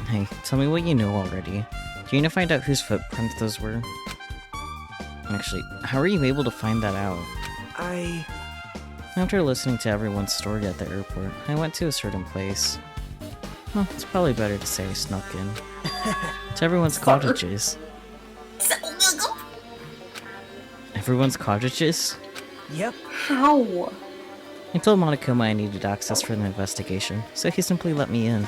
Hey, tell me what you know already. Do you need to find out whose footprints those were? Actually, how are you able to find that out? After listening to everyone's story at the airport, I went to a certain place. Well, it's probably better to say I snuck in. To everyone's cottages. Everyone's cottages? Yep. How? I told Monokuma I needed access for the investigation, so he simply let me in.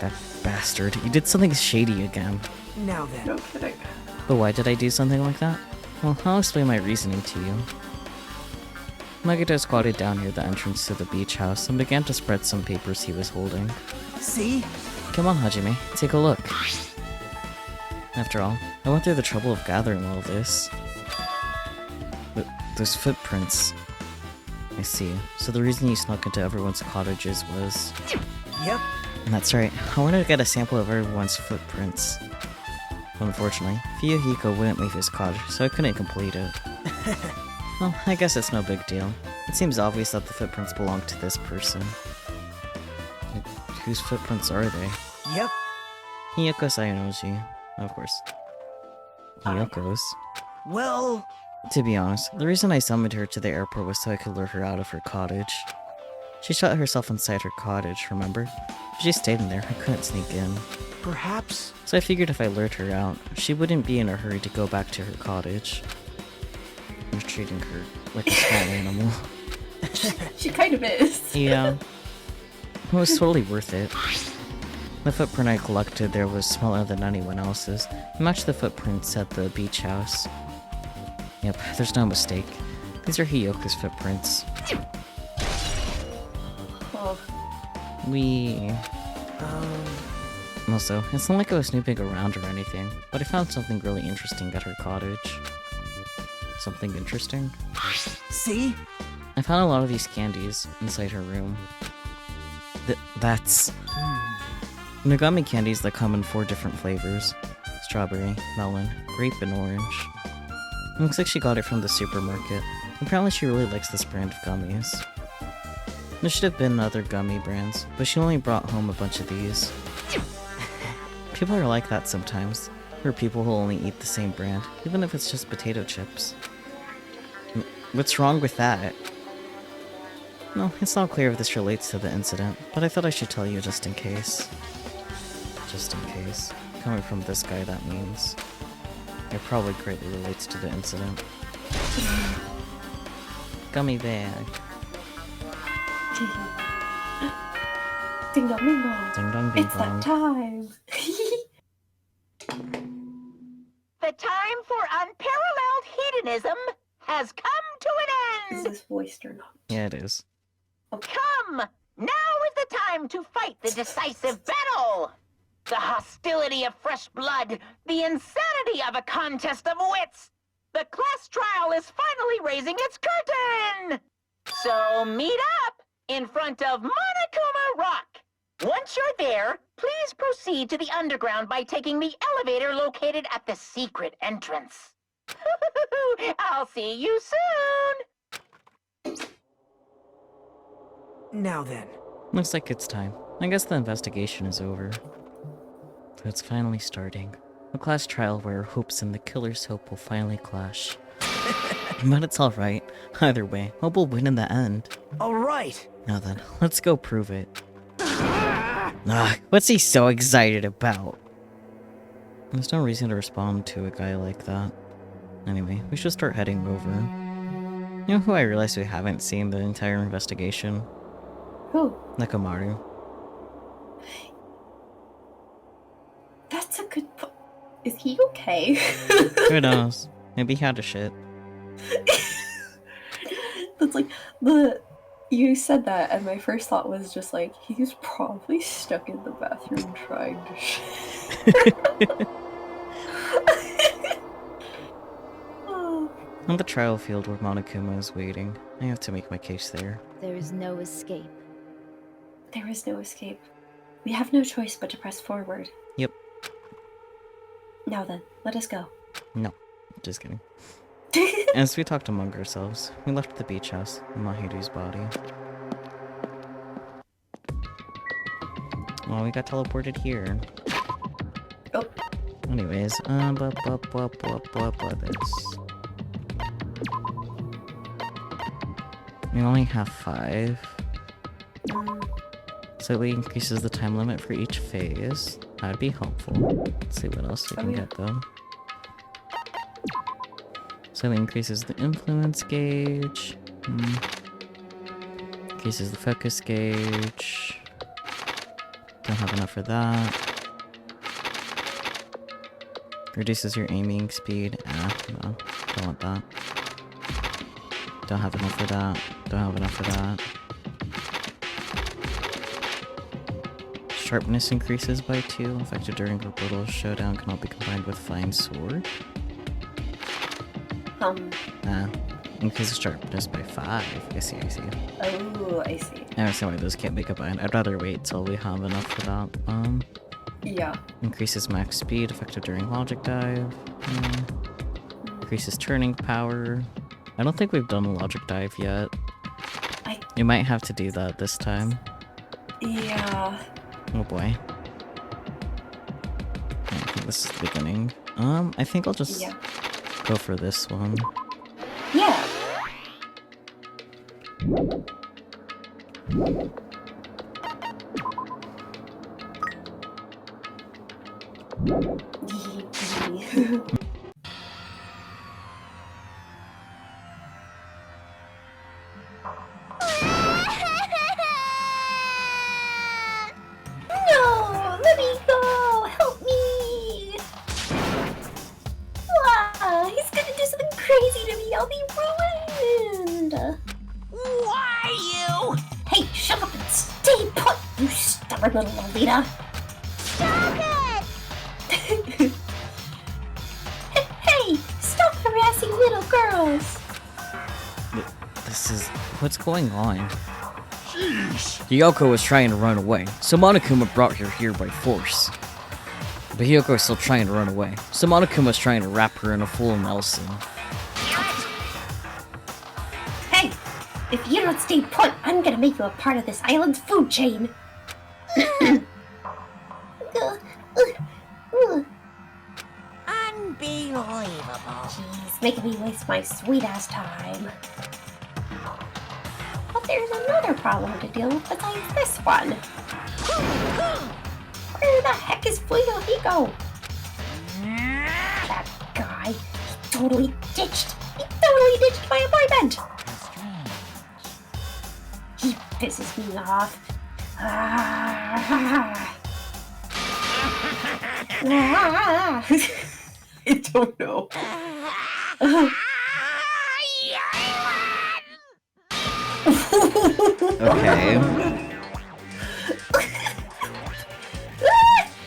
That bastard. He did something shady again. Now then. No kidding. But why did I do something like that? Well, I'll explain my reasoning to you. Mageto squatted down near the entrance to the beach house and began to spread some papers he was holding. See? Come on, Hajime, take a look. After all, I went through the trouble of gathering all this. But those footprints... I see. So the reason you snuck into everyone's cottages was... Yep. That's right. I wanted to get a sample of everyone's footprints. Unfortunately, Fuyuhiko wouldn't leave his cottage, so I couldn't complete it. Well, I guess it's no big deal. It seems obvious that the footprints belong to this person. Whose footprints are they? Yep. Hiyoko Sayanoji, of course. Hiyoko's. Well, To be honest, the reason I summoned her to the airport was so I could lure her out of her cottage. She shut herself inside her cottage, remember? If she stayed in there, I couldn't sneak in. perhaps. So I figured if I lured her out, she wouldn't be in a hurry to go back to her cottage. I'm treating her like a small animal. She kind of is. Yeah. It was totally worth it. The footprint I collected there was smaller than anyone else's. It matched the footprints at the beach house. Yep, there's no mistake. These are Hiyoko's footprints. Oh, Also, it's not like I was snooping around or anything, but I found something really interesting at her cottage. Something interesting? See? I found a lot of these candies inside her room. That's... Nogami candies that come in 4 different flavors. Strawberry, melon, grape, and orange. It looks like she got it from the supermarket. Apparently she really likes this brand of gummies. There should have been other gummy brands, but she only brought home a bunch of these. People are like that sometimes. There are people who only eat the same brand, even if it's just potato chips. What's wrong with that? No, it's not clear if this relates to the incident, but I thought I should tell you just in case. Just in case. Coming from this guy, that means it probably greatly relates to the incident. Gummy bag. ding dong ding dong. Ding dong ding It's dong. that time. The time for unparalleled hedonism has come to an Is end! this voiced or not? Yeah, it is. Come! Now is the time to fight the decisive battle! The hostility of fresh blood, the insanity of a contest of wits! The class trial is finally raising its curtain! So meet up in front of Monokuma Rock! Once you're there, please proceed to the underground by taking the elevator located at the secret entrance. I'll see you soon! Now then. Looks like it's time. I guess the investigation is over. So it's finally starting. A class trial where hopes and the killer's hope will finally clash. But it's alright. Either way, hope will win in the end. Alright. Now then, let's go prove it. What's he so excited about? There's no reason to respond to a guy like that. Anyway, we should start heading over. You know who I realized we haven't seen the entire investigation? Who? Nekomaru. That's a good po- Is he okay? Who knows? Maybe he had a shit. That's like you said that and my first thought was just like he's probably stuck in the bathroom trying to shit. Oh. On the trial field where Monokuma is waiting, I have to make my case there. There is no escape. There is no escape. We have no choice but to press forward. Yep. Now then, let us go. No, just kidding. As we talked among ourselves, we left the beach house and Mahiru's body. Well, we got teleported here. Oh. Anyways, this. We only have 5. Slightly increases the time limit for each phase. That'd be helpful. Let's see what else we can get though. Slightly increases the influence gauge. Increases the focus gauge. Don't have enough for that. Reduces your aiming speed. No. Don't want that. Don't have enough for that. Don't have enough for that. Sharpness increases by 2. Effective during a brutal showdown cannot be combined with fine sword. Increases sharpness by 5. I see, I see. Oh, I see. I understand why those can't make a bind. I'd rather wait till we have enough for that. Yeah. Increases max speed, effective during logic dive. Increases turning power. I don't think we've done a logic dive yet. You might have to do that this time. Yeah. Oh boy. I think this is the beginning. I think I'll just go for this one. Yeah. No! Let me go! Help me! Ah, he's gonna do something crazy to me! I'll be ruined! Why you? Hey, shut up and stay put, you stubborn little Lolita! Stop it! Hey, stop harassing little girls! This is... what's going on? Hiyoko was trying to run away, so Monokuma brought her here by force. But Hiyoko is still trying to run away, so Monokuma was trying to wrap her in a full Nelson. Hey, if you don't stay put, I'm gonna make you a part of this island's food chain! Unbelievable. Jeez, making me waste my sweet-ass time. But there's another problem to deal with besides this one. Where the heck is Fuyohiko? That guy, he totally ditched my appointment! He pisses me off. I don't know. Okay.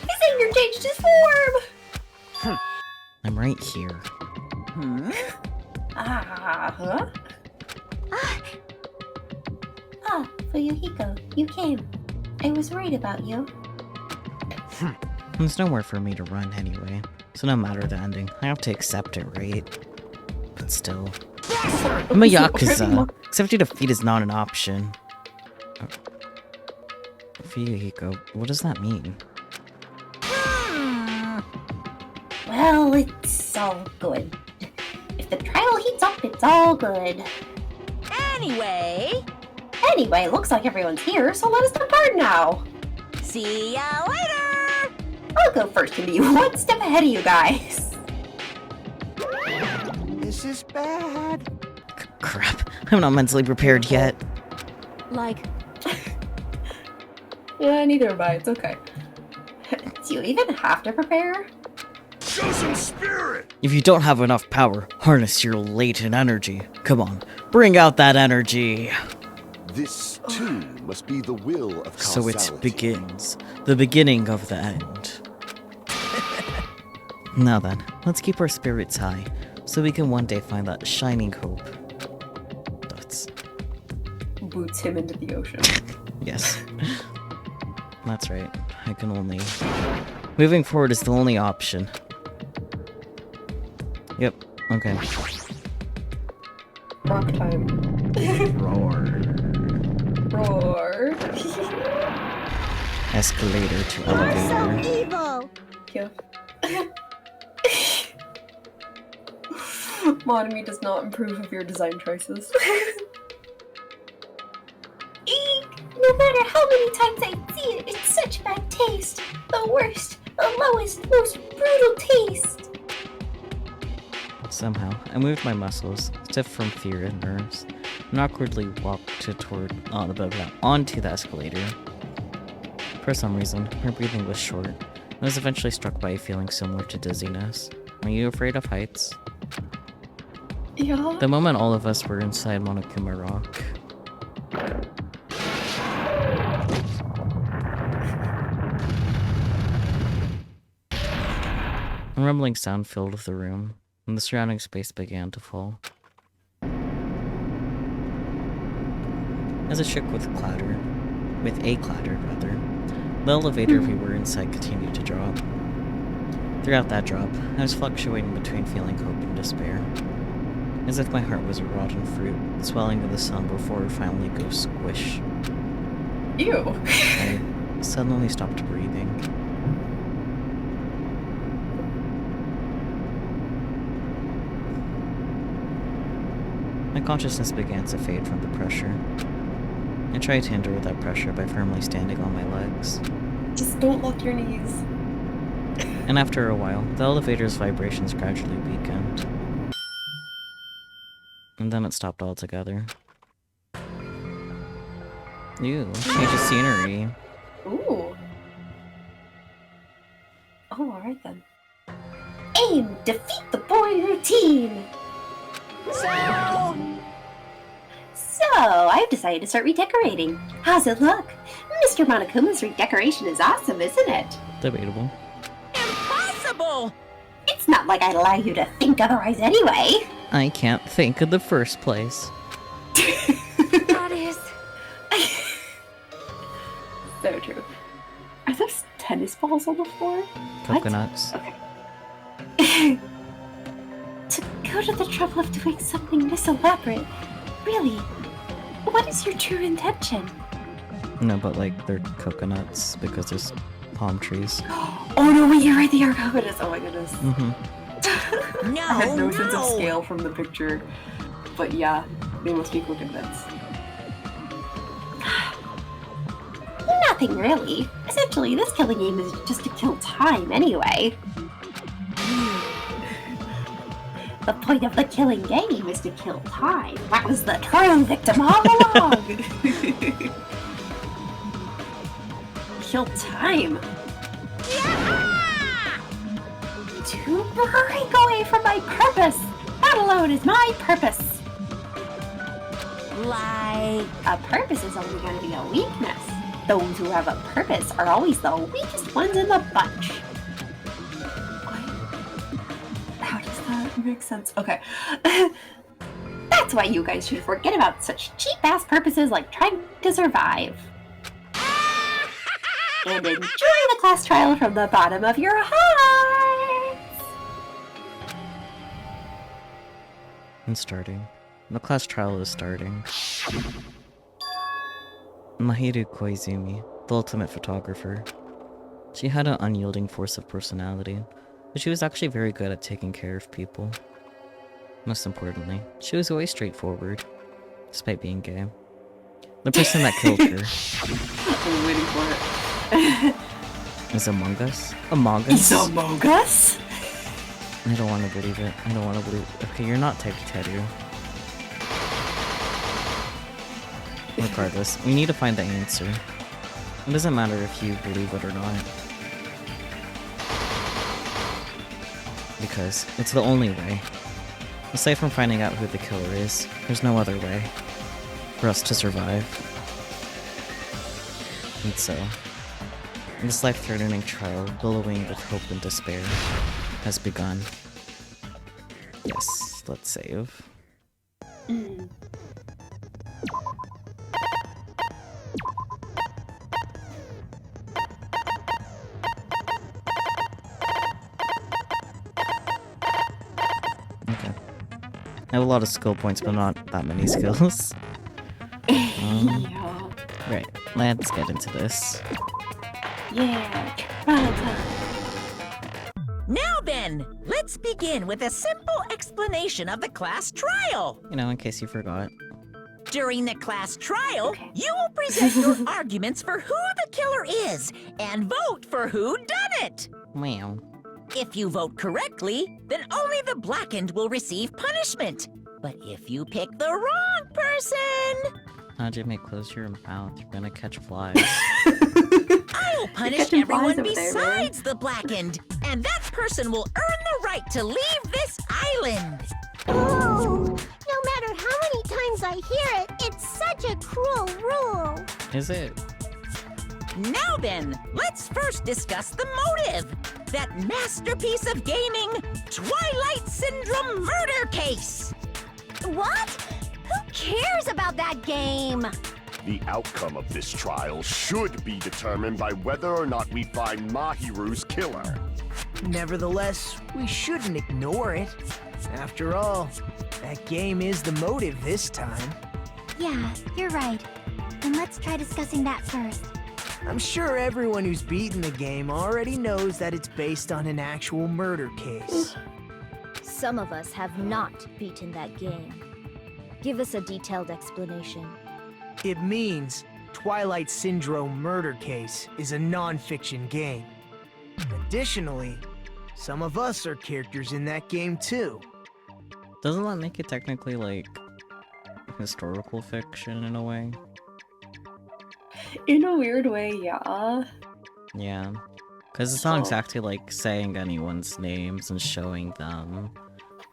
His anger changed his form! I'm right here. Huh? Ah, Fuyuhiko, you came. I was worried about you. There's nowhere for me to run anyway, so no matter the ending, I have to accept it, right? But still. I'm a Yakuza. Accepting defeat is not an option. Fuyuhiko, what does that mean? Well, it's all good. If the trial heats up, it's all good. Anyway, Looks like everyone's here, so let us depart now. see ya later! I'll go first and be one step ahead of you guys. This is bad. Crap, I'm not mentally prepared yet. Like, Yeah, neither am I. It's okay. Do you even have to prepare? Show some spirit. If you don't have enough power, harness your latent energy. Come on, bring out that energy. This too must be the will of So causality. it begins. The beginning of the end. Now then, let's keep our spirits high, so we can one day find that shining hope. That's... Boots him into the ocean. yes. That's right. I can only... Moving forward is the only option. Yep, okay. Rock time. Roar. Roar. Escalator to elevator. evil! Yeah. Monami does not approve of your design choices. Eek! No matter how many times I see it, it's such bad taste. The worst, the lowest, most brutal taste. Somehow, I moved my muscles, stiff from fear and nerves, and awkwardly walked onto the escalator. For some reason, my breathing was short. I was eventually struck by a feeling similar to dizziness. Are you afraid of heights? Yeah. The moment all of us were inside Monokuma Rock. A rumbling sound filled the room, and the surrounding space began to fall. As it shook with a clatter, the elevator we were inside continued to drop. Throughout that drop, I was fluctuating between feeling hope and despair. As if my heart was a rotten fruit, swelling to the sun before it finally goes squish. Ew. I suddenly stopped breathing. My consciousness began to fade from the pressure. I tried to endure that pressure by firmly standing on my legs. Just don't lock your knees. And after a while, the elevator's vibrations gradually weakened. And then it stopped altogether. Ew, change of scenery. Ooh. Oh, alright then. Aim! Defeat the boring routine! So, I've decided to start redecorating. How's it look? Mr. Monokuma's redecoration is awesome, isn't it? Debatable. Impossible! It's not like I'd allow you to think otherwise anyway. I can't think of the first place. That is... So true. Are those tennis balls on the floor? Coconuts. Okay. To go to the trouble of doing something this elaborate, really, what is your true intention? No, but like, they're coconuts because there's palm trees. Oh no, wait, you're right, they are coconuts. Oh my goodness. Mm-hmm. No, I had no sense of no. scale from the picture. But yeah, they must be coconuts. Nothing really. Essentially, this killing game is just to kill time anyway. The point of the killing game is to kill time. That was the true victim all along. Kill time. To break away from my purpose. That alone is my purpose. Like... A purpose is only going to be a weakness. Those who have a purpose are always the weakest ones in the bunch. How does that make sense? Okay. That's why you guys should forget about such cheap-ass purposes like trying to survive. And enjoy the class trial from the bottom of your hearts! And starting. The class trial is starting. Mahiru Koizumi, the ultimate photographer. She had an unyielding force of personality, but she was actually very good at taking care of people. Most importantly, she was always straightforward, despite being gay. The person that killed her I'm waiting for it. is Among Us? Among It's Us? Among Us? I don't want to believe it. I don't want to believe it. Okay, you're not Teru. Regardless, we need to find the answer. It doesn't matter if you believe it or not. Because it's the only way. Aside from finding out who the killer is, there's no other way for us to survive. And so, this life-threatening trial, billowing with hope and despair, has begun. Yes, let's save. Okay. I have a lot of skill points, but not that many skills. Yeah. Right, let's get into this. Yeah, trial time. Now then, let's begin with a simple explanation of the class trial. You know, in case you forgot. During the class trial, you will present your arguments for who the killer is and vote for who done it. Wow. If you vote correctly, then only the blackened will receive punishment. But if you pick the wrong person, Hajime, close your mouth. You're gonna catch flies. I'll punish catching everyone flies over there, man. besides the blackened, and that person will earn the right to leave this island. Oh, no matter how many times I hear it, it's such a cruel rule. Is it? Now then, let's first discuss the motive. That masterpiece of gaming, Twilight Syndrome murder case. What? Who cares about that game? The outcome of this trial should be determined by whether or not we find Mahiru's killer. Nevertheless, we shouldn't ignore it. After all, that game is the motive this time. Yeah, you're right. Then let's try discussing that first. I'm sure everyone who's beaten the game already knows that it's based on an actual murder case. Some of us have not beaten that game. Give us a detailed explanation. It means Twilight Syndrome Murder Case is a non-fiction game. Additionally, some of us are characters in that game too. Doesn't that make it technically like historical fiction in a way? In a weird way, yeah. Yeah. Because it's not exactly like saying anyone's names and showing them.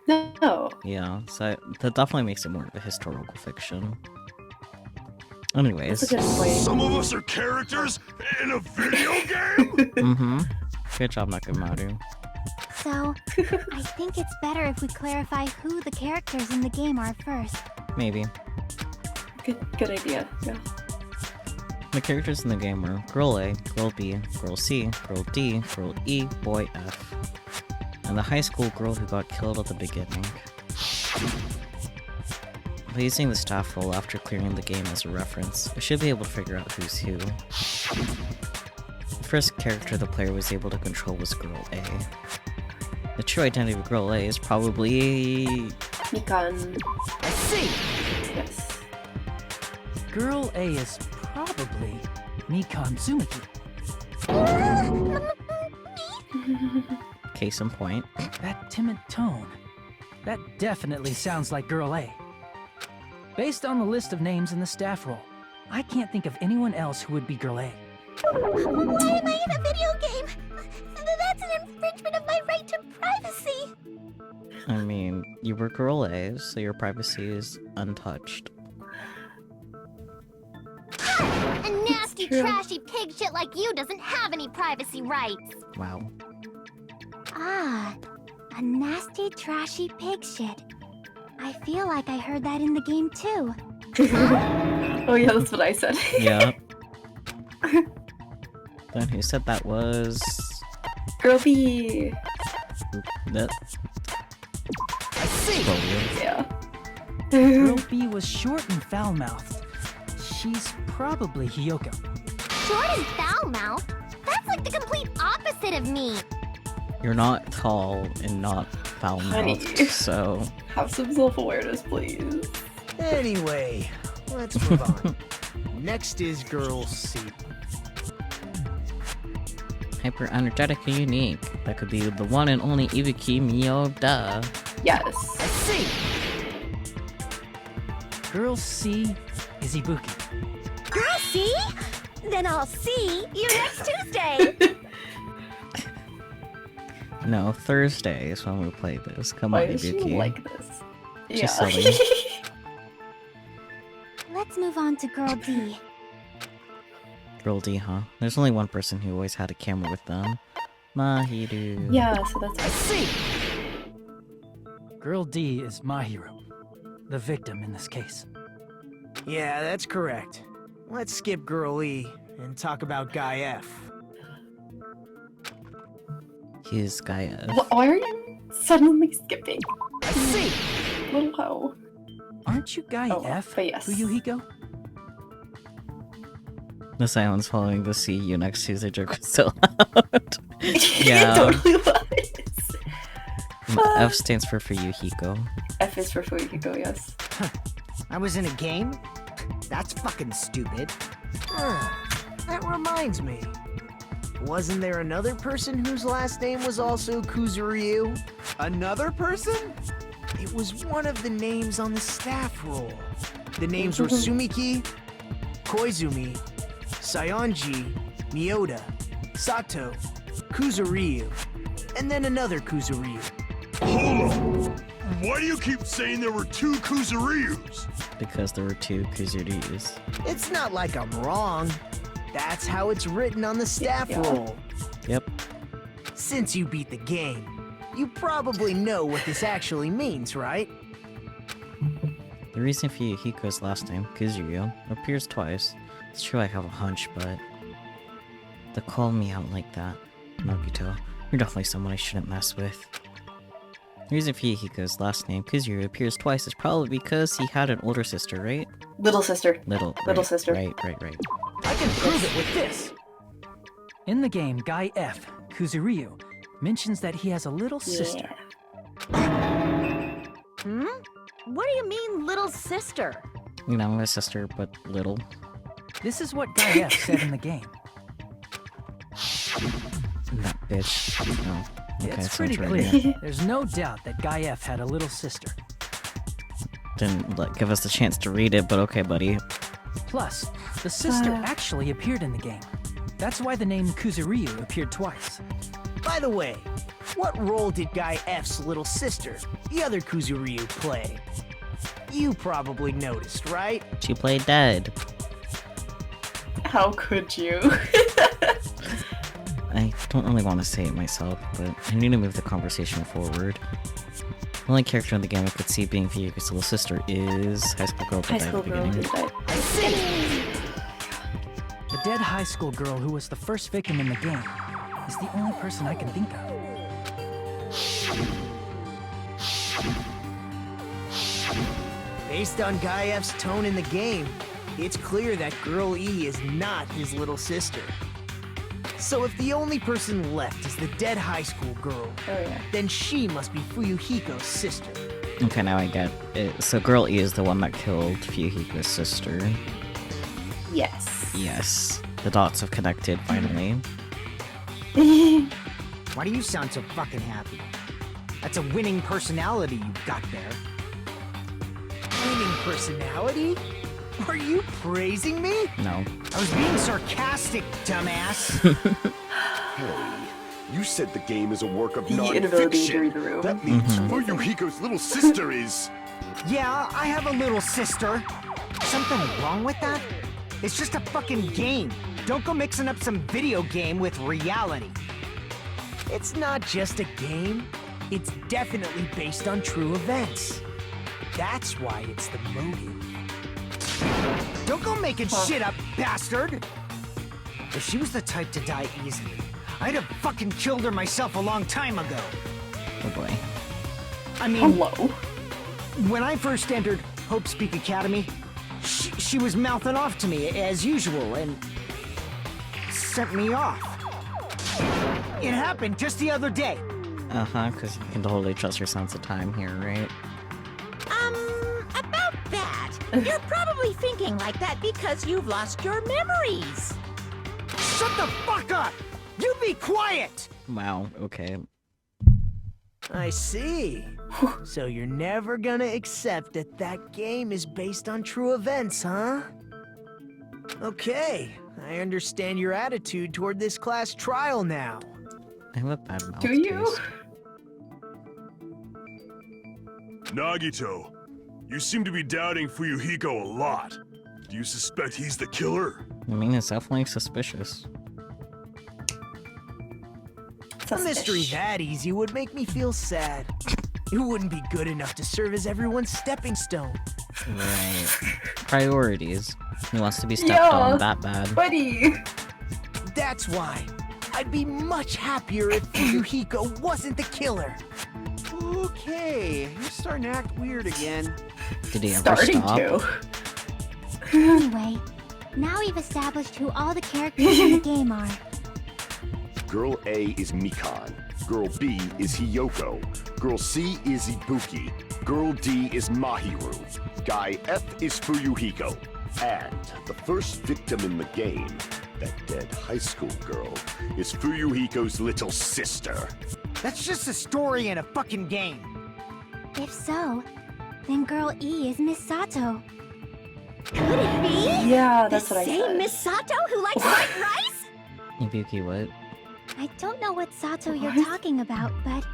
No. Yeah, so that definitely makes it more of a historical fiction. Anyways. That's a good point. Some of us are characters in a video game? Mm-hmm. Good job, Nakamaru. So, I think it's better if we clarify who the characters in the game are first. Maybe. Good idea, yeah. The characters in the game were Girl A, Girl B, Girl C, Girl D, Girl E, Boy F, and the high school girl who got killed at the beginning. By using the staff roll after clearing the game as a reference, we should be able to figure out who's who. The first character the player was able to control was Girl A. The true identity of Girl A is probably... Mikan. I see! Yes. Girl A is probably Mikan Tsumiki. Case in point. That timid tone. That definitely sounds like Girl A. Based on the list of names in the staff roll, I can't think of anyone else who would be Girl A. Why am I in a video game? That's an infringement of my right to privacy. I mean, you were Girl A, so your privacy is untouched. A nasty, true. trashy pig shit like you doesn't have any privacy rights. Wow. Ah, a nasty, trashy pig shit. I feel like I heard that in the game too. Oh yeah, that's what I said. Yeah. Then who said that was... Girl B. That... I see! Yeah. Girl B was short and foul-mouthed. She's probably Hiyoko. Short and foul-mouthed? That's like the complete opposite of me. You're not tall and not Honey. foul-mouthed, so... Have some self-awareness, please. Anyway, let's move on. Next is Girl C. Hyper-energetic and unique. That could be the one and only Ibuki Miyoda. Yes. I see! Girl C is Ibuki. Girl, see? Then I'll see you next Tuesday. No, Thursday is when we play this. Come Why on, does she Ibuki. like this? Just yeah. silly. Let's move on to Girl D. Girl D, huh? There's only one person who always had a camera with them. Mahiru. Yeah, so that's I see! Girl D is Mahiru, the victim in this case. Yeah, that's correct. Let's skip Girl E and talk about Guy F. He's Gaia. Why are you suddenly skipping? I see! Little hoe. Aren't you Guy Oh, F, but yes. Fuyuhiko? The silence following the see you next Tuesday joke was so loud. Yeah. It totally was. F stands for Fuyuhiko. F is for Fuyuhiko, yes. I was in a game? That's fucking stupid. That reminds me. Wasn't there another person whose last name was also Kuzuryu? Another person? It was one of the names on the staff roll. The names were Sumiki, Koizumi, Sayonji, Miyoda, Sato, Kuzuryu, and then another Kuzuryu. Hold on. Why do you keep saying there were two Kuzuryus? Because there were two Kuzuryus. It's not like I'm wrong. That's how it's written on the staff Yeah. roll. Yep. Since you beat the game, you probably know what this actually means, right? The reason Fuyuhiko's last name, Kuzuryu, appears twice. It's true I have a hunch, but... To call me out like that, Nagito, you're definitely someone I shouldn't mess with. The reason Fuyuhiko's last name, Kuzuryu, appears twice is probably because he had an older sister, right? Little sister. Little Little sister. Right. I can prove it with this. In the game, Guy F, Kuzuryu, mentions that he has a little sister. Hmm? What do you mean, little sister? You know, my sister, but little. This is what Guy F said in the game. That bitch. Oh, okay, It's sounds pretty right, clear. yeah. There's no doubt that Guy F had a little sister. Didn't give us the chance to read it, but okay, buddy. Plus, the sister actually appeared in the game. That's why the name Kuzuryu appeared twice. By the way, what role did Guy F's little sister, the other Kuzuryu, play? You probably noticed, right? She played dead. How could you? I don't really want to say it myself, but I need to move the conversation forward. The only character in the game I could see being Fuyuhiko's little sister is High School Girl. High school girl who died. The dead high school girl who was the first victim in the game is the only person I can think of. Based on Guy F's tone in the game, it's clear that Girl E is not his little sister. So if the only person left is the dead high school girl, then she must be Fuyuhiko's sister. Okay, now I get it. So Girl E is the one that killed Fuyuhiko's sister. Yes. Yes. The dots have connected, finally. Why do you sound so fucking happy? That's a winning personality you've got there. Winning personality? Are you praising me? No. I was being sarcastic, dumbass. Hey, you said the game is a work of The inability to read the non-fiction. room. That means Fuyuhiko's little sister is... Yeah, I have a little sister. Something wrong with that? It's just a fucking game. Don't go mixing up some video game with reality. It's not just a game. It's definitely based on true events. That's why it's the motive. Don't go making shit up, bastard! If she was the type to die easily, I'd have fucking killed her myself a long time ago. Oh boy. I mean, Hello. when I first entered Hope Speak Academy, she was mouthing off to me as usual and sent me off. It happened just the other day. Uh-huh, because you can totally trust your sense of time here, right? About that. You're probably thinking like that because you've lost your memories. Shut the fuck up! You be quiet! Wow, okay. I see. So you're never gonna accept that that game is based on true events, huh? Okay, I understand your attitude toward this class trial now. I have a bad mouth. Do you? taste. Nagito, you seem to be doubting Fuyuhiko a lot. Do you suspect he's the killer? I mean, it's definitely suspicious. A mystery that easy would make me feel sad. It wouldn't be good enough to serve as everyone's stepping stone. Right. Priorities. He wants to be stepped on that bad. Buddy. That's why I'd be much happier if Fuyuhiko wasn't the killer. Okay, you're starting to act weird again. Did he ever Starting stop? to. Anyway, now we've established who all the characters in the game are. Girl A is Mikan. Girl B is Hiyoko. Girl C is Ibuki. Girl D is Mahiru. Guy F is Fuyuhiko. And the first victim in the game, that dead high school girl, is Fuyuhiko's little sister. That's just a story in a fucking game. If so, then Girl E is Miss Sato. Could it be? Yeah, that's the what I same said. Miss Sato who likes white rice? Ibuki, what? I don't know what Sato you're What? talking about, but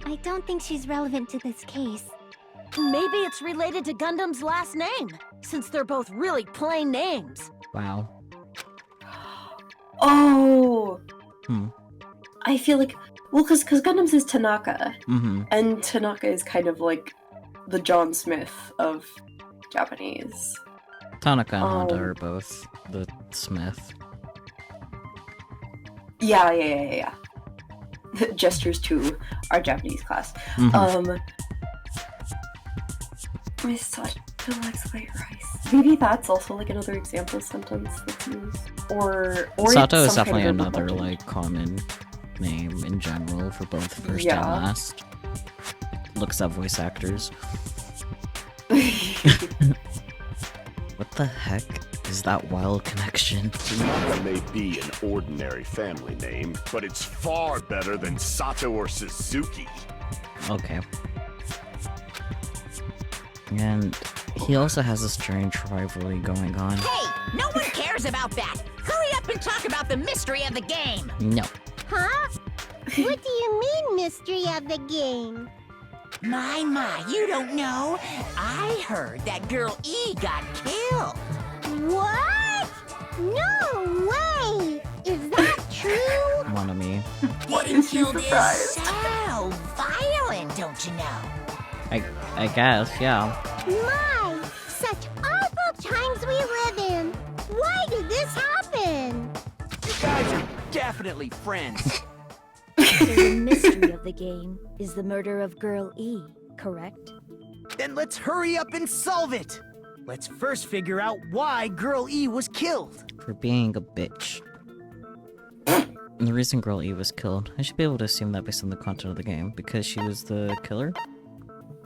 I don't think she's relevant to this case. Maybe it's related to Gundam's last name, since they're both really plain names. Wow. Oh. Hmm. I feel like, well, because Gundam's is Tanaka, Mm-hmm. and Tanaka is kind of like the John Smith of Japanese. Tanaka and Honda are both the Smith. Yeah. Gestures 2 are Japanese class. Misato likes white rice. Maybe that's also like another example sentence that's used. Or Sato it's is some definitely kind of another legend. like common name in general for both first Yeah. and last. Looks at voice actors. What the heck is that wild connection? Tanaka may be an ordinary family name, but it's far better than Sato or Suzuki. Okay. And he also has a strange rivalry going on. Hey, no one cares about that. Hurry up and talk about the mystery of the game. No. Huh? What do you mean, mystery of the game? My, you don't know. I heard that girl E got killed. What? No way! Is that true? One of me. Getting killed is so violent, don't you know? I guess, yeah. My, such awful times we live in. Why did this happen? You guys are definitely friends. So the mystery of the game is the murder of Girl E, correct? Then let's hurry up and solve it. Let's first figure out why Girl E was killed. For being a bitch. And the reason Girl E was killed, I should be able to assume that based on the content of the game, because she was the killer?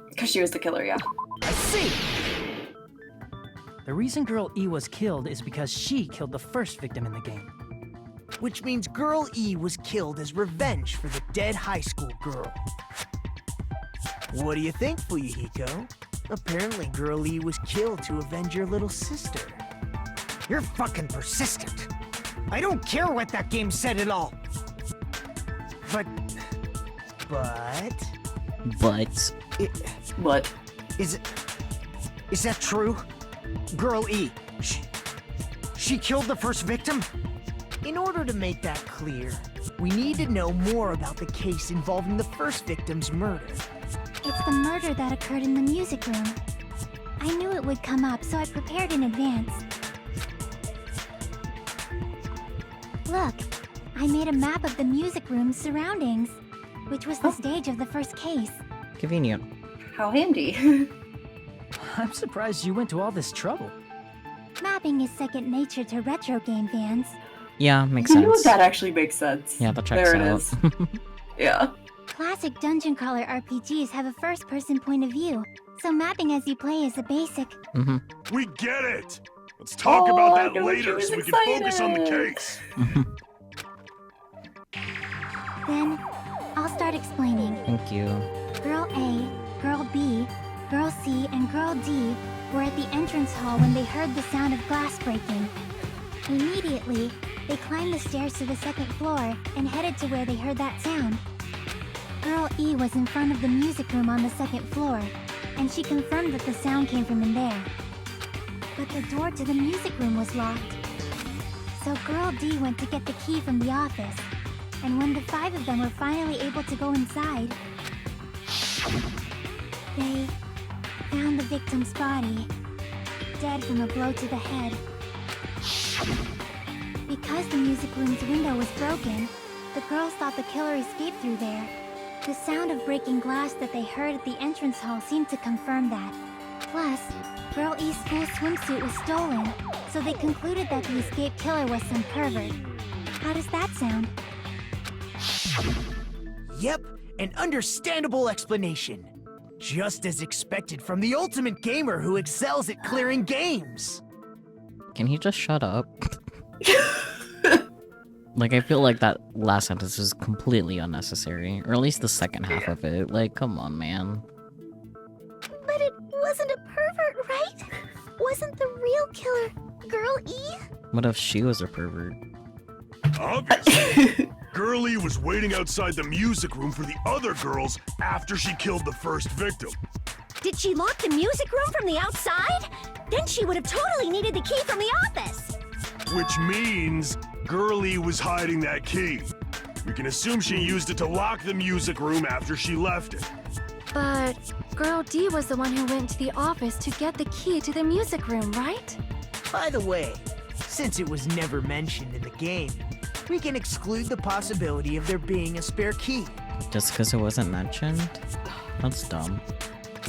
Because she was the killer, yeah. I see. The reason Girl E was killed is because she killed the first victim in the game. Which means Girl E was killed as revenge for the dead high school girl. What do you think, Fuyuhiko? Apparently Girl E was killed to avenge your little sister. You're fucking persistent. I don't care what that game said at all. But... What? Is that true? Girl E, she killed the first victim? In order to make that clear, we need to know more about the case involving the first victim's murder. It's the murder that occurred in the music room. I knew it would come up, so I prepared in advance. Look, I made a map of the music room's surroundings, which was the stage of the first case. Convenient. How handy. I'm surprised you went to all this trouble. Mapping is second nature to retro game fans. Yeah, makes You know sense. that actually makes sense. Yeah, that checks There it out. is. Yeah. Classic dungeon crawler RPGs have a first-person point of view, so mapping as you play is a basic. We get it! Let's talk about that I know, she later was so we can focus on the excited. case. Then, I'll start explaining. Thank you. Girl A, Girl B, Girl C, and Girl D were at the entrance hall when they heard the sound of glass breaking. Immediately, they climbed the stairs to the second floor and headed to where they heard that sound. Girl E was in front of the music room on the second floor, and she confirmed that the sound came from in there. But the door to the music room was locked. So Girl D went to get the key from the office, and when the 5 of them were finally able to go inside, they found the victim's body, dead from a blow to the head. Because the music room's window was broken, the girls thought the killer escaped through there. The sound of breaking glass that they heard at the entrance hall seemed to confirm that. Plus, Girl E's school swimsuit was stolen, so they concluded that the escaped killer was some pervert. How does that sound? Yep, an understandable explanation. Just as expected from the ultimate gamer who excels at clearing games. Can he just shut up? Like, I feel like that last sentence is completely unnecessary. Or at least the second half of it. Like, come on, man. But it wasn't a pervert, right? Wasn't the real killer Girl E? What if she was a pervert? Obviously. Girlie was waiting outside the music room for the other girls after she killed the first victim. Did she lock the music room from the outside? Then she would have totally needed the key from the office. Which means Girlie was hiding that key. We can assume she used it to lock the music room after she left it. But Girl D was the one who went to the office to get the key to the music room, right? By the way, since it was never mentioned in the game, we can exclude the possibility of there being a spare key. Just because it wasn't mentioned? That's dumb.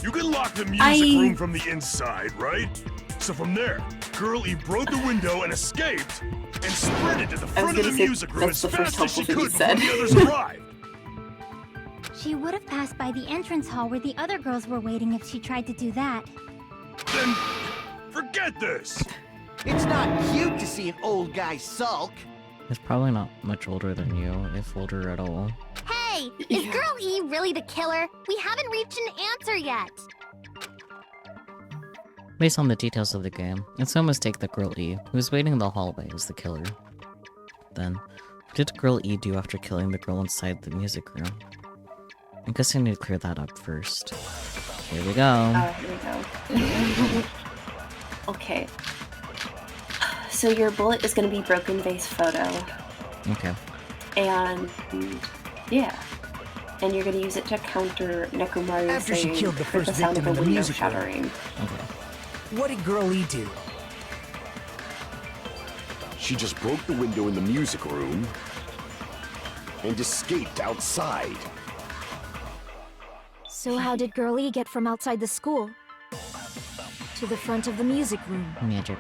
You can lock the music room from the inside, right? So from there, Girl E broke the window and escaped, and sprinted to the front of the music room as fast as she could before the others arrived. She would have passed by the entrance hall where the other girls were waiting if she tried to do that. Then forget this. It's not cute to see an old guy sulk. He's probably not much older than you, if older at all. Hey, is Girl E really the killer? We haven't reached an answer yet. Based on the details of the game, it's no mistake that Girl E, who was waiting in the hallway, is the killer. Then, what did Girl E do after killing the girl inside the music room? I guess I need to clear that up first. Here we go. Here we go. Okay. So your bullet is going to be broken vase photo. Okay. And yeah. And you're going to use it to counter Nekomaru After she saying, killed the "Heard first sound victim of in a the window music room." shattering." Okay. What did Girl E do? She just broke the window in the music room and escaped outside. So how did Girl E get from outside the school to the front of the music room? Magic.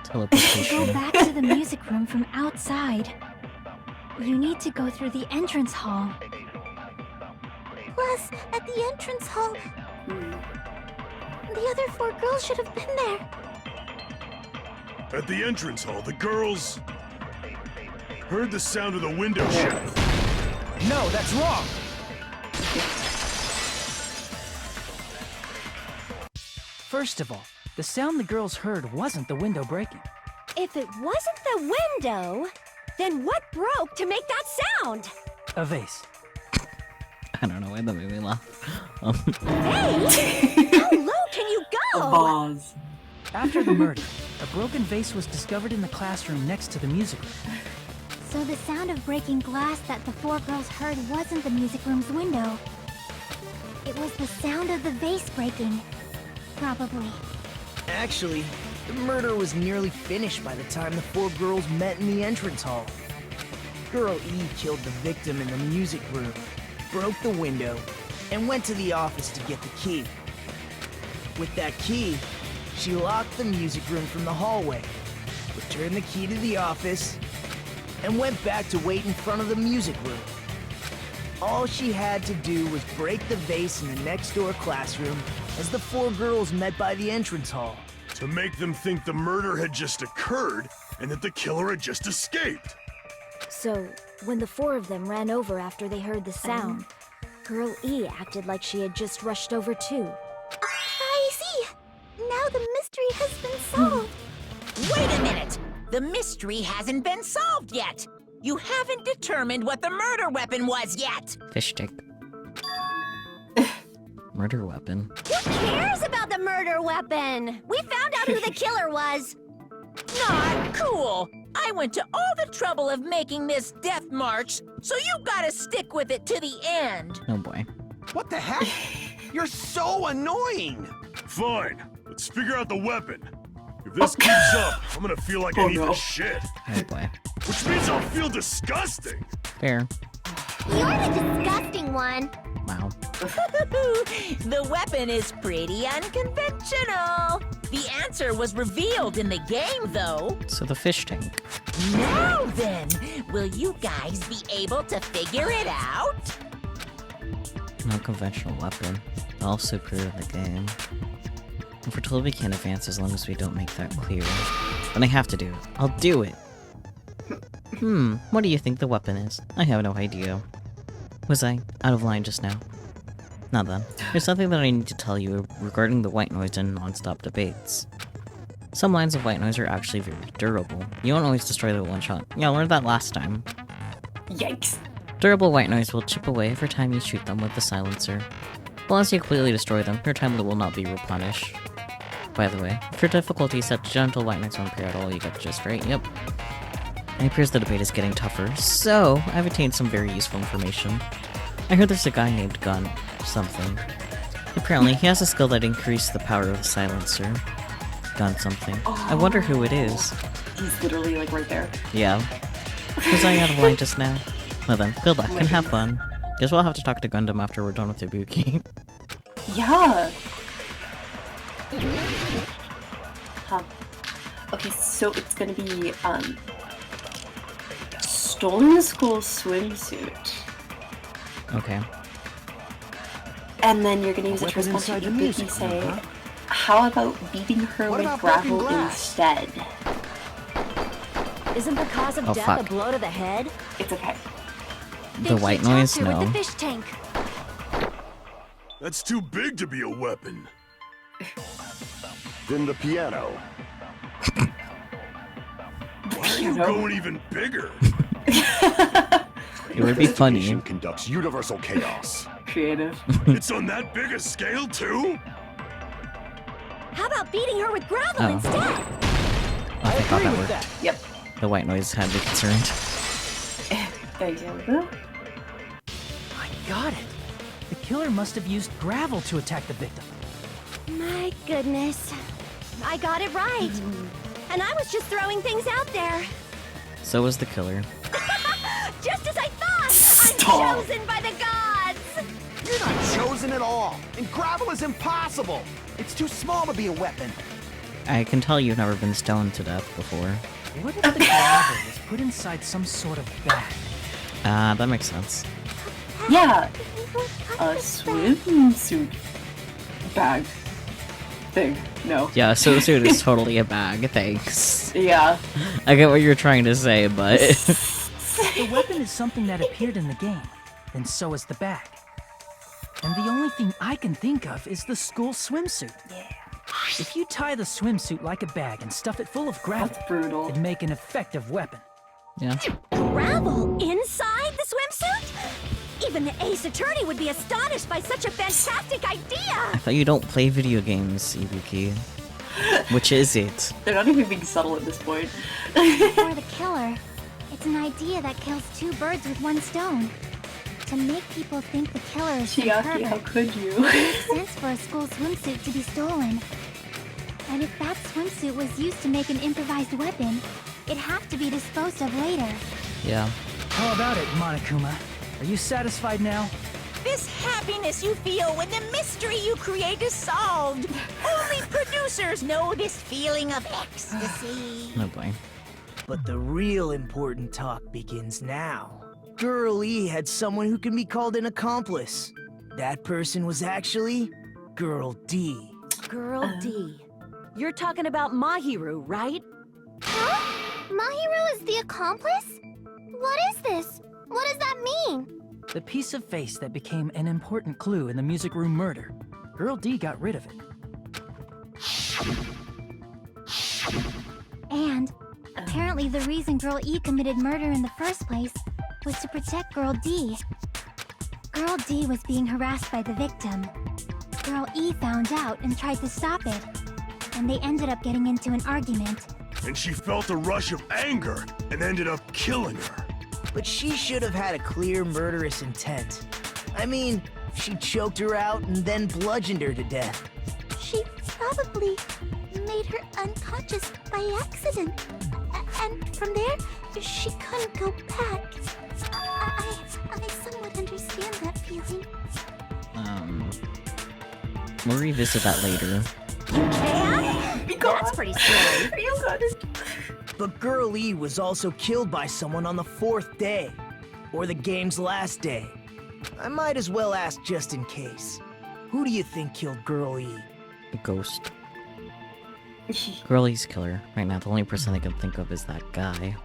To Teleportation. go back to the music room from outside, you need to go through the entrance hall. Plus, at the entrance hall, the other 4 girls should have been there. At the entrance hall, the girls heard the sound of the window shattering. No, that's wrong. First of all, the sound the girls heard wasn't the window breaking. If it wasn't the window, then what broke to make that sound? A vase. I don't know why that made me laugh. Hey! How low can you go? Vase. After the murder, a broken vase was discovered in the classroom next to the music room. So the sound of breaking glass that the 4 girls heard wasn't the music room's window. It was the sound of the vase breaking. Probably. Actually, the murder was nearly finished by the time the 4 girls met in the entrance hall. Girl E killed the victim in the music room, broke the window, and went to the office to get the key. With that key, she locked the music room from the hallway, returned the key to the office, and went back to wait in front of the music room. All she had to do was break the vase in the next door classroom as the 4 girls met by the entrance hall. To make them think the murder had just occurred and that the killer had just escaped. So, when the 4 of them ran over after they heard the sound, Girl E acted like she had just rushed over too. I see! Now the mystery has been solved. Wait a minute! The mystery hasn't been solved yet! You haven't determined what the murder weapon was yet! Fish stick. Murder weapon. Who cares about the murder weapon? We found out who the killer was. Not cool! I went to all the trouble of making this death march, so you gotta stick with it to the end! Oh boy. What the heck? You're so annoying! Fine, let's figure out the weapon. If this keeps up, I'm gonna feel like I need the shit. Oh boy. Which means I'll feel disgusting. Fair. You're the disgusting one. Wow. The weapon is pretty unconventional. The answer was revealed in the game, though. So the fish tank. Now then, will you guys be able to figure it out? Non-conventional weapon. Also clear in the game. And we're told we can't advance as long as we don't make that clear. Then I have to do it. I'll do it! What do you think the weapon is? I have no idea. Was I out of line just now? Now then, there's something that I need to tell you regarding the white noise and non-stop debates. Some lines of white noise are actually very durable. You don't always destroy the one shot. Yeah, I learned that last time. Yikes. Durable white noise will chip away every time you shoot them with the silencer. Unless you completely destroy them, your time will not be replenished. By the way, if your difficulty is set to gentle white noise won't appear at all, you got the gist, right? Yep. It appears the debate is getting tougher, so I've obtained some very useful information. I heard there's a guy named Gun. something. Apparently, he has a skill that increases the power of the silencer. Done something. I wonder who it is. He's literally like right there. Yeah. Was I out of line just now? Well then, good luck and have fun. Guess we'll have to talk to Gundam after we're done with Ibuki. Yeah. Huh. Okay, so it's gonna be stolen school swimsuit. Okay. And then you're gonna use it to respond to Ibuki saying, how about beating her with gravel instead? Isn't the cause of death a blow to the head? It's okay. The white noise? No. With the fish tank. That's too big to be a weapon. Then the piano. Why are you going even bigger? It would be funny. Conducts universal chaos. Creative. It's on that big a scale too? How about beating her with gravel instead? I thought that worked. Yep. The white noise had me concerned. There you go. I got it. The killer must have used gravel to attack the victim. My goodness. I got it right. And I was just throwing things out there. So was the killer. Just as I thought! Stop. I'm chosen by the gods! You're not chosen at all, and gravel is impossible. It's too small to be a weapon. I can tell you've never been stoned to death before. What if the gravel was put inside some sort of bag? That makes sense. Yeah. A swimsuit bag thing. No. Yeah, swimsuit is totally a bag, thanks. Yeah. I get what you're trying to say, but... The weapon is something that appeared in the game, and so is the bag. And the only thing I can think of is the school swimsuit. Yeah. If you tie the swimsuit like a bag and stuff it full of gravel, That's brutal. it'd make an effective weapon. Yeah. Gravel inside the swimsuit? Even the Ace Attorney would be astonished by such a fantastic idea! I thought you don't play video games, Ibuki. Which is it? They're not even being subtle at this point. For the killer, it's an idea that kills two birds with one stone. To make people think the killer is some Chiaki, how pervert, could you? it makes sense for a school swimsuit to be stolen. And if that swimsuit was used to make an improvised weapon, it'd have to be disposed of later. Yeah. How about it, Monokuma? Are you satisfied now? This happiness you feel when the mystery you create is solved. Only producers know this feeling of ecstasy. Oh boy. But the real important talk begins now. Girl E had someone who can be called an accomplice. That person was actually Girl D. Girl D. You're talking about Mahiru, right? Huh? Mahiru is the accomplice? What is this? What does that mean? The piece of face that became an important clue in the music room murder. Girl D got rid of it. And apparently the reason Girl E committed murder in the first place was to protect Girl D. Girl D was being harassed by the victim. Girl E found out and tried to stop it. And they ended up getting into an argument. And she felt a rush of anger and ended up killing her. But she should have had a clear murderous intent. I mean, she choked her out and then bludgeoned her to death. She probably made her unconscious by accident. And from there, she couldn't go back. I somewhat understand that feeling. We'll revisit that later. Yeah? That's pretty scary. You got it. But Girl E was also killed by someone on the 4th day. Or the game's last day. I might as well ask just in case. Who do you think killed Girl E? The ghost. Girlie's killer. Right now, the only person I can think of is that guy.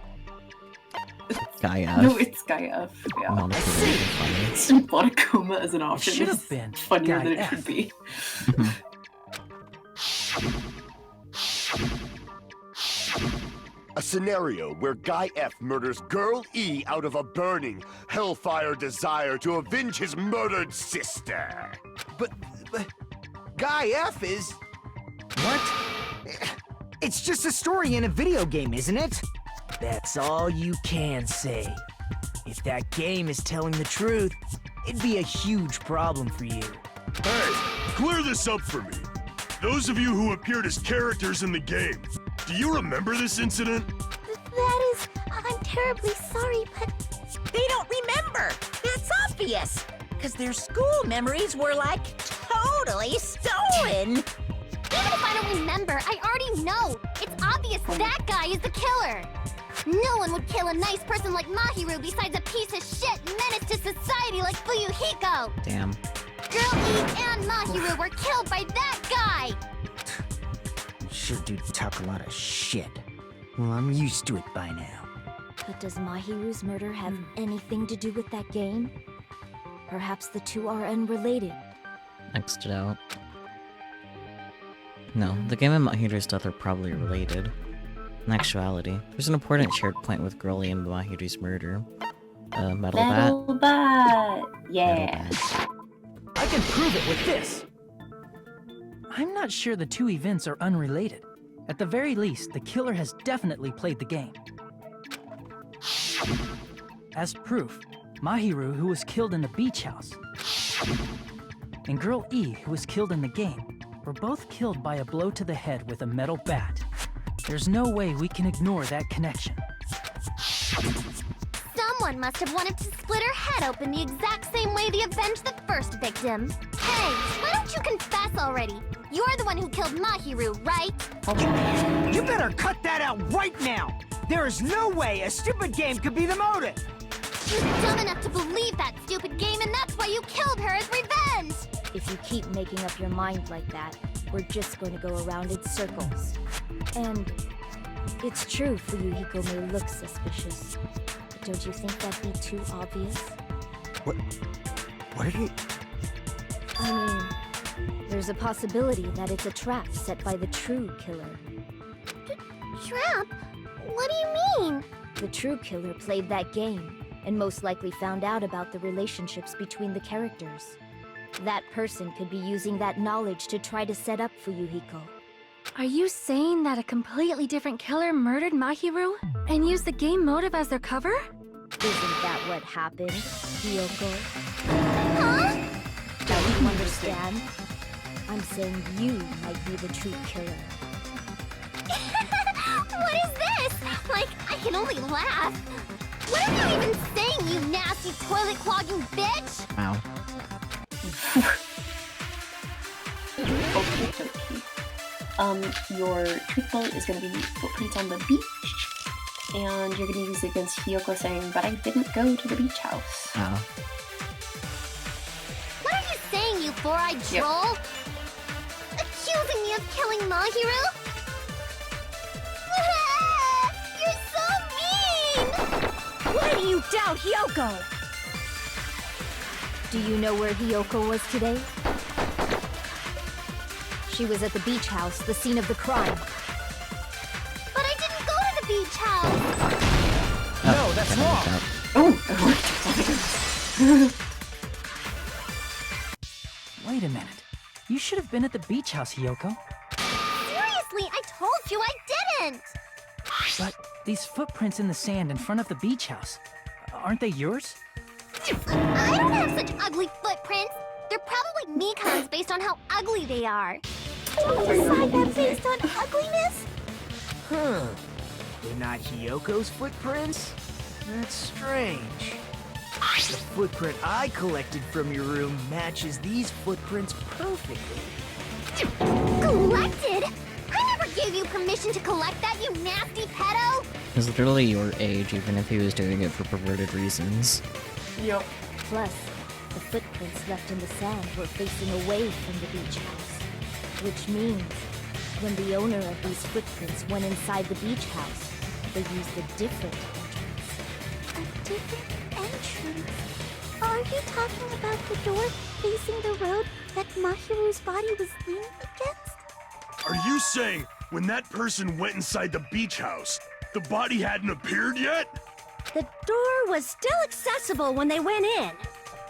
Guy F. No, it's Guy F. Yeah. Monokuma as an option Should is have been funnier Guy than it F. should be. A scenario where Guy F murders Girl E out of a burning, hellfire desire to avenge his murdered sister. But Guy F is... What? It's just a story in a video game, isn't it? That's all you can say. If that game is telling the truth, it'd be a huge problem for you. Hey, clear this up for me. Those of you who appeared as characters in the game, do you remember this incident? That is... I'm terribly sorry, but... They don't remember. That's obvious. Because their school memories were, like, totally stolen. Even if I don't remember, I already know. It's obvious that guy is the killer. No one would kill a nice person like Mahiru besides a piece of shit menace to society like Fuyuhiko. Damn. Girl E and Mahiru were killed by that guy. Sure do talk a lot of shit. Well, I'm used to it by now. But does Mahiru's murder have anything to do with that game? Perhaps the two are unrelated. X'd it out. No, the game and Mahiru's death are probably related. In actuality, there's an important shared point with Girlie and Mahiru's murder. Metal bat. Yeah. I can prove it with this! I'm not sure the two events are unrelated. At the very least, the killer has definitely played the game. As proof, Mahiru, who was killed in the beach house, and Girl E, who was killed in the game, were both killed by a blow to the head with a metal bat. There's no way we can ignore that connection. Someone must have wanted to split her head open the exact same way they avenged the first victim. Hey, why don't you confess already? You're the one who killed Mahiru, right? You better cut that out right now! There is no way a stupid game could be the motive! You're dumb enough to believe that stupid game, and that's why you killed her as revenge! If you keep making up your mind like that, we're just going to go around in circles. And it's true Fuyuhiko may look suspicious. But don't you think that'd be too obvious? What are you... I mean, there's a possibility that it's a trap set by the true killer. Trap? What do you mean? The true killer played that game, and most likely found out about the relationships between the characters. That person could be using that knowledge to try to set up Fuyuhiko. Are you saying that a completely different killer murdered Mahiru and used the game motive as their cover? Isn't that what happened, Hiyoko? Huh? Don't you understand? I'm saying you might be the true killer. What is this? Like, I can only laugh. What are you even saying, you nasty toilet-clogging bitch? Wow. Okay. Your truth bullet is going to be footprints on the beach, and you're going to use it against Hiyoko saying, "But I didn't go to the beach house." Oh. What are you saying, you four-eyed troll? Accusing me of killing Mahiru? You're so mean! Why do you doubt Hiyoko? Do you know where Hiyoko was today? She was at the beach house, the scene of the crime. But I didn't go to the beach house! No, that's wrong! Oh! Wait a minute. You should have been at the beach house, Hiyoko. Seriously, I told you I didn't! But these footprints in the sand in front of the beach house, aren't they yours? I don't have such ugly footprints! They're probably Mikan's based on how ugly they are. Don't decide that based on ugliness? Huh. They're not Hiyoko's footprints? That's strange. The footprint I collected from your room matches these footprints perfectly. Collected? I never gave you permission to collect that, you nasty pedo! He's literally your age, even if he was doing it for perverted reasons. Yep. Plus, the footprints left in the sand were facing away from the beach house. Which means, when the owner of these footprints went inside the beach house, they used a different entrance. A different entrance? Are you talking about the door facing the road that Mahiru's body was leaning against? Are you saying when that person went inside the beach house, the body hadn't appeared yet? The door was still accessible when they went in,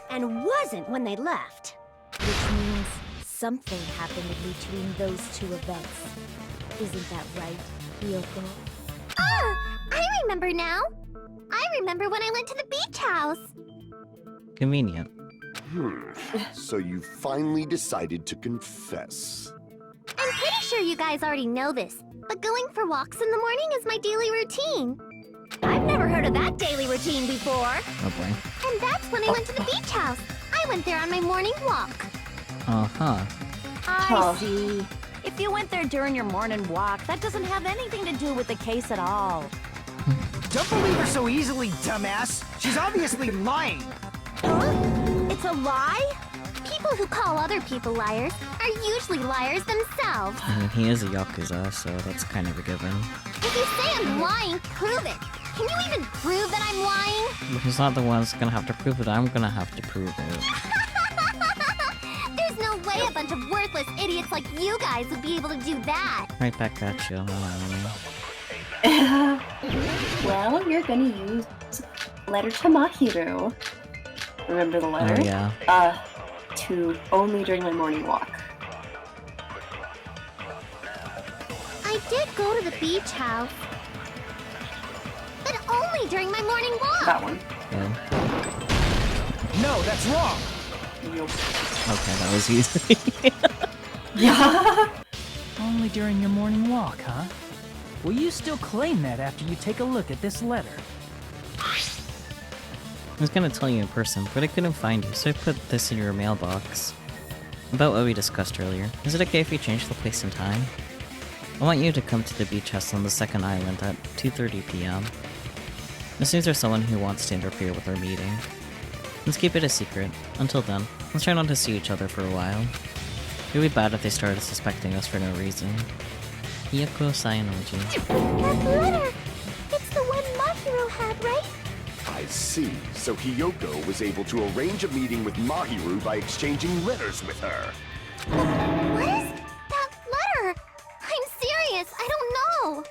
and wasn't when they left. Which means something happened in between those two events. Isn't that right, Hiyoko? Ah! I remember now! I remember when I went to the beach house! Convenient. So you finally decided to confess. I'm pretty sure you guys already know this, but going for walks in the morning is my daily routine. I've never heard of that daily routine before. Oh boy. And that's when I went to the beach house. I went there on my morning walk. Uh-huh. I see. If you went there during your morning walk, that doesn't have anything to do with the case at all. Don't believe her so easily, dumbass. She's obviously lying. It's a lie? People who call other people liars are usually liars themselves. I mean, he is a Yakuza, so that's kind of a given. If you say I'm lying, prove it. Can you even prove that I'm lying? But he's not the one that's gonna have to prove it, I'm gonna have to prove it. There's no way a bunch of worthless idiots like you guys would be able to do that. Right back at you. Well, you're gonna use letter to Mahiru. Remember the letter? Oh, yeah. To only during my morning walk. I did go to the beach house, but only during my morning walk. That one. Yeah. No, that's wrong. Okay, that was easy. Yeah. Only during your morning walk, huh? Will you still claim that after you take a look at this letter? I was gonna tell you in person, but I couldn't find you, so I put this in your mailbox. About what we discussed earlier. Is it okay if we change the place and time? I want you to come to the beach house on the second island at 2:30 p.m. As soon as there's someone who wants to interfere with our meeting. Let's keep it a secret. Until then, let's try not to see each other for a while. It would be bad if they started suspecting us for no reason. Hiyoko Sayanoji. That letter! It's the one Mahiru had, right? I see. So Hiyoko was able to arrange a meeting with Mahiru by exchanging letters with her. What is that letter? I'm serious, I don't know.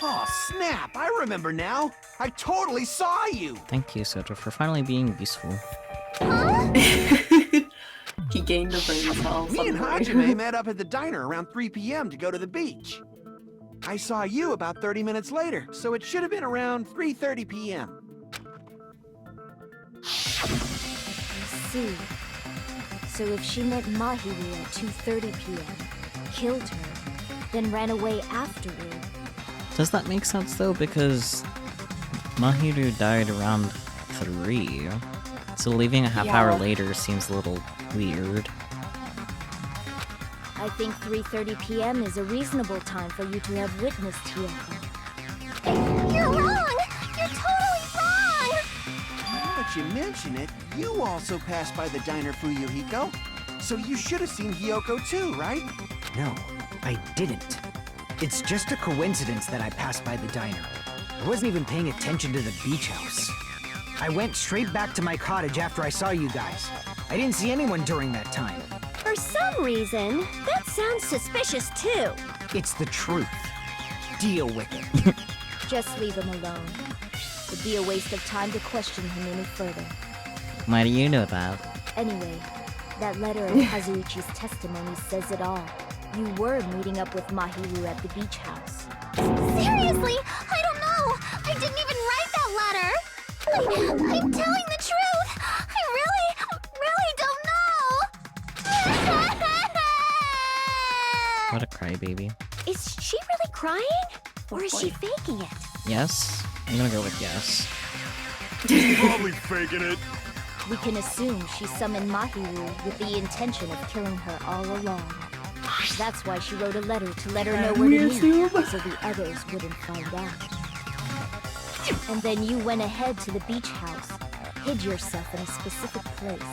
Oh, snap! I remember now. I totally saw you. Thank you, Soto, for finally being useful. Huh? He gained a brain cell. Me and Hajime met up at the diner around 3 p.m. to go to the beach. I saw you about 30 minutes later, so it should have been around 3:30 p.m. See. So if she met Mahiru at 2:30 p.m., killed her, then ran away afterward. Does that make sense though? Because Mahiru died around 3. So leaving a half hour later seems a little weird. I think 3:30 p.m. is a reasonable time for you to have witnessed Hiyoko. You're wrong! You're totally wrong! Now that you mention it, you also passed by the diner, Fuyuhiko. So you should have seen Hiyoko too, right? No, I didn't. It's just a coincidence that I passed by the diner. I wasn't even paying attention to the beach house. I went straight back to my cottage after I saw you guys. I didn't see anyone during that time. For some reason, that sounds suspicious too. It's the truth. Deal with it. Just leave him alone. It'd be a waste of time to question him any further. Why do you know that? Anyway, that letter of Kazuichi's testimony says it all. You were meeting up with Mahiru at the beach house. Seriously? I don't know! I didn't even write that letter! I'm telling the truth! I really don't know! What a crybaby. Is she really crying? Or is she faking it? Yes? I'm gonna go with yes. Probably faking it. We can assume she summoned Mahiru with the intention of killing her all along. That's why she wrote a letter to let her know where to meet, so the others wouldn't find out. And then you went ahead to the beach house, hid yourself in a specific place,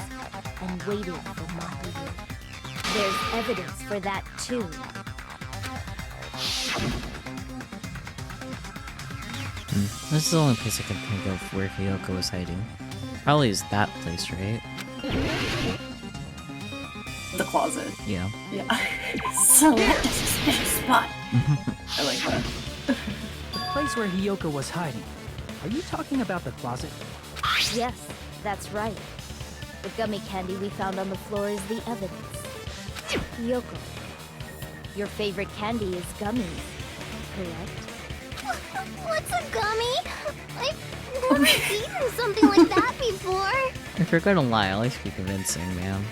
and waited for Mahiru. There's evidence for that too. This is the only place I can think of where Hiyoko was hiding. Probably is that place, right? The closet. Yeah. Yeah. Select a suspicious spot. I like that. The place where Hiyoko was hiding. Are you talking about the closet? Yes, that's right. The gummy candy we found on the floor is the evidence. Hiyoko, your favorite candy is gummies, correct? What's a gummy? I've never eaten something like that before. If you're gonna lie, at least be convincing, man.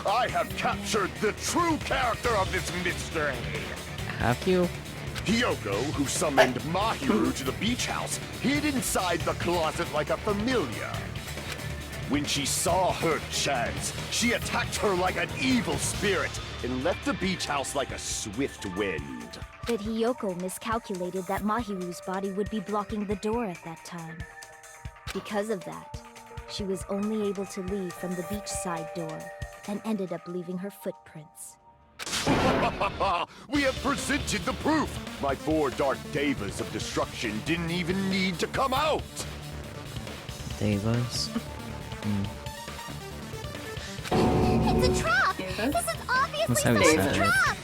I have captured the true character of this mystery. Have you? Hiyoko, who summoned Mahiru to the beach house, hid inside the closet like a familiar. When she saw her chance, she attacked her like an evil spirit and left the beach house like a swift wind. But Hiyoko miscalculated that Mahiru's body would be blocking the door at that time. Because of that, she was only able to leave from the beachside door and ended up leaving her footprints. We have presented the proof! My 4 dark devas of destruction didn't even need to come out! Devas? It's a trap! This is obviously That's how he some said it. trap!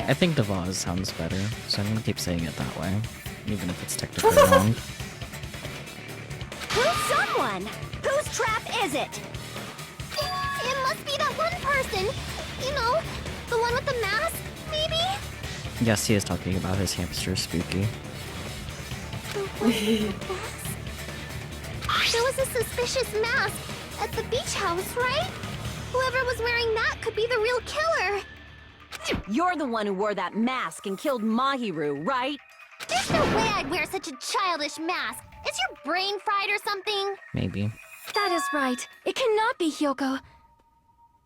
I think Devaz sounds better, so I'm gonna keep saying it that way, even if it's technically wrong. Who's someone? Whose trap is it? It must be that one person. You know, the one with the mask, maybe? Yes, he is talking about his hamster Spooky. There was a suspicious mask at the beach house, right? Whoever was wearing that could be the real killer. You're the one who wore that mask and killed Mahiru, right? There's no way I'd wear such a childish mask. Is your brain fried or something? Maybe. That is right. It cannot be Hiyoko.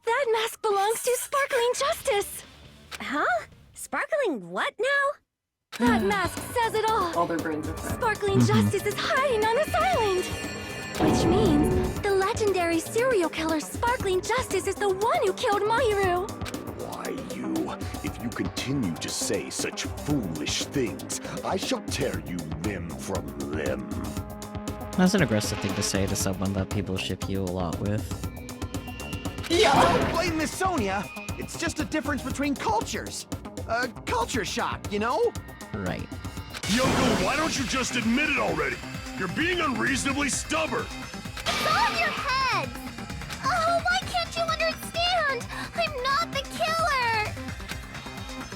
That mask belongs to Sparkling Justice! Huh? Sparkling what now? That mask says it all! All their brains are fried. Sparkling Justice is hiding on this island! Which means the legendary serial killer Sparkling Justice is the one who killed Mahiru! Why, you? If you continue to say such foolish things, I shall tear you limb from limb. That's an aggressive thing to say to someone that people ship you a lot with. Yeah! Don't blame Miss Sonia! It's just a difference between cultures. A culture shock, you know? Right. Yoko, why don't you just admit it already? You're being unreasonably stubborn! It's all in your head! Oh, why can't you understand? I'm not the killer!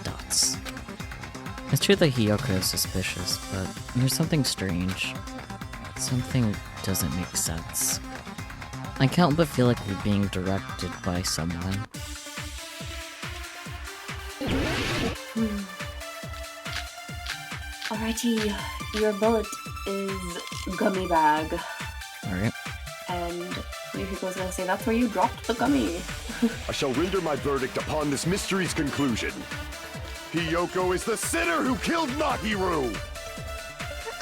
Dots. It's true that Hiyoko is suspicious, but there's something strange. Something doesn't make sense. I can't help but feel like we're being directed by someone. Alrighty, your bullet is gummy bag. Alright. And Yuhiko's gonna say that's where you dropped the gummy. I shall render my verdict upon this mystery's conclusion. Hiyoko is the sinner who killed Mahiru!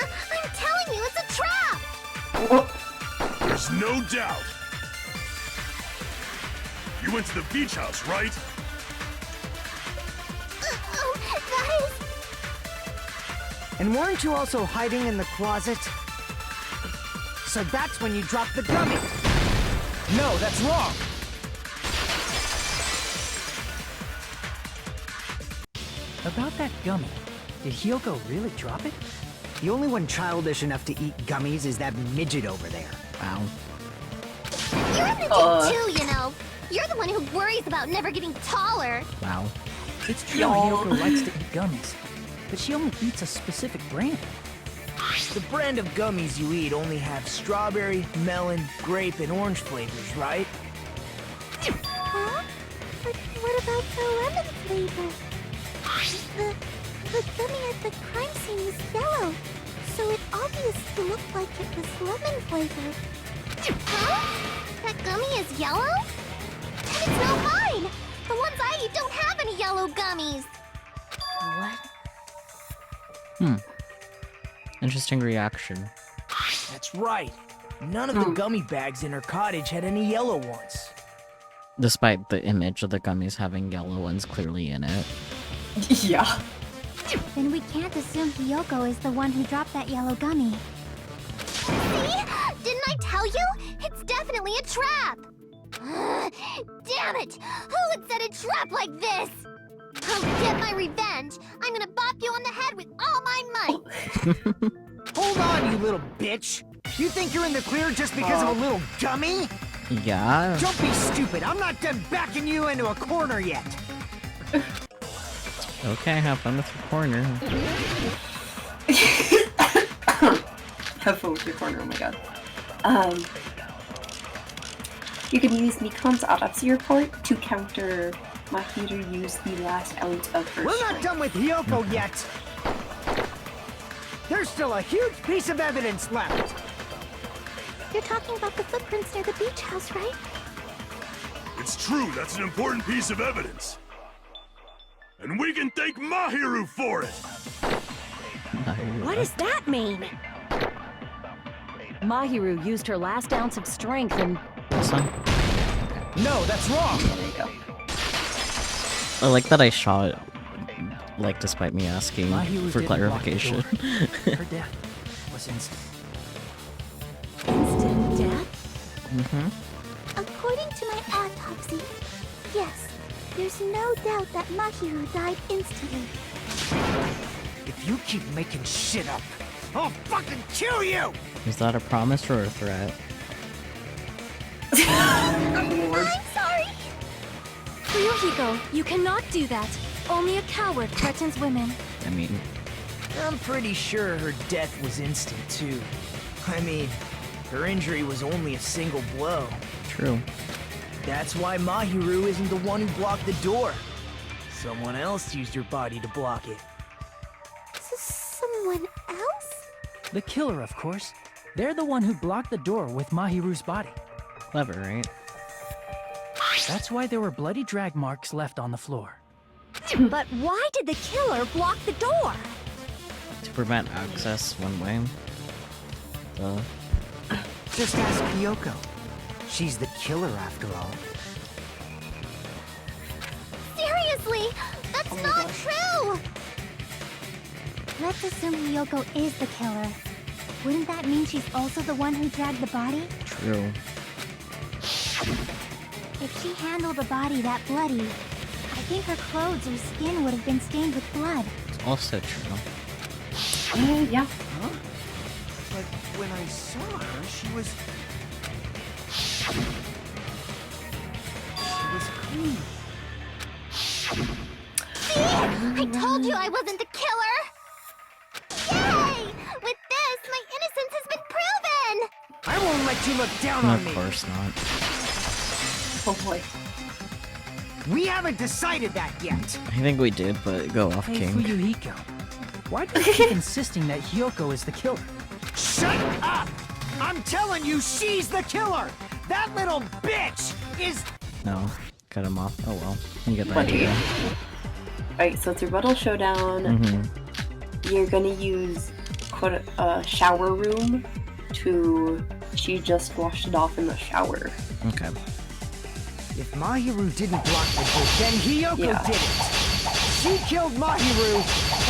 I'm telling you, it's a trap! There's no doubt! You went to the beach house, right? That is... And weren't you also hiding in the closet? So that's when you dropped the gummy! No, that's wrong! About that gummy, did Hiyoko really drop it? The only one childish enough to eat gummies is that midget over there. Wow. You're a midget too, you know. You're the one who worries about never getting taller. Wow. It's true Hiyoko likes to eat gummies, but she only eats a specific brand. The brand of gummies you eat only have strawberry, melon, grape, and orange flavors, right? Huh? But what about the lemon flavor? The gummy at the crime scene was yellow, so it obviously looked like it was lemon flavored. Huh? That gummy is yellow? And it's not mine! The ones I eat don't have any yellow gummies! What? Interesting reaction. That's right. None of the gummy bags in her cottage had any yellow ones. Despite the image of the gummies having yellow ones clearly in it. Yeah. Then we can't assume Hiyoko is the one who dropped that yellow gummy. See? Didn't I tell you? It's definitely a trap! Damn it! Who would set a trap like this? I'll get my revenge! I'm gonna bop you on the head with all my might! Hold on, you little bitch! You think you're in the clear just because of a little gummy? Yeah. Don't be stupid! I'm not done backing you into a corner yet! Okay, have fun with your corner. Have fun with your corner, oh my god. You can use Mikan's autopsy report to counter Mahiru used the last ounce of her We're strength. not done with Hiyoko yet! There's still a huge piece of evidence left! You're talking about the footprints near the beach house, right? It's true, that's an important piece of evidence. And we can thank Mahiru for it! What does that mean? Mahiru used her last ounce of strength and... This one? No, that's wrong! There you go. I like that I shot, like, despite me asking Mahiru for didn't block the clarification. door. Her death was instant. Instant death? According to my autopsy, yes, there's no doubt that Mahiru died instantly. If you keep making shit up, I'll fucking kill you! Is that a promise or a threat? Lord. I'm sorry! Ryuhiko, you cannot do that. Only a coward threatens women. I mean, I'm pretty sure her death was instant, too. I mean, her injury was only a single blow. true. That's why Mahiru isn't the one who blocked the door. Someone else used her body to block it. Someone else? The killer, of course. They're the one who blocked the door with Mahiru's body. Clever, right? That's why there were bloody drag marks left on the floor. But why did the killer block the door? To prevent access one way. Just ask Kyoko. She's the killer after all. Seriously! That's not true! Let's assume Hiyoko is the killer. Wouldn't that mean she's also the one who dragged the body? True. If she handled the body that bloody, I think her clothes or skin would have been stained with blood. It's also true. Yeah. Huh? But when I saw her, she was clean. See? I told you I wasn't the killer! Yay! With this, my innocence has been proven! I won't let you look down on me! Of course not. Oh boy. We haven't decided that yet! I think we did, but go off, Hey, King. Fuyuhiko. Why do you keep insisting that Hiyoko is the killer? Shut up! I'm telling you, she's the killer! That little bitch is... No, cut him off. Oh well, you get the Buddy. idea. Alright, so it's your Rebel Showdown. You're gonna use quote a shower room to... She just washed it off in the shower. Okay. If Mahiru didn't block the door, then Hiyoko did it! She killed Mahiru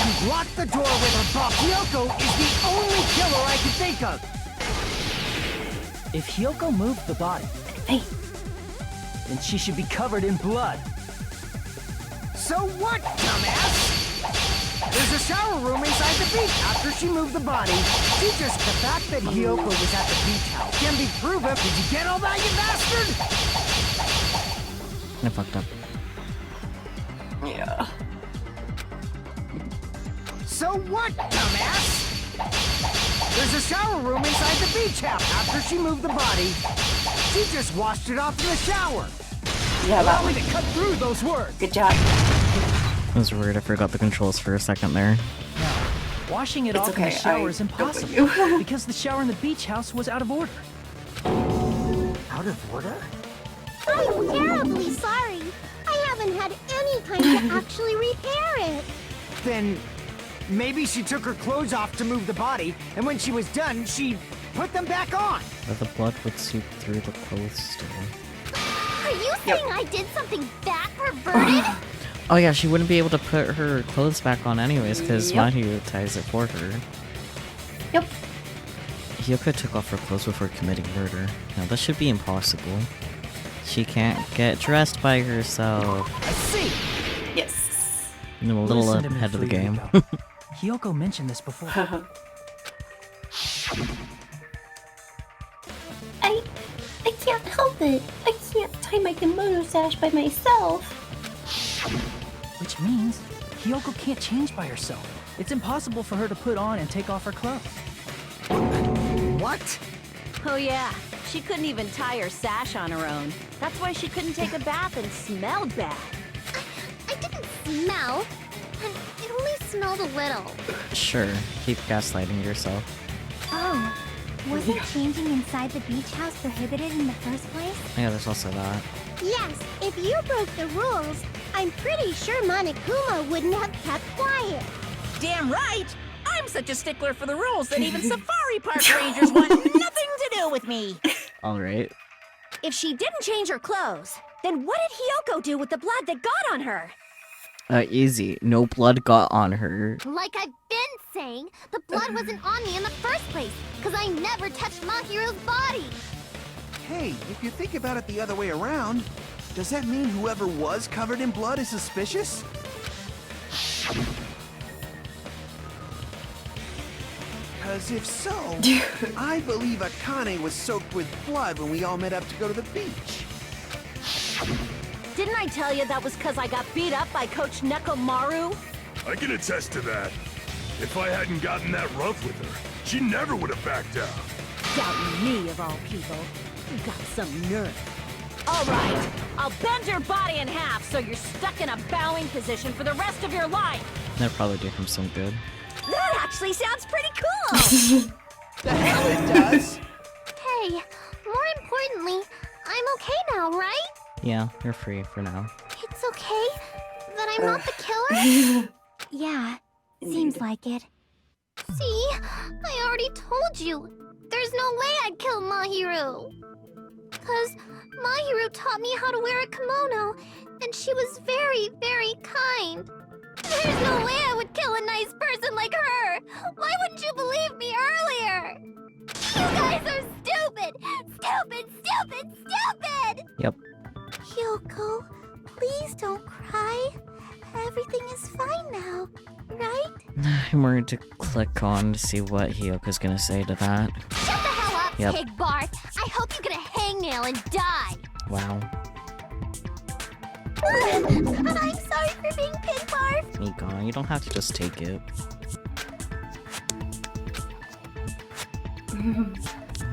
and blocked the door with her bop. Hiyoko is the only killer I can think of! If Hiyoko moved the body, Hey! then she should be covered in blood. So what, dumbass? There's a shower room inside the beach after she moved the body. The fact that Hiyoko was at the beach house can be proven. Did you get all that, you bastard? I fucked up. Yeah. So what, dumbass? There's a shower room inside the beach house after she moved the body. She just washed it off in the shower. Yeah, that Allow me one. to cut through those words. Good job. That was weird. I forgot the controls for a second there. Now, washing it It's off in the okay, shower I is don't blame impossible you. because the shower in the beach house was out of order. Out of order? I'm terribly sorry! I haven't had any time to actually repair it! Then maybe she took her clothes off to move the body, and when she was done, she put them back on. But the blood would seep through the clothes still. Are you saying I did something that perverted? Oh yeah, she wouldn't be able to put her clothes back on anyways, because Yep. Mahiru ties it for her. Yep. Hiyoko took off her clothes before committing murder. Now that should be impossible. She can't get dressed by herself. I see. Yes. I'm a little Listen to me, ahead of the game. Fuyuhiko. Hiyoko mentioned this before. I can't help it. I can't tie my kimono sash by myself. Which means Hiyoko can't change by herself. It's impossible for her to put on and take off her clothes. What? Oh yeah, she couldn't even tie her sash on her own. That's why she couldn't take a bath and smelled bad. I didn't smell. It only smelled a little. Sure, keep gaslighting yourself. Oh, wasn't changing inside the beach house prohibited in the first place? Yeah, there's also that. Yes, if you broke the rules, I'm pretty sure Monokuma wouldn't have kept quiet. Damn right! I'm such a stickler for the rules that even safari park rangers want nothing to do with me. Alright. If she didn't change her clothes, then what did Hiyoko do with the blood that got on her? Easy. No blood got on her. Like I've been saying, the blood wasn't on me in the first place, because I never touched Mahiru's body. Hey, if you think about it the other way around, does that mean whoever was covered in blood is suspicious? Because if so, I believe Akane was soaked with blood when we all met up to go to the beach. Didn't I tell you that was because I got beat up by Coach Nekomaru? I can attest to that. If I hadn't gotten that rough with her, she never would have backed down. Doubting me, of all people. You got some nerve. All right, I'll bend your body in half so you're stuck in a bowing position for the rest of your life. That'd probably do him some good. That actually sounds pretty cool! The hell it does! Hey, more importantly, I'm okay now, right? Yeah, you're free for now. It's okay that I'm not the killer? Yeah, seems like it. See, I already told you. There's no way I'd kill Mahiru. Cause Mahiru taught me how to wear a kimono, and she was very, very kind. There's no way I would kill a nice person like her! Why wouldn't you believe me earlier? You guys are stupid! Stupid, stupid, stupid! Yep. Hiyoko, please don't cry. Everything is fine now, right? I'm going to click on to see what Hyoko's gonna say to that. Shut the hell up, Yep. Pig Bark! I hope you get a hangnail and die! Wow. I'm sorry for being Pig Barf! Mika, you don't have to just take it.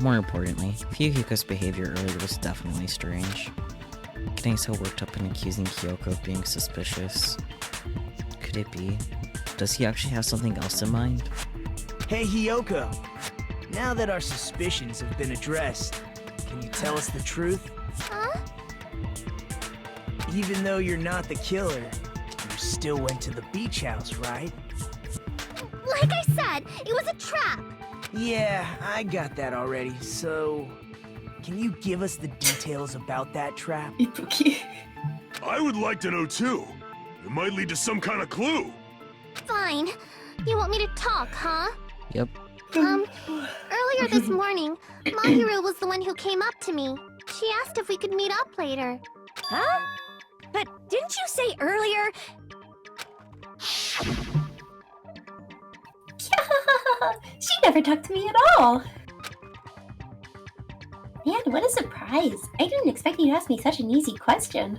More importantly, Fuyuhiko's behavior earlier was definitely strange. Getting so worked up and accusing Kyoko of being suspicious. Could it be? Does he actually have something else in mind? Hey, Hiyoko. Now that our suspicions have been addressed, can you tell us the truth? Huh? Even though you're not the killer, you still went to the beach house, right? Like I said, it was a trap! Yeah, I got that already, so... Can you give us the details about that trap? I would like to know too. It might lead to some kind of clue. Fine. You want me to talk, huh? Yep. Earlier this morning, Mahiru was the one who came up to me. She asked if we could meet up later. Huh? But didn't you say earlier... She never talked to me at all. Man, what a surprise. I didn't expect you to ask me such an easy question.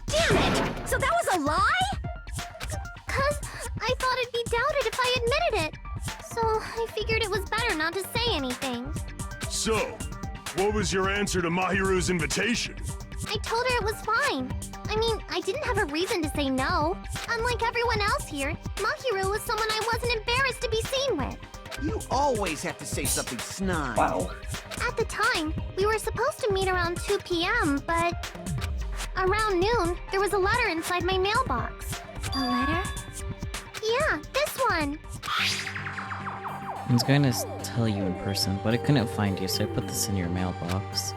Damn it! So that was a lie? Cause I thought it'd be doubted if I admitted it. So I figured it was better not to say anything. So, what was your answer to Mahiru's invitation? I told her it was fine. I mean, I didn't have a reason to say no. Unlike everyone else here, Mahiru was someone I wasn't embarrassed to be seen with. You always have to say something snide. Wow. At the time, we were supposed to meet around 2 p.m., but... Around noon, there was a letter inside my mailbox. A letter? Yeah, this one. I was going to tell you in person, but I couldn't find you, so I put this in your mailbox.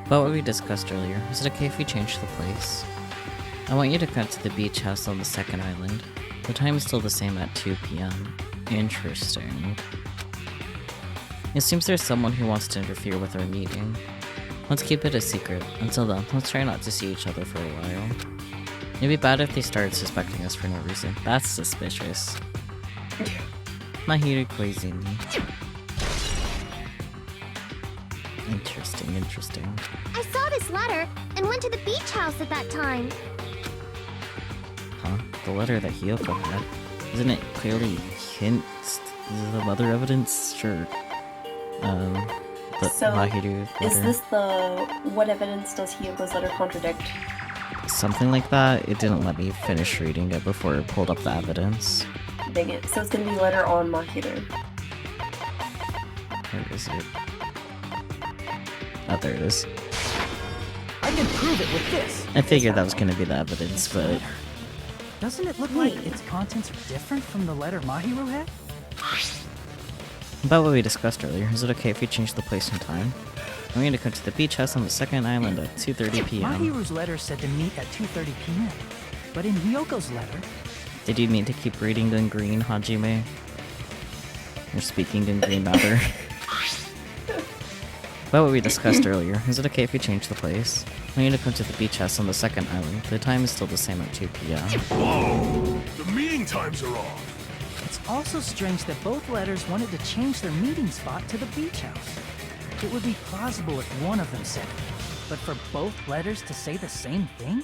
About what we discussed earlier, is it okay if we change the place? I want you to cut to the beach house on the second island. The time is still the same at 2 p.m. Interesting. It seems there's someone who wants to interfere with our meeting. Let's keep it a secret. Until then, let's try not to see each other for a while. It'd be bad if they started suspecting us for no reason. That's suspicious. Mahiru Koizumi. Interesting. I saw this letter and went to the beach house at that time. Huh? the letter that Hiyoko had. Isn't it clearly hints the other evidence? Sure. The So, Mahiru letter. is this the... What evidence does Hiyoko's letter contradict? Something like that. It didn't let me finish reading it before it pulled up the evidence. Dang it. So it's gonna be letter on Mahiru. Where is it? Oh, there it is. I can prove it with this. I figured that was gonna be the evidence, but... Doesn't it look like its contents are different from the letter Mahiru had? About what we discussed earlier, is it okay if we change the place and time? I'm going to come to the beach house on the second island at 2:30 p.m. Mahiru's letter said to meet at 2:30 p.m. But in Hiyoko's letter... Did you mean to keep reading in green, Hajime? Or speaking in green, rather? About what we discussed earlier, is it okay if we change the place? I'm going to come to the beach house on the second island. The time is still the same at 2 p.m. Whoa! The meeting times are off! It's also strange that both letters wanted to change their meeting spot to the beach house. It would be plausible if one of them said it, but for both letters to say the same thing?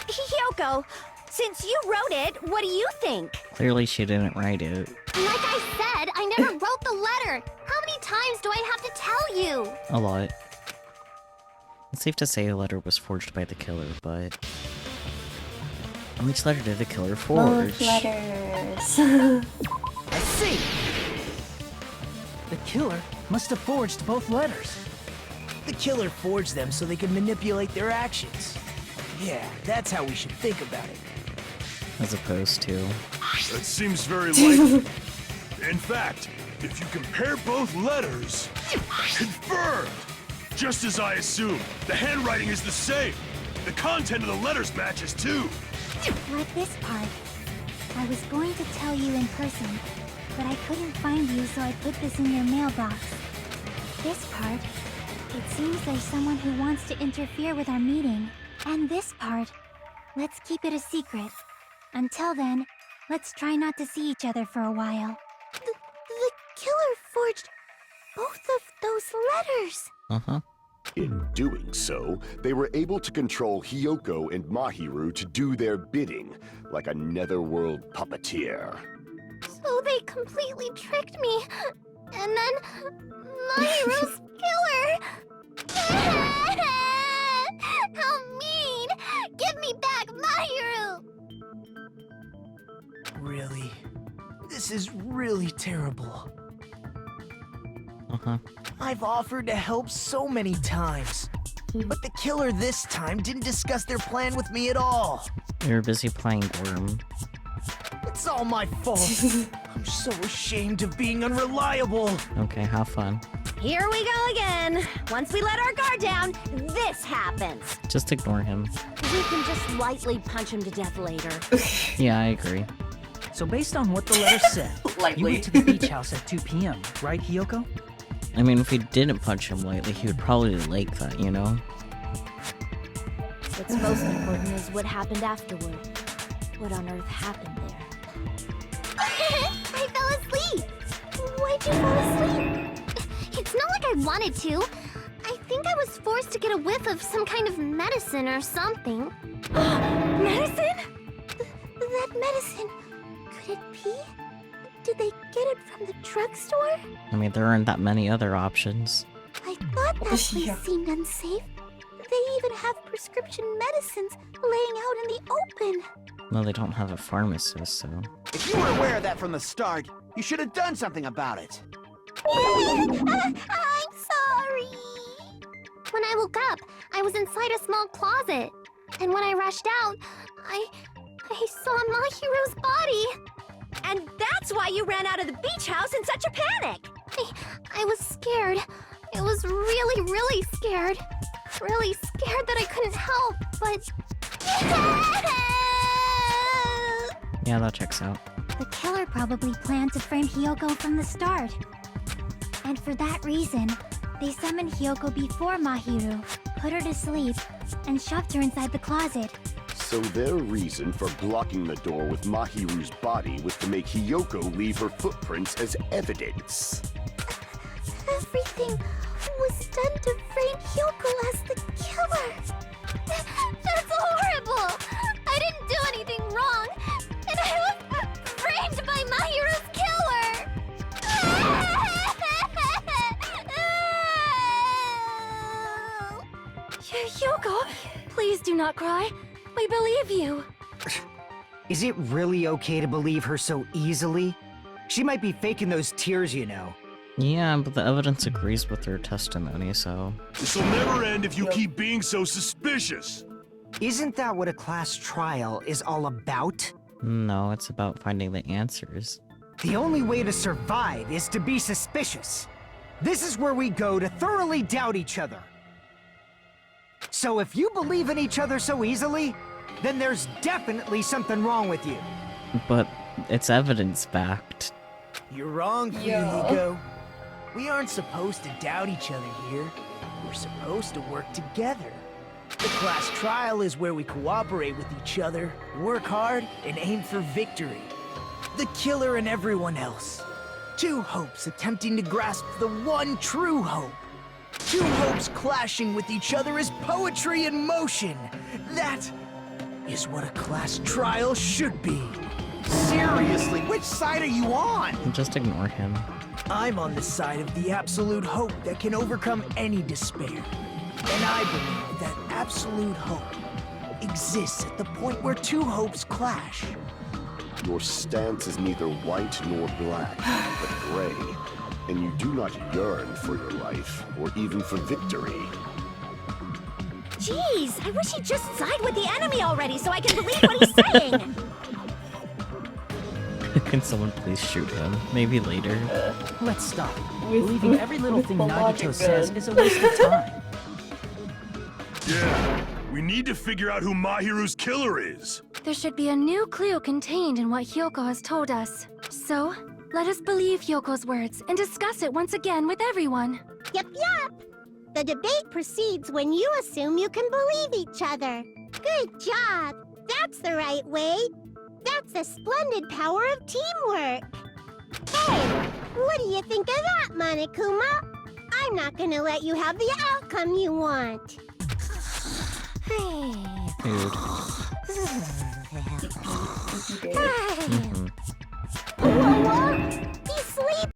Hiyoko, since you wrote it, what do you think? Clearly she didn't write it. Like I said, I never wrote the letter. How many times do I have to tell you? A lot. It's safe to say the letter was forged by the killer, but... Which letter did the killer forge? Both letters. I see! The killer must have forged both letters. The killer forged them so they could manipulate their actions. Yeah, that's how we should think about it. As opposed to... That seems very likely. In fact, if you compare both letters... Confirmed! Just as I assumed, the handwriting is the same. The content of the letters matches too. Like this part. I was going to tell you in person, but I couldn't find you, so I put this in your mailbox. This part. It seems there's someone who wants to interfere with our meeting. And this part. Let's keep it a secret. Until then, let's try not to see each other for a while. The killer forged both of those letters! Uh-huh. In doing so, they were able to control Hiyoko and Mahiru to do their bidding, like a netherworld puppeteer. So they completely tricked me. And then Mahiru's killer. How mean! Give me back Mahiru! Really? This is really terrible. Uh-huh. I've offered to help so many times. But the killer this time didn't discuss their plan with me at all. They were busy playing Worm. It's all my fault. I'm so ashamed of being unreliable. Okay, have fun. Here we go again. Once we let our guard down, this happens. Just ignore him. We can just lightly punch him to death later. Yeah, I agree. So based on what the letter said, you went to the beach house at 2 p.m., right, Hiyoko? I mean, if we didn't punch him lightly, he would probably like that, you know? What's most important is what happened afterward. What on earth happened there? I fell asleep! Why'd you fall asleep? It's not like I wanted to. I think I was forced to get a whiff of some kind of medicine or something. Medicine? That medicine... Could it be? Did they get it from the drugstore? I mean, there aren't that many other options. I thought that place seemed unsafe. They even have prescription medicines laying out in the open. No, they don't have a pharmacist, so... If you were aware of that from the start, you should have done something about it. I'm sorry. When I woke up, I was inside a small closet. And when I rushed out, I saw Mahiru's body. And that's why you ran out of the beach house in such a panic! I was scared. I was really, really scared. Really scared that I couldn't help, but... Yeah, that checks out. The killer probably planned to frame Hiyoko from the start. And for that reason, they summoned Hiyoko before Mahiru, put her to sleep, and shoved her inside the closet. So their reason for blocking the door with Mahiru's body was to make Hiyoko leave her footprints as evidence. Everything was done to frame Hiyoko as the killer. That's horrible! I didn't do anything wrong. Hyuko, please do not cry. We believe you. Is it really okay to believe her so easily? She might be faking those tears, you know. Yeah, but the evidence agrees with her testimony, so... This'll never end if you keep being so suspicious. Isn't that what a class trial is all about? No, it's about finding the answers. The only way to survive is to be suspicious. This is where we go to thoroughly doubt each other. So if you believe in each other so easily, then there's definitely something wrong with you. But it's evidence-backed. You're wrong, Fuyuhiko. We aren't supposed to doubt each other here. We're supposed to work together. The class trial is where we cooperate with each other, work hard, and aim for victory. The killer and everyone else. Two hopes attempting to grasp the one true hope. Two hopes clashing with each other is poetry in motion. That is what a class trial should be. Seriously, which side are you on? Just ignore him. I'm on the side of the absolute hope that can overcome any despair. And I believe that absolute hope exists at the point where two hopes clash. Your stance is neither white nor black, but gray. And you do not yearn for your life, or even for victory. Jeez, I wish he'd just side with the enemy already so I can believe what he's saying! Can someone please shoot him? Maybe later. Let's stop. Believing every little thing Nagito says is a waste of time. Yeah, we need to figure out who Mahiru's killer is. There should be a new clue contained in what Hyuko has told us. So, let us believe Hyoko's words and discuss it once again with everyone. Yep. The debate proceeds when you assume you can believe each other. Good job! That's the right way! That's the splendid power of teamwork! Hey, what do you think of that, Monokuma? I'm not gonna let you have the outcome you want. Dude. He's sleeping!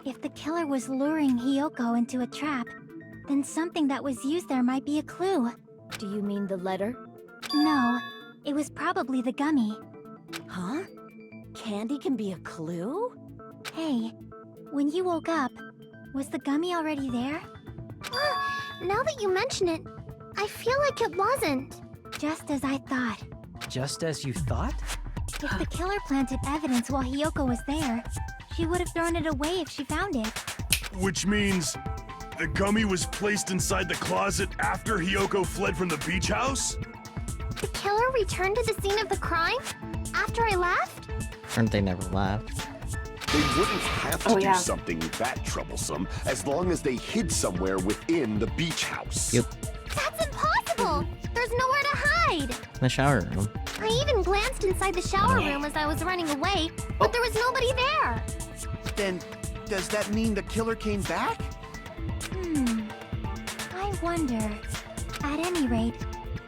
If the killer was luring Hiyoko into a trap, then something that was used there might be a clue. Do you mean the letter? No, it was probably the gummy. Huh? Candy can be a clue? Hey, when you woke up, was the gummy already there? Now that you mention it, I feel like it wasn't. Just as I thought. Just as you thought? If the killer planted evidence while Hiyoko was there, she would have thrown it away if she found it. Which means the gummy was placed inside the closet after Hiyoko fled from the beach house? The killer returned to the scene of the crime? After I left? Aren't they never left? They wouldn't have to do something that troublesome as long as they hid somewhere within the beach house. Yep. That's impossible! There's nowhere to hide! In the shower room. I even glanced inside the shower room as I was running away, but there was nobody there! Then, does that mean the killer came back? I wonder. At any rate,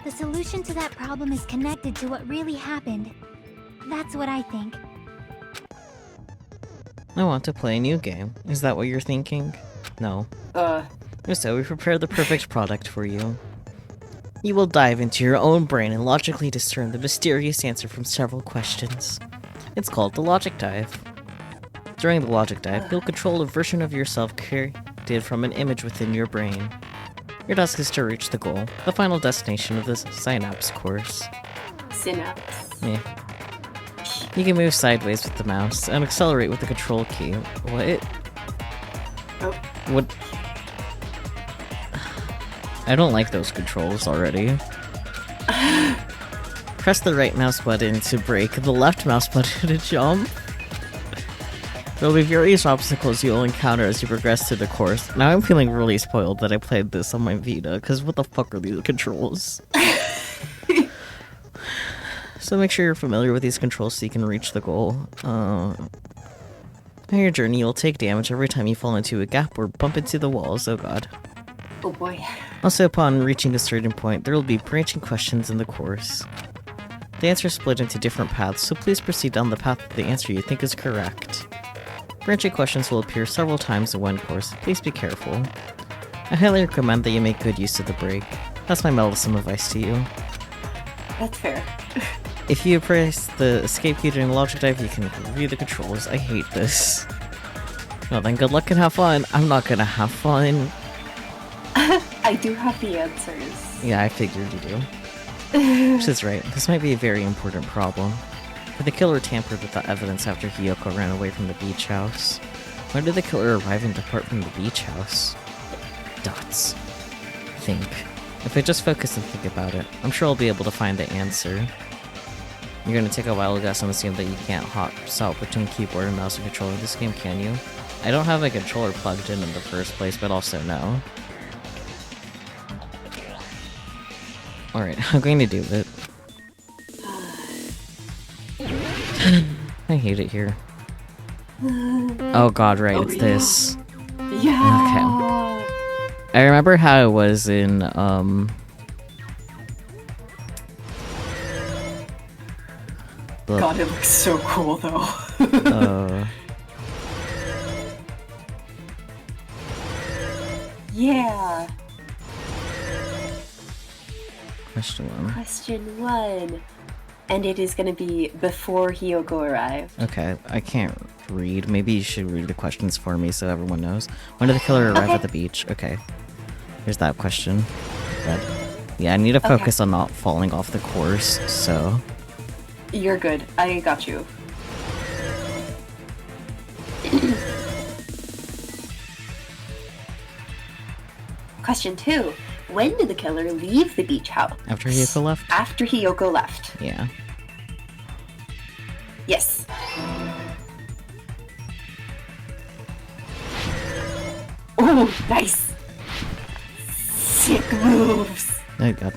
the solution to that problem is connected to what really happened. That's what I think. I want to play a new game. Is that what you're thinking? No. So we prepared the perfect product for you. You will dive into your own brain and logically discern the mysterious answer from several questions. It's called the Logic Dive. During the Logic Dive, you'll control a version of yourself created from an image within your brain. Your task is to reach the goal, the final destination of this Synapse course. Synapse. Yeah. You can move sideways with the mouse and accelerate with the control key. What? Oh. What? I don't like those controls already. Press the right mouse button to brake, the left mouse button to jump. There will be various obstacles you'll encounter as you progress through the course. Now I'm feeling really spoiled that I played this on my Vita, because what the fuck are these controls? So make sure you're familiar with these controls so you can reach the goal. On your journey, you'll take damage every time you fall into a gap or bump into the walls. Oh god. Oh boy. Also, upon reaching a certain point, there will be branching questions in the course. The answers split into different paths, so please proceed down the path of the answer you think is correct. Branching questions will appear several times in one course. Please be careful. I highly recommend that you make good use of the break. That's my meddlesome advice to you. That's fair. If you press the escape key during the Logic Dive, you can review the controls. I hate this. Well then, good luck and have fun. I'm not gonna have fun. I do have the answers. Yeah, I figured you do. Which is right. This might be a very important problem. But the killer tampered with the evidence after Hiyoko ran away from the beach house. When did the killer arrive and depart from the beach house? Dots. Think. If I just focus and think about it, I'm sure I'll be able to find the answer. You're gonna take a wild guess and assume that you can't hop swap between keyboard and mouse and controller in this game, can you? I don't have a controller plugged in the first place, but also no. Alright, I'm going to do it. I hate it here. Oh god, right, it's this. Yeah. Okay. I remember how it was in, God, it looks so cool though. Yeah. Question 1. And it is gonna be before Hiyoko arrived. Okay, I can't read. Maybe you should read the questions for me so everyone knows. When did the killer arrive at the beach? Okay. Here's that question. Good. Yeah, I need to focus on not falling off the course, so... You're good. I got you. Question 2. When did the killer leave the beach house? After Hiyoko left? After Hiyoko left. Yeah. Yes. Oh, nice. Sick moves. Oh god.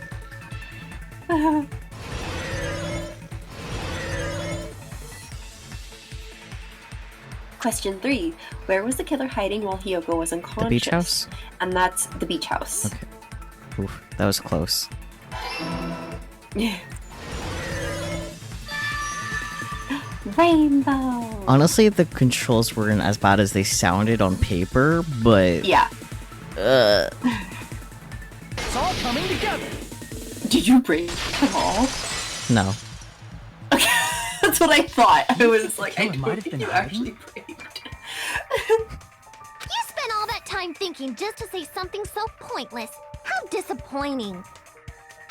Question 3. Where was the killer hiding while Hiyoko was unconscious? The beach house? And that's the beach house. Okay. Oof, that was close. Rainbow. Honestly, the controls weren't as bad as they sounded on paper, but... Yeah. It's all coming together. Did you break them all? No. Okay, that's what I thought. I was like, I Might don't have think been you hiding. actually break. You spent all that time thinking just to say something so pointless. How disappointing.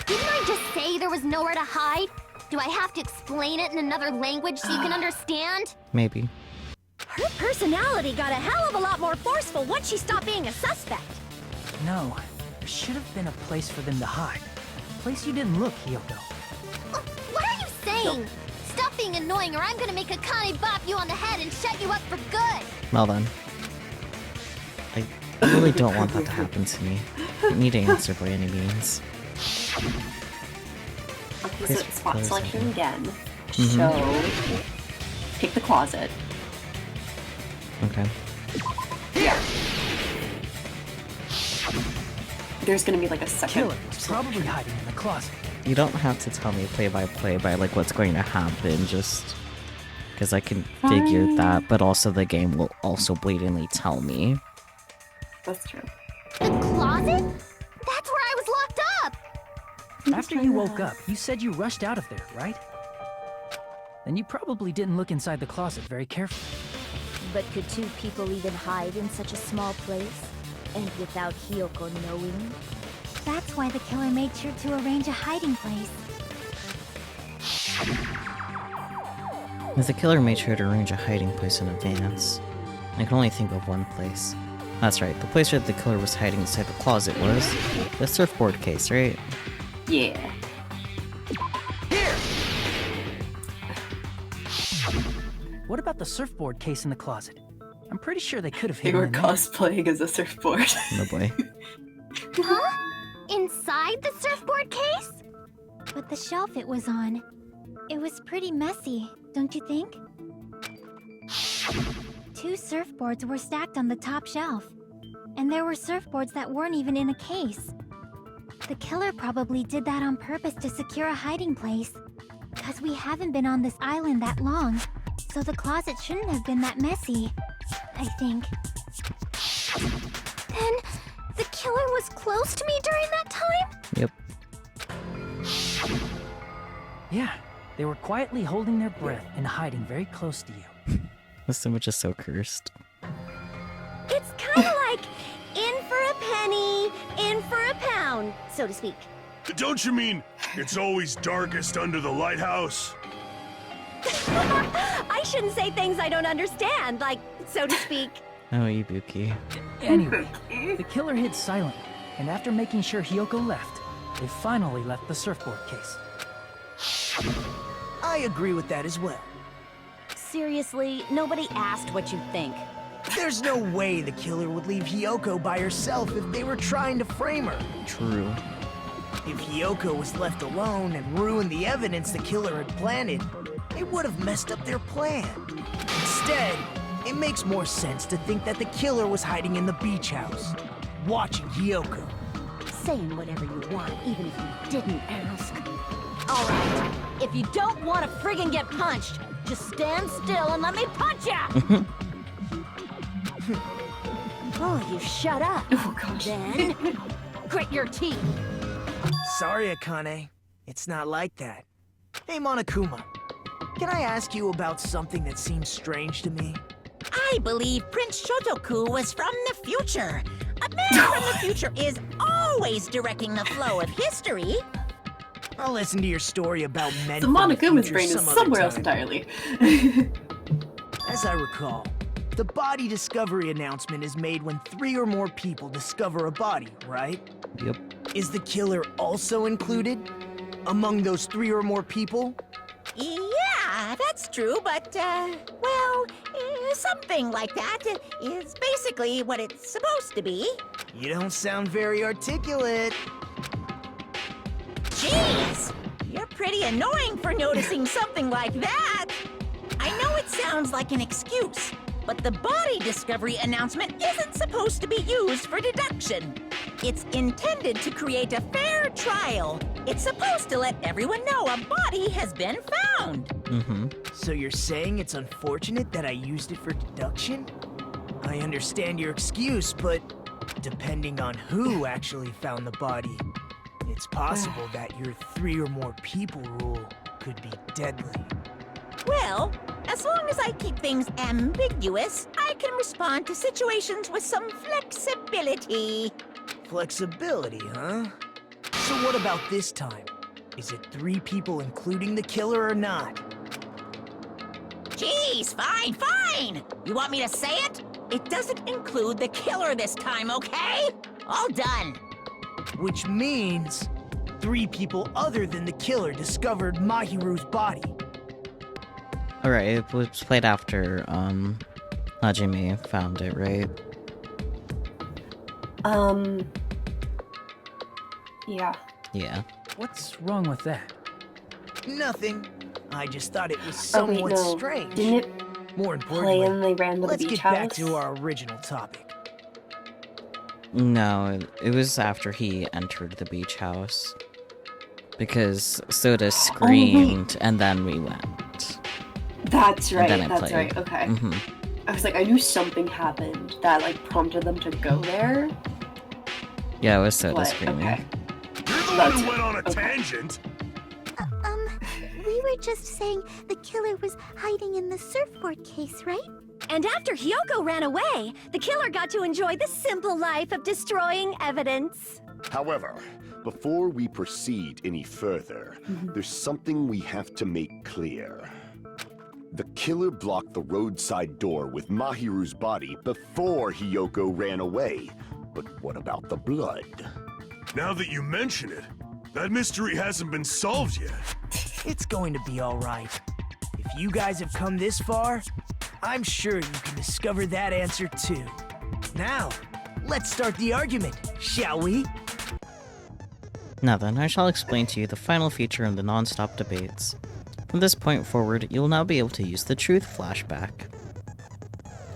Didn't I just say there was nowhere to hide? Do I have to explain it in another language so you can understand? Maybe. Her personality got a hell of a lot more forceful once she stopped being a suspect. No, there should have been a place for them to hide. A place you didn't look, Hiyoko. What are you saying? Stop being annoying or I'm gonna make Akane bop you on the head and shut you up for good. Well then. I really don't want that to happen to me. I need to answer by any means. Okay, so spot Close selection something. again. Mhm. So, pick the closet. Okay. Yeah. There's gonna be like a second. Killer was probably hiding in the closet. You don't have to tell me play by play by like what's going to happen, just because I can figure Fine. that, but also the game will also blatantly tell me. That's true. The closet? That's where I was locked up! After you woke up, you said you rushed out of there, right? Then you probably didn't look inside the closet very carefully. But could two people even hide in such a small place? And without Hiyoko knowing? That's why the killer made sure to arrange a hiding place. If the killer made sure to arrange a hiding place in advance, I can only think of one place. That's right, the place where the killer was hiding inside the closet was the surfboard case, right? Yeah. What about the surfboard case in the closet? I'm pretty sure they could have They hidden were in there. cosplaying as a surfboard. No boy. Huh? Inside the surfboard case? But the shelf it was on, it was pretty messy, don't you think? Two surfboards were stacked on the top shelf, and there were surfboards that weren't even in a case. The killer probably did that on purpose to secure a hiding place. Because we haven't been on this island that long, so the closet shouldn't have been that messy, I think. Then, the killer was close to me during that time? Yep. Yeah, they were quietly holding their breath and hiding very close to you. This image is so cursed. It's kind of like in for a penny, in for a pound, so to speak. Don't you mean it's always darkest under the lighthouse? I shouldn't say things I don't understand, like, so to speak. Oh, Ibuki. Anyway, the killer hid silently, and after making sure Hiyoko left, they finally left the surfboard case. I agree with that as well. Seriously, nobody asked what you think. There's no way the killer would leave Hiyoko by herself if they were trying to frame her. True. If Hiyoko was left alone and ruined the evidence the killer had planted, it would have messed up their plan. Instead, it makes more sense to think that the killer was hiding in the beach house, watching Hiyoko. Saying whatever you want, even if you didn't ask. Alright, if you don't want to friggin' get punched, just stand still and let me punch ya! Oh, you shut up. Oh gosh. Then, grit your teeth. Sorry, Akane. It's not like that. Hey, Monokuma. Can I ask you about something that seems strange to me? I believe Prince Shotoku was from the future. A man from the future is always directing the flow of history. I'll listen to your story about men The from the Monokuma's future brain is some other somewhere else time. entirely. As I recall, the body discovery announcement is made when 3 or more people discover a body, right? Yep. Is the killer also included among those 3 or more people? Yeah, that's true, but, well, something like that is basically what it's supposed to be. You don't sound very articulate. Jeez, you're pretty annoying for noticing something like that. I know it sounds like an excuse, but the body discovery announcement isn't supposed to be used for deduction. It's intended to create a fair trial, It's supposed to let everyone know a body has been found. Mm-hmm. So you're saying it's unfortunate that I used it for deduction? I understand your excuse, but depending on who actually found the body, it's possible that your 3 or more people rule could be deadly. Well, as long as I keep things ambiguous, I can respond to situations with some flexibility. Flexibility, huh? So what about this time? Is it 3 people including the killer or not? Jeez, fine! You want me to say it? It doesn't include the killer this time, okay? All done. Which means 3 people other than the killer discovered Mahiru's body. Alright, it was played after, Hajime found it, right? Yeah. Yeah. What's wrong with that? Nothing. I just thought it was somewhat strange. Didn't it More play importantly, and they ran to the let's beach get house? back to our original topic. No, it was after he entered the beach house. Because Soda screamed, and then we went. That's right, And then I that's played. right, okay. Mm-hmm. I was like, I knew something happened that, like, prompted them to go there. Yeah, it was Soda But, screaming. okay. You're the one who went on a tangent. We were just saying the killer was hiding in the surfboard case, right? And after Hyoko ran away, the killer got to enjoy the simple life of destroying evidence. However, before we proceed any further, there's something we have to make clear. The killer blocked the roadside door with Mahiru's body before Hyoko ran away. But what about the blood? Now that you mention it, that mystery hasn't been solved yet. It's going to be alright. If you guys have come this far, I'm sure you can discover that answer too. Now, let's start the argument, shall we? Now then, I shall explain to you the final feature of the non-stop debates. From this point forward, you'll now be able to use the truth flashback.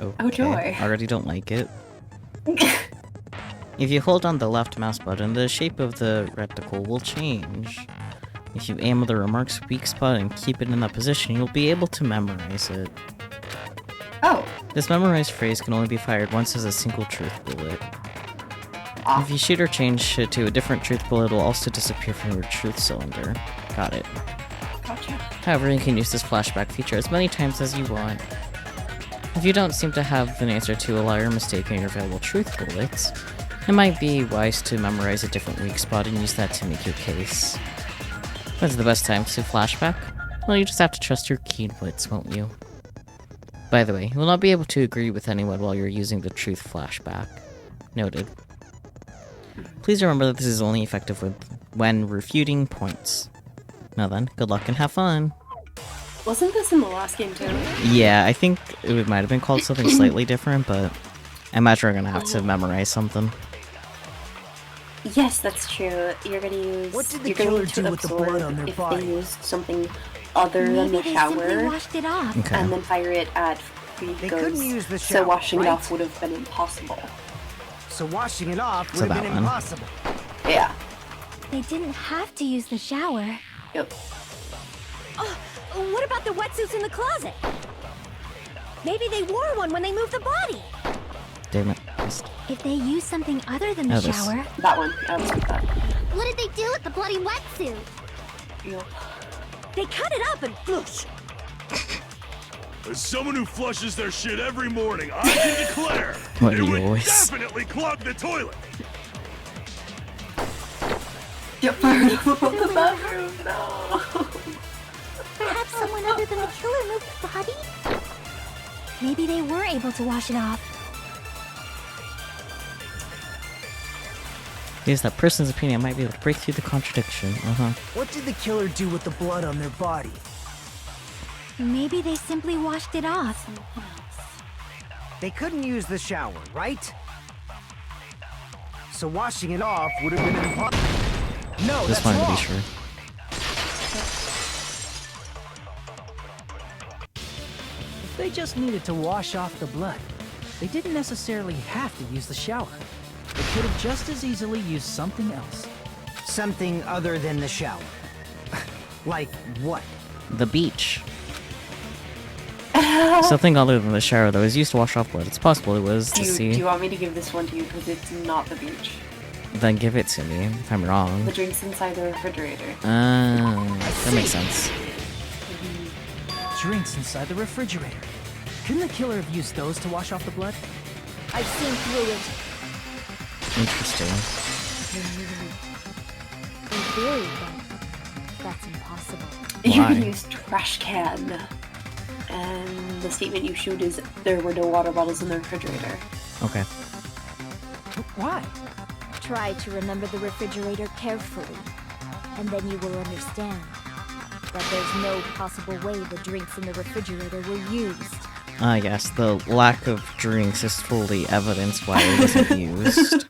Okay, Oh, joy. already don't like it. If you hold on the left mouse button, the shape of the reticle will change. If you aim at the remark's weak spot and keep it in that position, you'll be able to memorize it. Oh. This memorized phrase can only be fired once as a single truth bullet. If you shoot or change it to a different truth bullet, it will also disappear from your truth cylinder. Got it. Gotcha. However, you can use this flashback feature as many times as you want. If you don't seem to have an answer to a liar mistake in your available truth bullets, it might be wise to memorize a different weak spot and use that to make your case. When's the best time to flashback? Well, you just have to trust your keen wits, won't you? By the way, you will not be able to agree with anyone while you're using the truth flashback. Noted. Please remember that this is only effective when refuting points. Now then, good luck and have fun! Wasn't this in the last game too? Yeah, I think it might have been called something slightly different, but I imagine we're gonna have to memorize something. Yes, that's true. You're gonna use. What did the you're gonna killer need to do with the absorb blood on their if body? they used something other than Maybe the they shower, simply washed it off. Okay. and then fire it at They couldn't use the so shower, washing it right? off would have been impossible. So washing it off So would have that been one. impossible. Yeah. They didn't have to use the shower. Yep. Oh, what about the wetsuits in the closet? Maybe they wore one when they moved the body. Damn it. If they used something other than the Oh, this. shower... That one. I was like that. What did they do with the bloody wetsuit? Yep. They cut it up and whoosh. As someone who flushes their shit every morning, I can declare What it do you would always- definitely clog the toilet. Get fired up from the bathroom. No. Perhaps someone other than the killer moved the body? Maybe they were able to wash it off. Here's that person's opinion might be able to break through the contradiction. What did the killer do with the blood on their body? Maybe they simply washed it off. They couldn't use the shower, right? So washing it off would have been impossible. No, Just that's wanted to wrong. be sure. If they just needed to wash off the blood, they didn't necessarily have to use the shower. They could have just as easily used something else. something other than the shower. Like what? The beach. Something other than the shower that was used to wash off blood. It's possible it was to see. Do you want me to give this one to you? Because it's not the beach. Then give it to me if I'm wrong. The drink's inside the refrigerator. That makes sense. Drinks inside the refrigerator. Couldn't the killer have used those to wash off the blood? I've seen through it. Interesting. In theory, then, that's impossible. Why? You used trash can. And the statement you showed is there were no water bottles in the refrigerator. Okay. Why? Try to remember the refrigerator carefully, and then you will understand that there's no possible way the drinks in the refrigerator were used. I guess the lack of drinks is fully evidence why it wasn't used.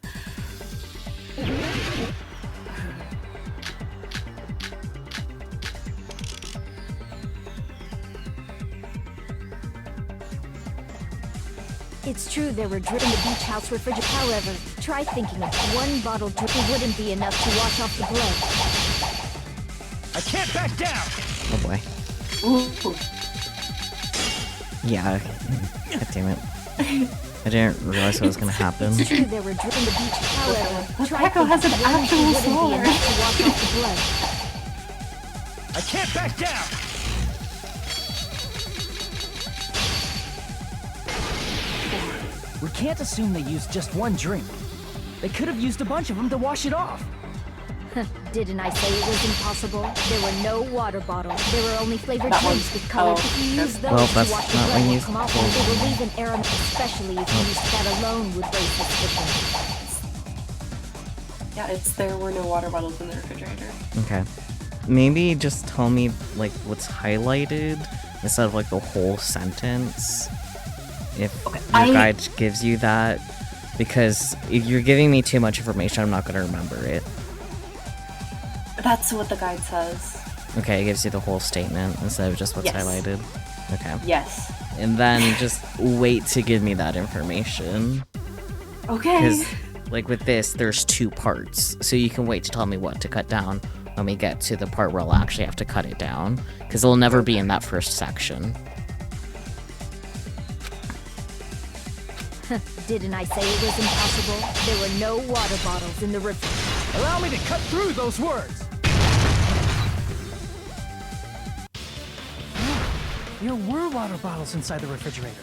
It's true there were drinks in the beach house refrigerator. However, try thinking of one bottle drink. It wouldn't be enough to wash off the blood. I can't back down! Oh boy. Ooh. Yeah. God damn it. I didn't realize that was gonna happen. It's true there were drinks in the beach. However, try Echo has thinking an of one actual wouldn't be sword. enough to wash off the blood. I can't back down! We can't assume they used just one drink. They could have used a bunch of them to wash it off. Didn't I say it was impossible? There were no water bottles. There were only flavored That drinks one. with color. Oh, If you yep. use those Well, to that's wash the not blood when will you- come off, it will leave an aroma, especially if you used that alone would raise suspicion. Yeah, there were no water bottles in the refrigerator. Okay. Maybe just tell me, like, what's highlighted instead of, like, the whole sentence. If your guide gives you that. Because if you're giving me too much information, I'm not going to remember it. That's what the guide says. Okay, it gives you the whole statement instead of just what's Yes. highlighted. Okay. Yes. And then just wait to give me that information. Okay. Because, like, with this, there's 2 parts. So you can wait to tell me what to cut down when we get to the part where I'll actually have to cut it down. Because it'll never be in that first section. Didn't I say it was impossible? There were no water bottles in the refrigerator. Allow me to cut through those words! There were water bottles inside the refrigerator.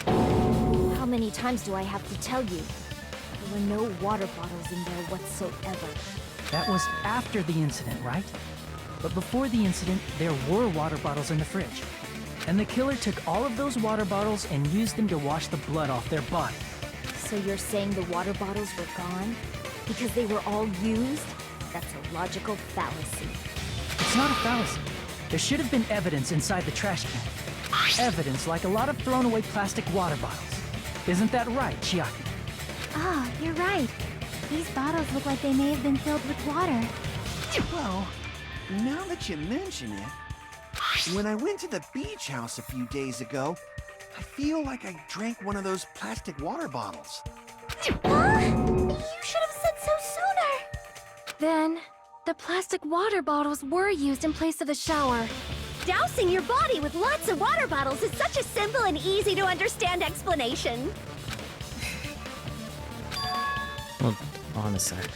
How many times do I have to tell you? There were no water bottles in there whatsoever. That was after the incident, right? But before the incident, there were water bottles in the fridge. And the killer took all of those water bottles and used them to wash the blood off their body. So you're saying the water bottles were gone? Because they were all used? That's a logical fallacy. It's not a fallacy. There should have been evidence inside the trash can. Evidence like a lot of thrown away plastic water bottles. Isn't that right, Chiaki? Ah, you're right. These bottles look like they may have been filled with water. Well, now that you mention it, when I went to the beach house a few days ago, I feel like I drank one of those plastic water bottles. You should have said so sooner. Then, the plastic water bottles were used in place of the shower. Dousing your body with lots of water bottles is such a simple and easy to understand explanation. Hold on a sec.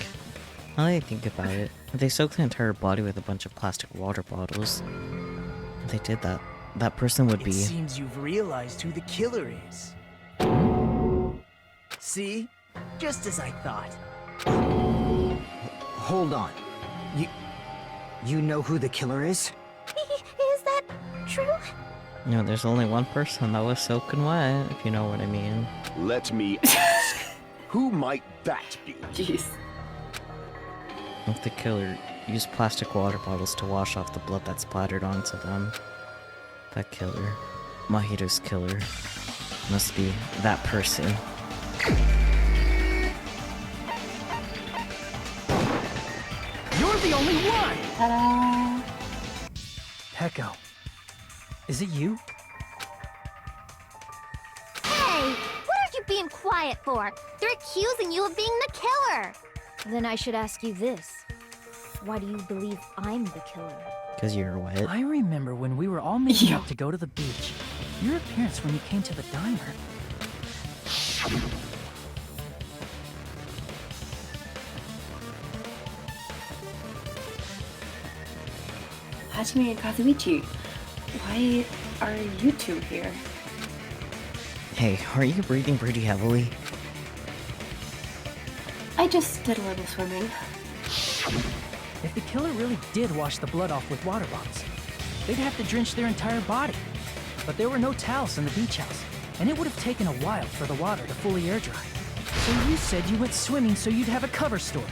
Now that I think about it, if they soaked the entire body with a bunch of plastic water bottles, if they did that, that person would be... It seems you've realized who the killer is. See? Just as I thought. Hold on. You know who the killer is? Is that true? No, there's only one person that was soaking wet, if you know what I mean. Let me ask, who might that be? Jeez. If the killer used plastic water bottles to wash off the blood that splattered onto them, that killer, Mahiru's killer, must be that person. You're the only one! Ta-da! Peko, is it you? Hey, what are you being quiet for? They're accusing you of being the killer. Then I should ask you this. Why do you believe I'm the killer? Because you're wet. I remember when we were all meeting up to go to the beach. Your appearance when you came to the diner. Hajime and Kazuichi, why are you two here? Hey, are you breathing pretty heavily? I just did a little swimming. If the killer really did wash the blood off with water bombs, they'd have to drench their entire body. But there were no towels in the beach house, and it would have taken a while for the water to fully air dry. So you said you went swimming so you'd have a cover story.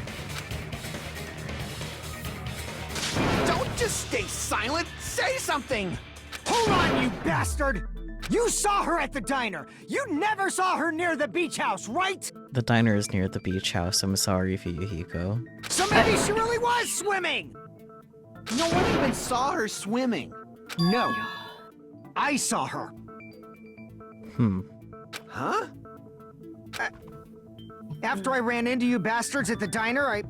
Don't just stay silent! Say something! Hold on, you bastard! You saw her at the diner! You never saw her near the beach house, right? The diner is near the beach house. I'm sorry, Fuyuhiko. So maybe she really was swimming! No one even saw her swimming. No. I saw her. Huh? After I ran into you bastards at the diner, I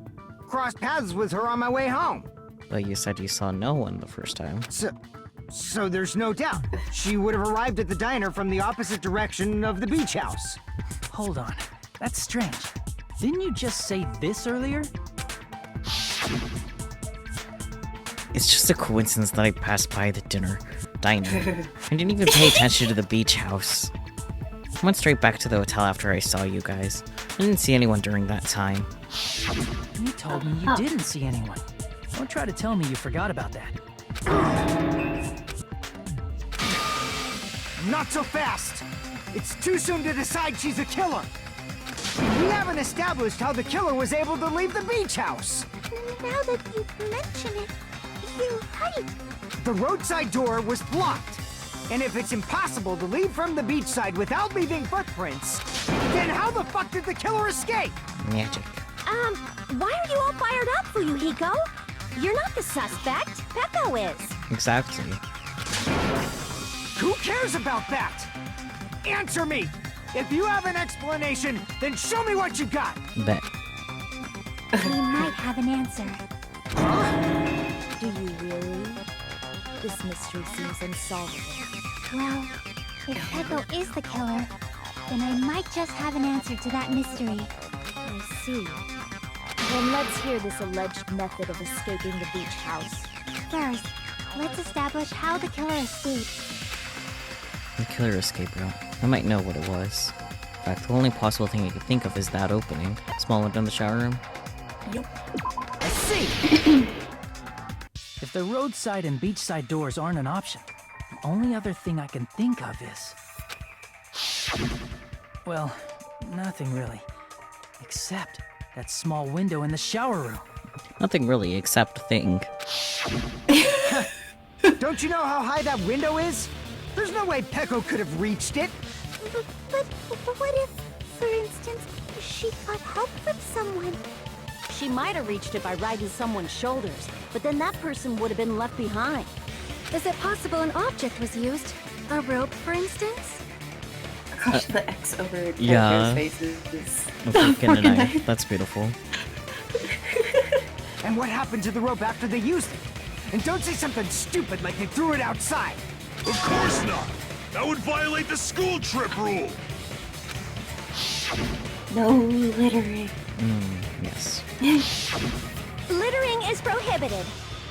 crossed paths with her on my way home. But you said you saw no one the first time. So there's no doubt. She would have arrived at the diner from the opposite direction of the beach house. Hold on. That's strange. Didn't you just say this earlier? It's just a coincidence that I passed by the diner. Diner. I didn't even pay attention to the beach house. I went straight back to the hotel after I saw you guys. I didn't see anyone during that time. You told me you didn't see anyone. Don't try to tell me you forgot about that. Not so fast! It's too soon to decide she's a killer! We haven't established how the killer was able to leave the beach house! Now that you mention it, you're right. The roadside door was blocked. And if it's impossible to leave from the beachside without leaving footprints, then how the fuck did the killer escape? Magic. Why are you all fired up, Fuyuhiko? You're not the suspect. Peko is. Exactly. Who cares about that? Answer me! If you have an explanation, then show me what you got! Bet. We might have an answer. Do you really? This mystery seems unsolvable. Well, if Peko is the killer, then I might just have an answer to that mystery. I see. Then let's hear this alleged method of escaping the beach house. First, let's establish how the killer escaped. The killer escape route. I might know what it was. In fact, the only possible thing I can think of is that opening. Small window in the shower room. I see! If the roadside and beachside doors aren't an option, the only other thing I can think of is... Well, nothing really. Except that small window in the shower room. Nothing really, except thing. Don't you know how high that window is? There's no way Peko could have reached it. But what if, for instance, she got help from someone? She might have reached it by riding someone's shoulders, but then that person would have been left behind. Is it possible an object was used? A rope, for instance? Gosh, the X over characters' yeah. faces is A freaking knife. That's beautiful. And what happened to the rope after they used it? And don't say something stupid like they threw it outside. Of course not! That would violate the school trip rule! no littering. Yes. Littering is prohibited.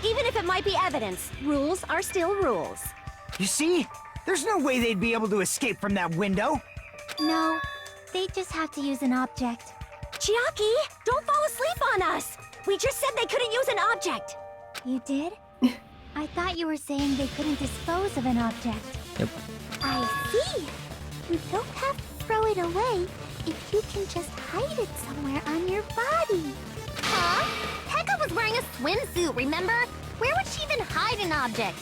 Even if it might be evidence, rules are still rules. You see? There's no way they'd be able to escape from that window. No, they just have to use an object. Chiaki, don't fall asleep on us! We just said they couldn't use an object! You did? I thought you were saying they couldn't dispose of an object. Yep. I see! You don't have to throw it away if you can just hide it somewhere on your body. Huh? Pekka was wearing a swimsuit, remember? Where would she even hide an object?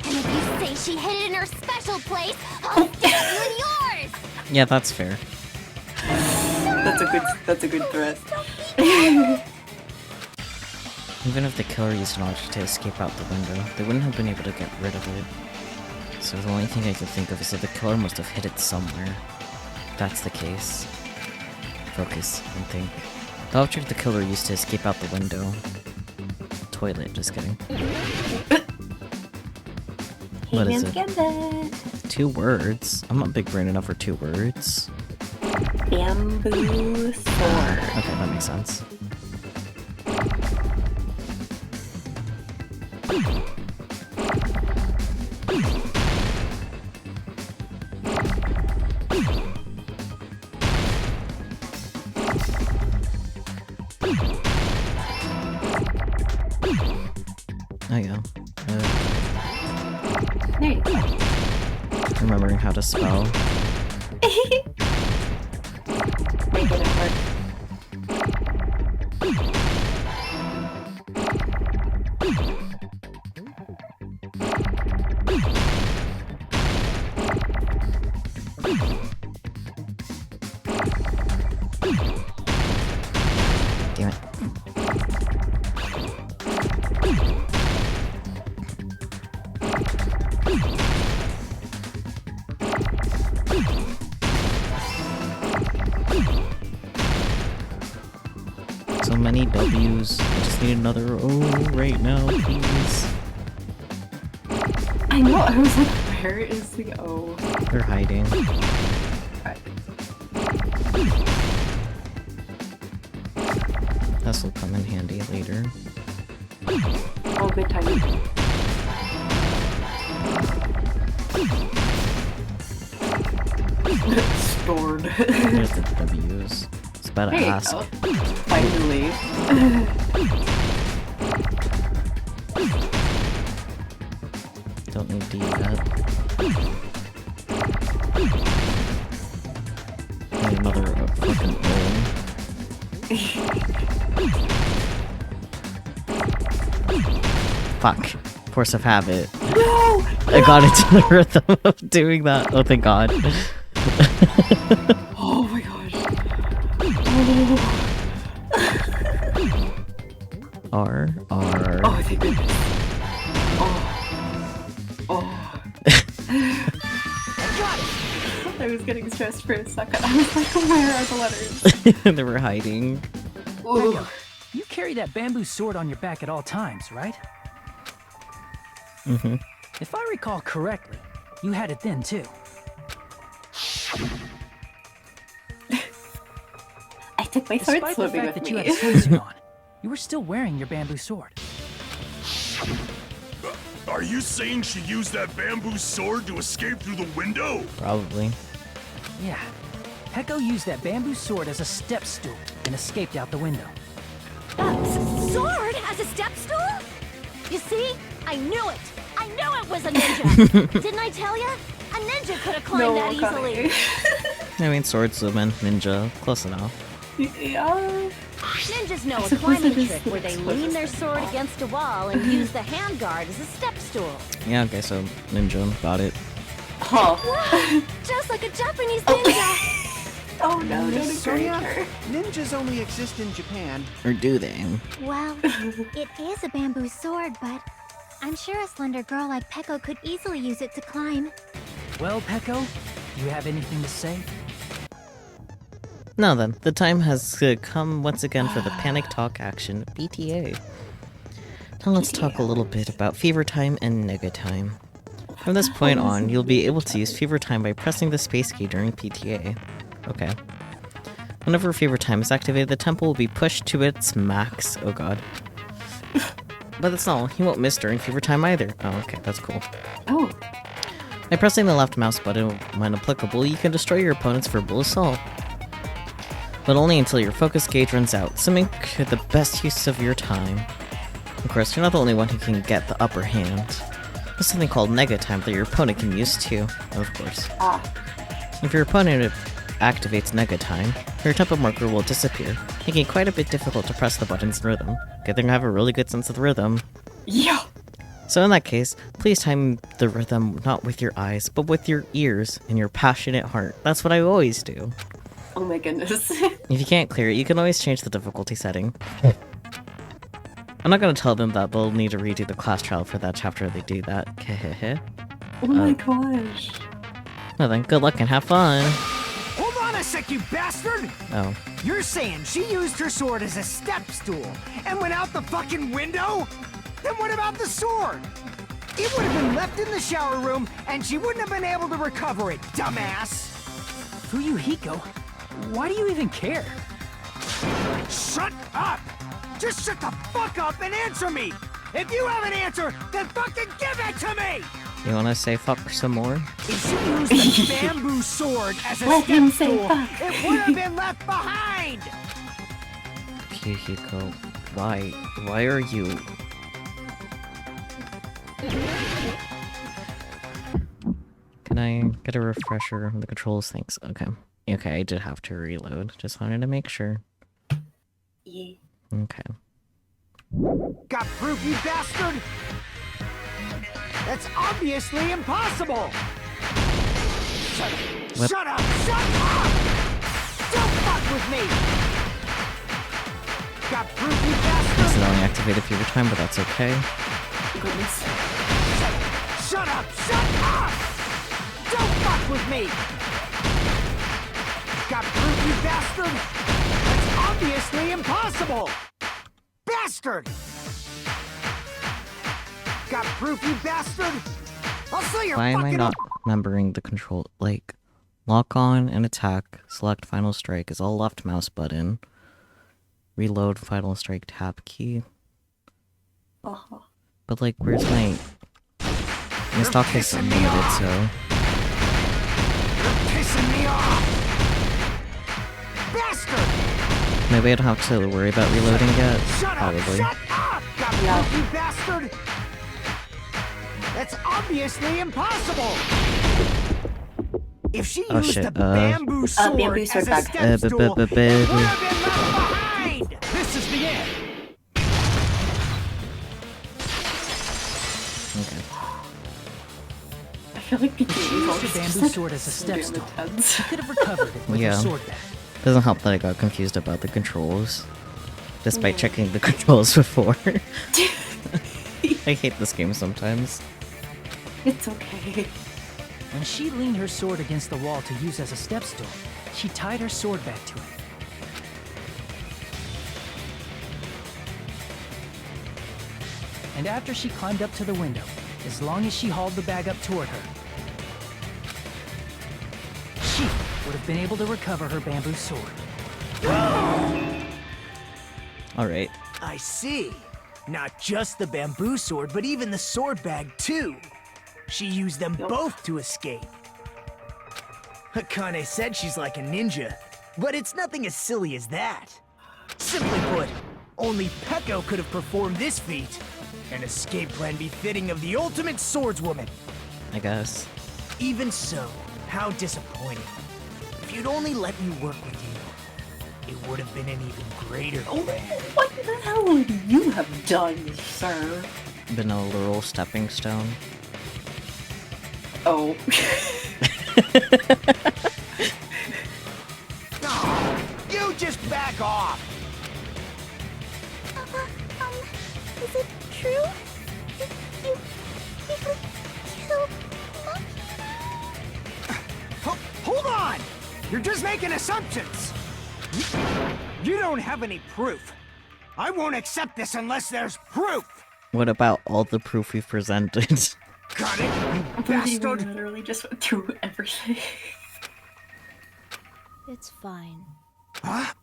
And if you say she hid it in her special place, I'll stab you in yours! Yeah, that's fair. That's a good threat. Even if the killer used an object to escape out the window, they wouldn't have been able to get rid of it. So the only thing I can think of is that the killer must have hid it somewhere. If that's the case. Focus and think. The object the killer used to escape out the window toilet. Just kidding. What is it? Gambit. 2 words. I'm not big brain enough for 2 words. Bamboo sword. Okay, that makes sense. Oh yeah. There you go. Remembering how to spell. Making it work. Damn it. So many W's. I just need another O right now, please. I know, I was like, where is the O? They're hiding. This will come in handy later. Oh, good timing. Stored. There's the W's. It's about to ask. Go. Finally. Don't need D yet. Need another fucking O. Fuck. Force of habit. No! I got into the rhythm of doing that. Oh, thank God. Oh my gosh. Oh. R. Oh, thank goodness. Oh. I was getting stressed for a second. I was like, where are the letters? They were hiding. Peko, you carry that bamboo sword on your back at all times, right? Mm-hmm. If I recall correctly, you had it then too. I took my sword Despite the swimming fact with that you me. had a swimsuit on, you were still wearing your bamboo sword. Are you saying she used that bamboo sword to escape through the window? Probably. Yeah. Peko used that bamboo sword as a step stool and escaped out the window. Sword as a step stool? You see? I knew it! I knew it was a ninja! Didn't I tell ya? A ninja could have climbed that easily! I mean, swordswoman, ninja, close enough. Yeah. Ninjas know I a suppose climbing it is trick the where they closest lean their thing. sword against a wall and use the handguard as a step stool. Yeah, okay, so ninja, got it. Huh. Wow, just like a Japanese ninja! Oh no, don't Miss encourage Sonia, her. ninjas only exist in Japan. Or do they? Well, it is a bamboo sword, but I'm sure a slender girl like Peko could easily use it to climb. Well, Peko, do you have anything to say? Now then, the time has come once again for the Panic Talk action, PTA. Now let's talk a little bit about Fever Time and Nega Time. From this point on, you'll be able to use Fever Time by pressing the space key during PTA. Okay. Whenever Fever Time is activated, the tempo will be pushed to its max. Oh god. But that's not all. He won't miss during Fever Time either. Oh, okay, that's cool. Oh. By pressing the left mouse button when applicable, you can destroy your opponent's verbal assault. But only until your focus gauge runs out, so make the best use of your time. Of course, you're not the only one who can get the upper hand. There's something called Nega Time that your opponent can use too, of course. If your opponent activates Nega Time, your tempo marker will disappear, making it quite a bit difficult to press the buttons in rhythm. Good thing I have a really good sense of the rhythm. Yeah. So in that case, please time the rhythm not with your eyes, but with your ears and your passionate heart. That's what I always do. Oh my goodness. If you can't clear it, you can always change the difficulty setting. I'm not gonna tell them that they'll need to redo the class trial for that chapter if they do that. Oh my gosh. Well then, good luck and have fun! Hold on a sec, you bastard! Oh. You're saying she used her sword as a step stool and went out the fucking window? Then what about the sword? It would have been left in the shower room, and she wouldn't have been able to recover it, dumbass! Fuyuhiko, why do you even care? Shut up! Just shut the fuck up and answer me! If you have an answer, then fucking give it to me! You wanna say fuck some more? If she used the bamboo sword as a Let him step say stool, fuck. it would have been left behind! Fuyuhiko, why? Why are you... Can I get a refresher on the controls? Thanks. Okay. Okay, I did have to reload. Just wanted to make sure. Yeah. Okay. Got proof, you bastard? That's obviously impossible! Shut up! What? Shut up! Shut up! Don't fuck with me! Got proof, you bastard? Accidentally activated fever time, but that's okay. Goodness. Shut up! Shut up! Don't fuck with me! Got proof, you bastard? That's obviously impossible! Bastard! Got proof, you bastard? I'll sell your Why am I fucking... not remembering the control? Like, lock on and attack, select final strike is all left mouse button. Reload final strike tab key. Uh-huh. But like, where's my... My stock is unlimited, so... You're pissing me off! Bastard! Maybe I don't have to worry about reloading yet. Shut Probably. up! Shut up! Got proof, you bastard! That's obviously impossible! If she Oh, used shit, a bamboo sword bamboo as sword a back. step stool, it would have been left behind! This is the end! Okay. I feel like If she used a bamboo sword as a step stool, she could have recovered it with her Yeah. sword back. Doesn't help that I got confused about the controls. Despite checking the controls before. I hate this game sometimes. It's okay. When she leaned her sword against the wall to use as a step stool, she tied her sword back to it. And after she climbed up to the window, as long as she hauled the bag up toward her, she would have been able to recover her bamboo sword. Alright. I see. Not just the bamboo sword, but even the sword bag, too. She used them both to escape. Akane said she's like a ninja, but it's nothing as silly as that. Simply put, only Peko could have performed this feat. An escape plan befitting of the ultimate swordswoman. I guess. Even so, how disappointing. If you'd only let me work with you, it would have been an even greater plan. What the hell would you have done, sir? Been a literal stepping stone. Oh. No, you just back off! Is it true? You killed Hold on! You're just making assumptions! You don't have any proof. I won't accept this unless there's proof! What about all the proof we've presented? Got it, you We bastard! literally just went through everything. It's fine. Huh?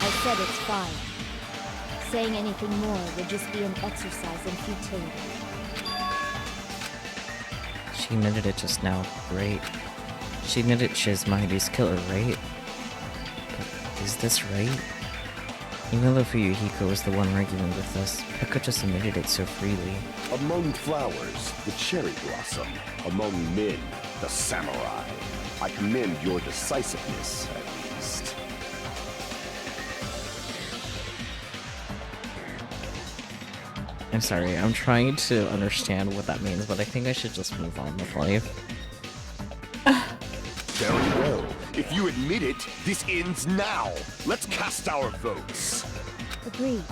I said it's fine. Saying anything more would just be an exercise in futility. She admitted it just now, right? She admitted she's Mahito's killer, right? But is this right? Even though Fuyuhiko was the one arguing with us, Peko just admitted it so freely. Among flowers, the cherry blossom. Among men, the samurai. I commend your decisiveness, at least. I'm sorry, I'm trying to understand what that means, but I think I should just move on with life. Very well. If you admit it, this ends now. Let's cast our votes. Agreed.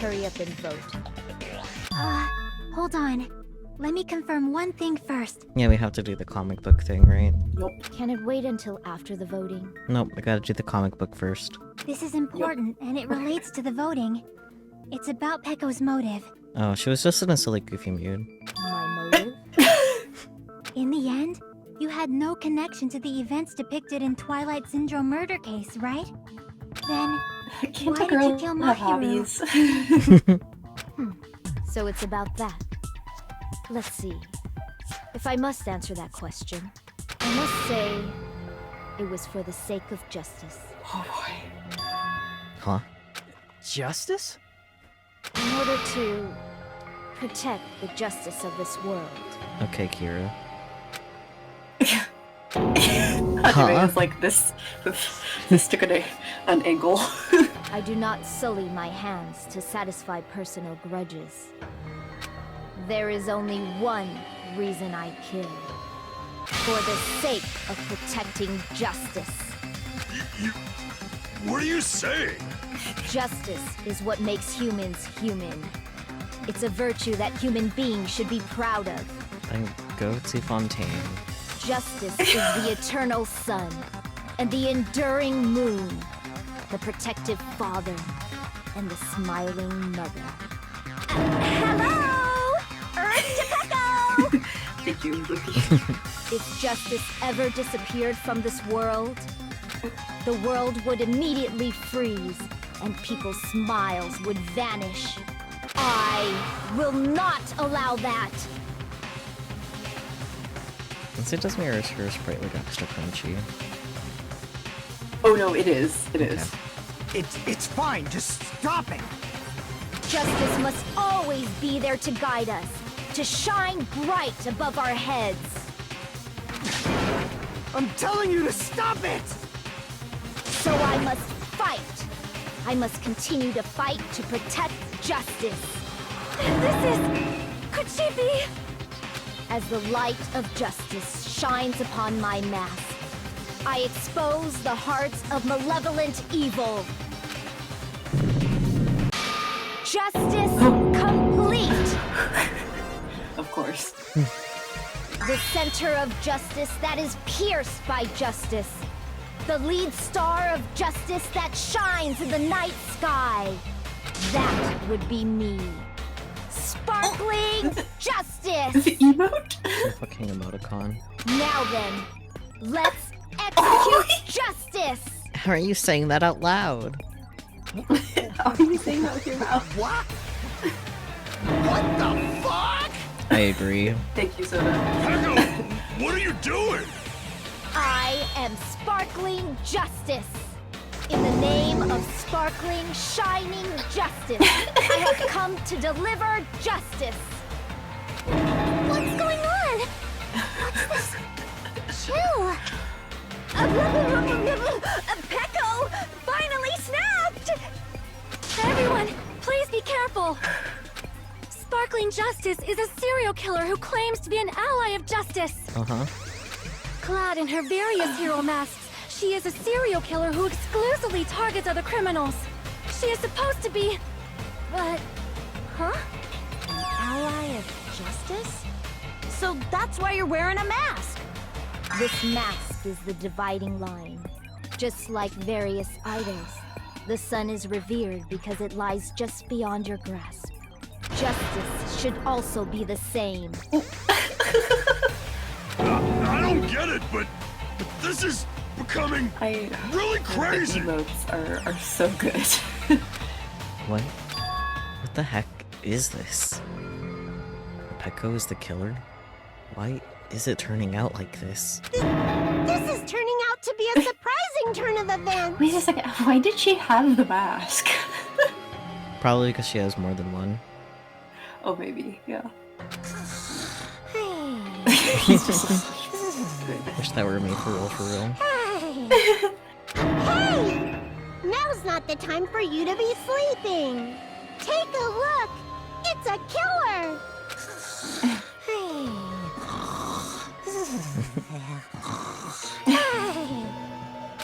Hurry up and vote. Hold on. let me confirm one thing first. Yeah, we have to do the comic book thing, right? Nope. Can it wait until after the voting? Nope, I gotta do the comic book first. This is important, and it relates to the voting. It's about Pecco's motive. Oh, she was just in a silly, goofy mood. My motive? In the end, you had no connection to the events depicted in Twilight Syndrome murder case, right? Then, Can't why a did you girl kill have Mahiru? hobbies? So it's about that. Let's see. If I must answer that question, I must say it was for the sake of justice. Oh boy. Huh? Justice? In order to protect the justice of this world. Okay, Kira. Anyway, it's like this took an angle. I do not sully my hands to satisfy personal grudges. There is only one reason I kill. For the sake of protecting justice. What are you saying? Justice is what makes humans human. It's a virtue that human beings should be proud of. Then go to Fontaine. Justice is the eternal sun and the enduring moon, the protective father and the smiling mother. Hello! Earth to Pecco! Thank you, Luffy. If justice ever disappeared from this world, the world would immediately freeze and people's smiles would vanish. I will not allow that! Since it does mirror her sprite like extra crunchy. Oh no, it is. It is. It's fine. Just stop it. Justice must always be there to guide us, to shine bright above our heads. I'm telling you to stop it! So I must fight. I must continue to fight to protect justice. Could she be? As the light of justice shines upon my mask, I expose the hearts of malevolent evil. Justice complete! Of course. The center of justice that is pierced by justice. The lead star of justice that shines in the night sky. That would be me. Sparkling justice! Emote? Fucking emoticon. Now then, let's execute justice! How are you saying that out loud? How are you saying that with your mouth? What? What the fuck? I agree. Thank you, Soda. Pecco, what are you doing? I am sparkling justice. In the name of sparkling, shining justice, I have come to deliver justice. What's going on? What's this? Chill. Pecco finally snapped! Everyone, please be careful. Sparkling Justice is a serial killer who claims to be an ally of justice. Uh-huh. Clad in her various hero masks, she is a serial killer who exclusively targets other criminals. She is supposed to be... but... huh? An ally of justice? So that's why you're wearing a mask. This mask is the dividing line. Just like various idols, the sun is revered because it lies just beyond your grasp. Justice should also be the same. I don't get it, but this is becoming really crazy. The emotes are so good. What? What the heck is this? Pecco is the killer? Why is it turning out like this? This is turning out to be a surprising turn of events. Wait a second, why did she have the mask? Probably because she has more than one. Oh, maybe, yeah. Wish that were me for real. Hey! Now's not the time for you to be sleeping. Take a look. It's a killer.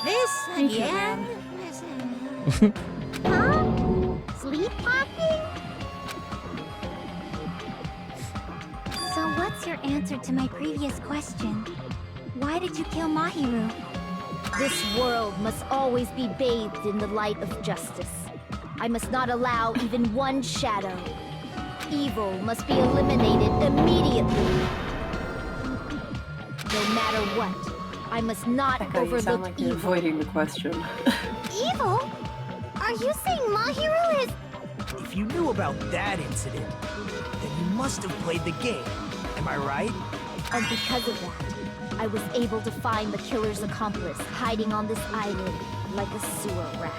This again? Huh? Sleepwalking? So What's your answer to my previous question? Why did you kill Mahiru? This world must always be bathed in the light of justice. I must not allow even one shadow. Evil must be eliminated immediately. No matter what, I must not Becca, you overlook sound like you're evil. avoiding the question. Evil? Are you saying Mahiru is... If you knew about that incident, then you must have played the game. Am I right? And because of that, I was able to find the killer's accomplice hiding on this island like a sewer rat.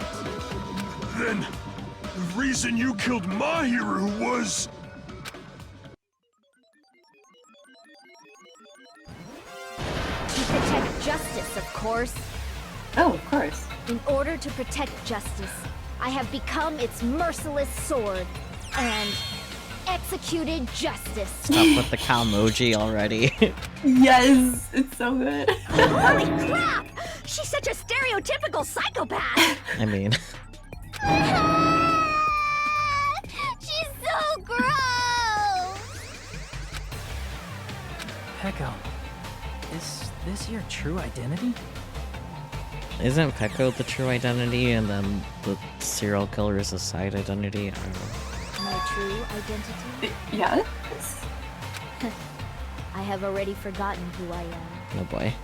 Then, the reason you killed Mahiru was... To protect justice, of course. Oh, of course. In order to protect justice, I have become its merciless sword and executed justice. Stop with the cow emoji already. Yes, it's so good. Holy crap! She's such a stereotypical psychopath! I mean... She's so gross! Peko, is this your true identity? Isn't Peko the true identity and then the serial killer is a side identity? I don't know. My true identity? Yes? I have already forgotten who I am. Oh boy.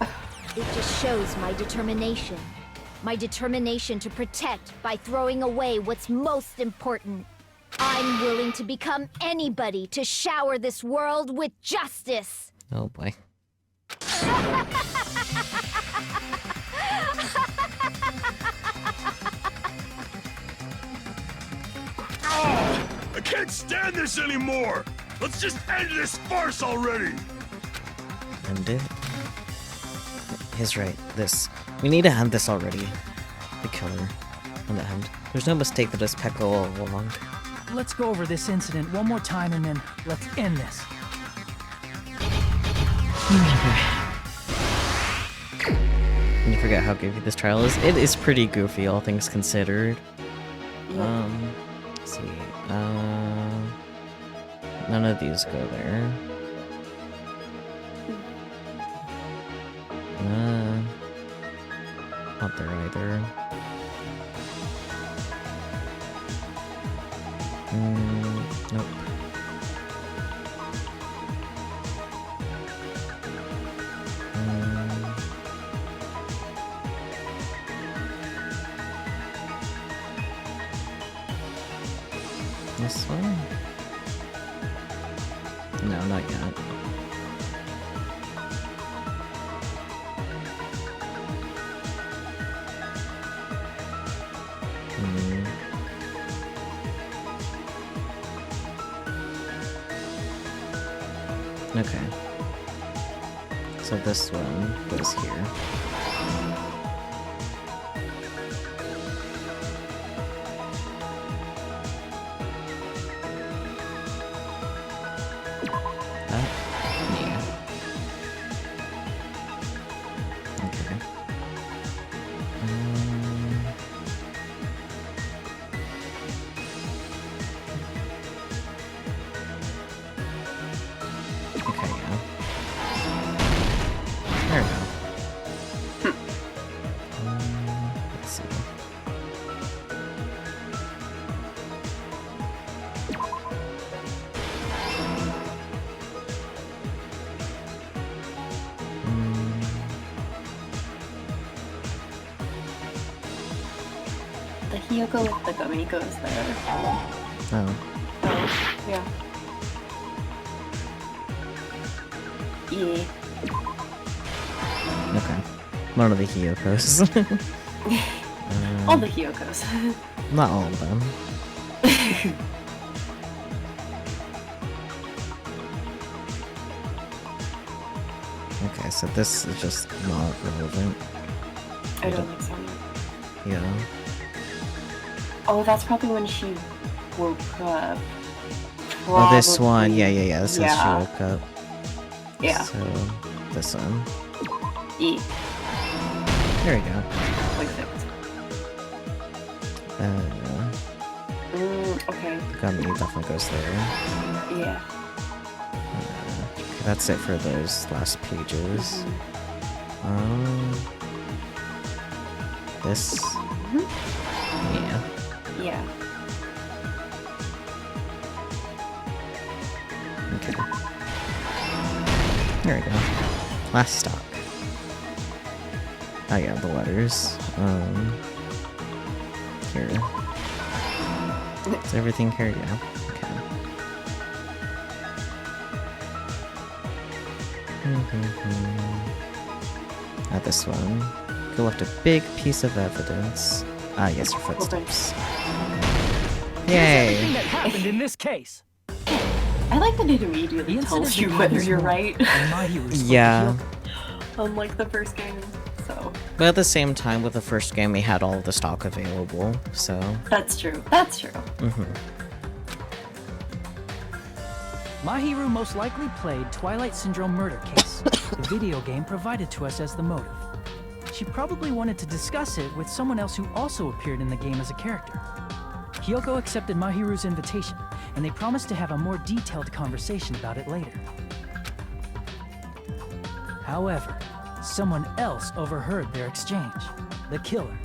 It just shows my determination. My determination to protect by throwing away what's most important. I'm willing to become anybody to shower this world with justice. Oh boy. I can't stand this anymore! Let's just end this farce already! End it? He's right. This. We need to end this already. The killer. On the end. There's no mistake that it's Peko all along. Let's go over this incident one more time and then let's end this. You forget how goofy this trial is. It is pretty goofy, all things considered. Let's see. None of these go there. Not there either. Nope. This one? No, not yet. Okay. So this one goes here. Hyoko with the gummy goes there. Oh. Yeah. Yeah. Okay. One of the Hyokos. All the Hyokos. Not all of them. Okay, so this is just not relevant. I don't think so. Yeah. Oh, that's probably when she woke up. Oh, this one. Yeah. This is she woke up. Yeah. So, this one. E. There we go. Perfect. The okay. gummy definitely goes there. Yeah. that's it for those last pages. This? Yeah. Yeah. Okay. There we go. Last stock. Oh yeah, the letters. Here. Is everything here? Yeah. Okay. Not this one. You left a big piece of evidence. Ah, yes, your footsteps. Yay! Everything that happened in this case. I like that it immediately tells you whether you're right. Yeah. Unlike the first game, so. But at the same time, with the first game, we had all of the stock available, so. That's true. That's true. Mahiru most likely played Twilight Syndrome Murder Case, the video game provided to us as the motive. She probably wanted to discuss it with someone else who also appeared in the game as a character. Hiyoko accepted Mahiru's invitation, and they promised to have a more detailed conversation about it later. However, someone else overheard their exchange. The killer.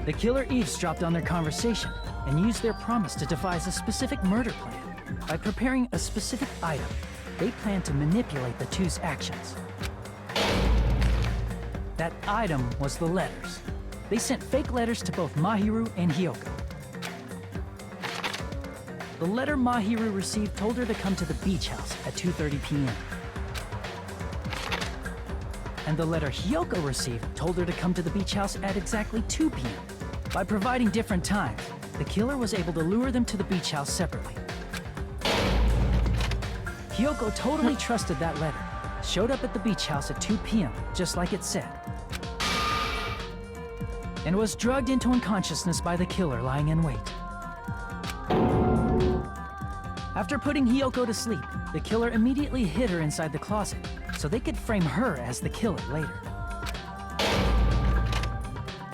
The killer eavesdropped on their conversation and used their promise to devise a specific murder plan. By preparing a specific item, they planned to manipulate the two's actions. That item was the letters. They sent fake letters to both Mahiru and Hiyoko. The letter Mahiru received told her to come to the beach house at 2:30 p.m. And the letter Hiyoko received told her to come to the beach house at exactly 2 p.m. By providing different times, the killer was able to lure them to the beach house separately. Hiyoko totally trusted that letter, showed up at the beach house at 2 p.m., just like it said, and was drugged into unconsciousness by the killer lying in wait. After putting Hiyoko to sleep, the killer immediately hid her inside the closet, so they could frame her as the killer later.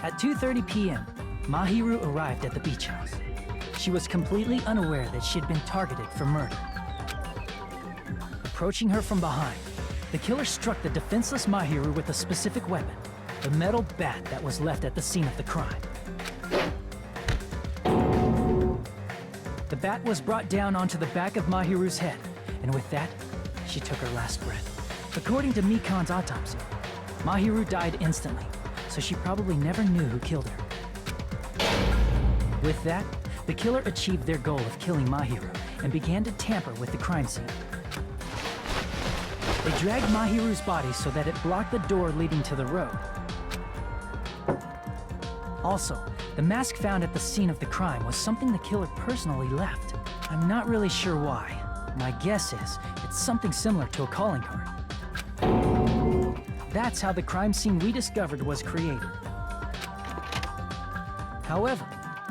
At 2:30 p.m., Mahiru arrived at the beach house. She was completely unaware that she'd been targeted for murder. Approaching her from behind, the killer struck the defenseless Mahiru with a specific weapon, the metal bat that was left at the scene of the crime. The bat was brought down onto the back of Mahiru's head, and with that, she took her last breath. According to Mikan's autopsy, Mahiru died instantly, so she probably never knew who killed her. With that, the killer achieved their goal of killing Mahiru and began to tamper with the crime scene. They dragged Mahiru's body so that it blocked the door leading to the road. Also, the mask found at the scene of the crime was something the killer personally left. I'm not really sure why. My guess is it's something similar to a calling card. That's how the crime scene we discovered was created. However,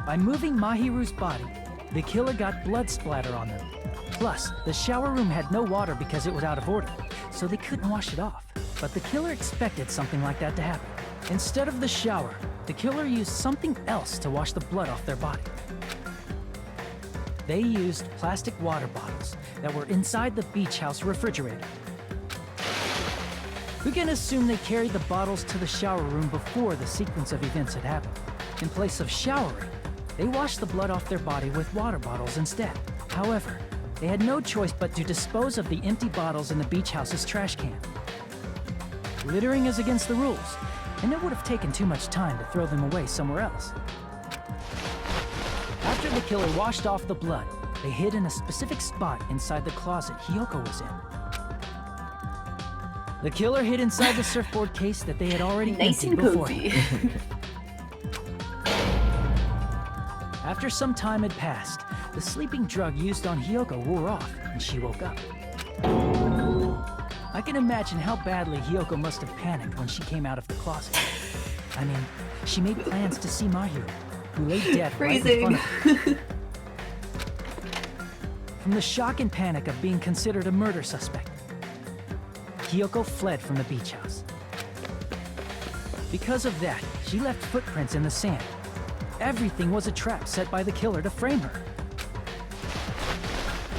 by moving Mahiru's body, the killer got blood splatter on them. Plus, the shower room had no water because it was out of order, so they couldn't wash it off. But the killer expected something like that to happen. Instead of the shower, the killer used something else to wash the blood off their body. They used plastic water bottles that were inside the beach house refrigerator. We can assume they carried the bottles to the shower room before the sequence of events had happened. In place of showering, they washed the blood off their body with water bottles instead. However, they had no choice but to dispose of the empty bottles in the beach house's trash can. Littering is against the rules, and it would have taken too much time to throw them away somewhere else. After the killer washed off the blood, they hid in a specific spot inside the closet Hiyoko was in. The killer hid inside the surfboard case that they had already emptied before. After some time had passed, the sleeping drug used on Hiyoko wore off, and she woke up. I can imagine how badly Hiyoko must have panicked when she came out of the closet. I mean, she made plans to see Mahiru, who lay dead right in front of her. From the shock and panic of being considered a murder suspect, Hiyoko fled from the beach house. Because of that, she left footprints in the sand. Everything was a trap set by the killer to frame her.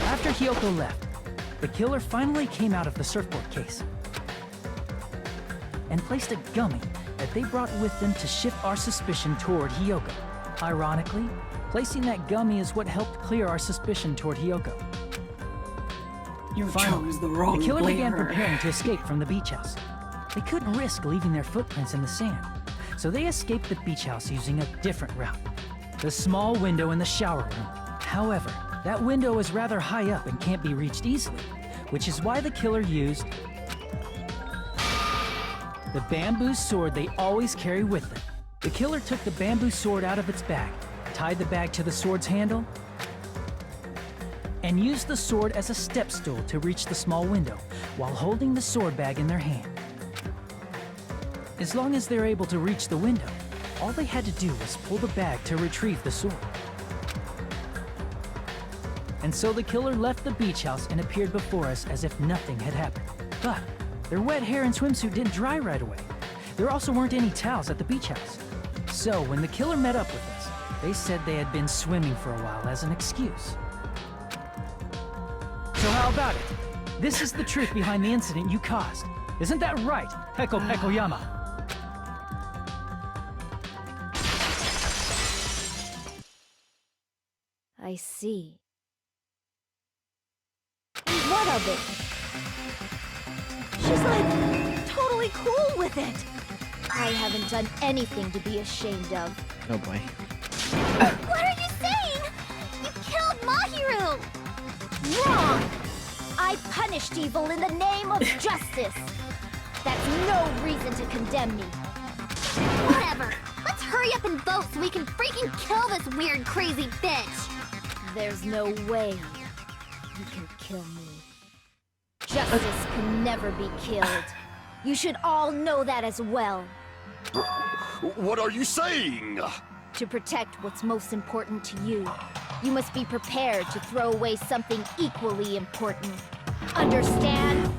After Hiyoko left, the killer finally came out of the surfboard case and placed a gummy that they brought with them to shift our suspicion toward Hiyoko. Ironically, placing that gummy is what helped clear our suspicion toward Hiyoko. You chose the wrong The killer began flavor. preparing to escape from the beach house. They couldn't risk leaving their footprints in the sand, so they escaped the beach house using a different route. The small window in the shower room. However, that window is rather high up and can't be reached easily, which is why the killer used the bamboo sword they always carry with them. The killer took the bamboo sword out of its bag, tied the bag to the sword's handle, and used the sword as a step stool to reach the small window while holding the sword bag in their hand. As long as they're able to reach the window, all they had to do was pull the bag to retrieve the sword. And so the killer left the beach house and appeared before us as if nothing had happened. But their wet hair and swimsuit didn't dry right away. There also weren't any towels at the beach house. So when the killer met up with us, they said they had been swimming for a while as an excuse. So how about it? This is the truth behind the incident you caused. Isn't that right, Peko Pekoyama? I see. What of it? She's like totally cool with it. I haven't done anything to be ashamed of. Oh boy. What are you saying? You killed Mahiru! Wrong! I punished evil in the name of justice. That's no reason to condemn me. Whatever. Let's hurry up and vote so we can freaking kill this weird, crazy bitch. There's no way you can kill me. Justice can never be killed. You should all know that as well. What are you saying? To protect what's most important to you, you must be prepared to throw away something equally important. Understand?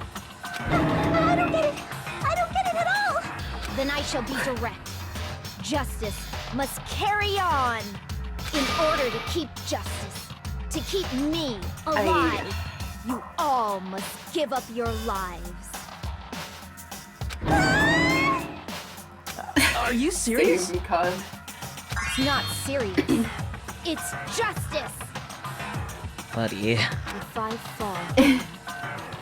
I don't get it. I don't get it at all. Then I shall be direct. Justice must carry on. In order to keep justice, to keep me alive, you all must give up your lives. Are you serious? It's not serious. It's justice. Buddy. If I fall,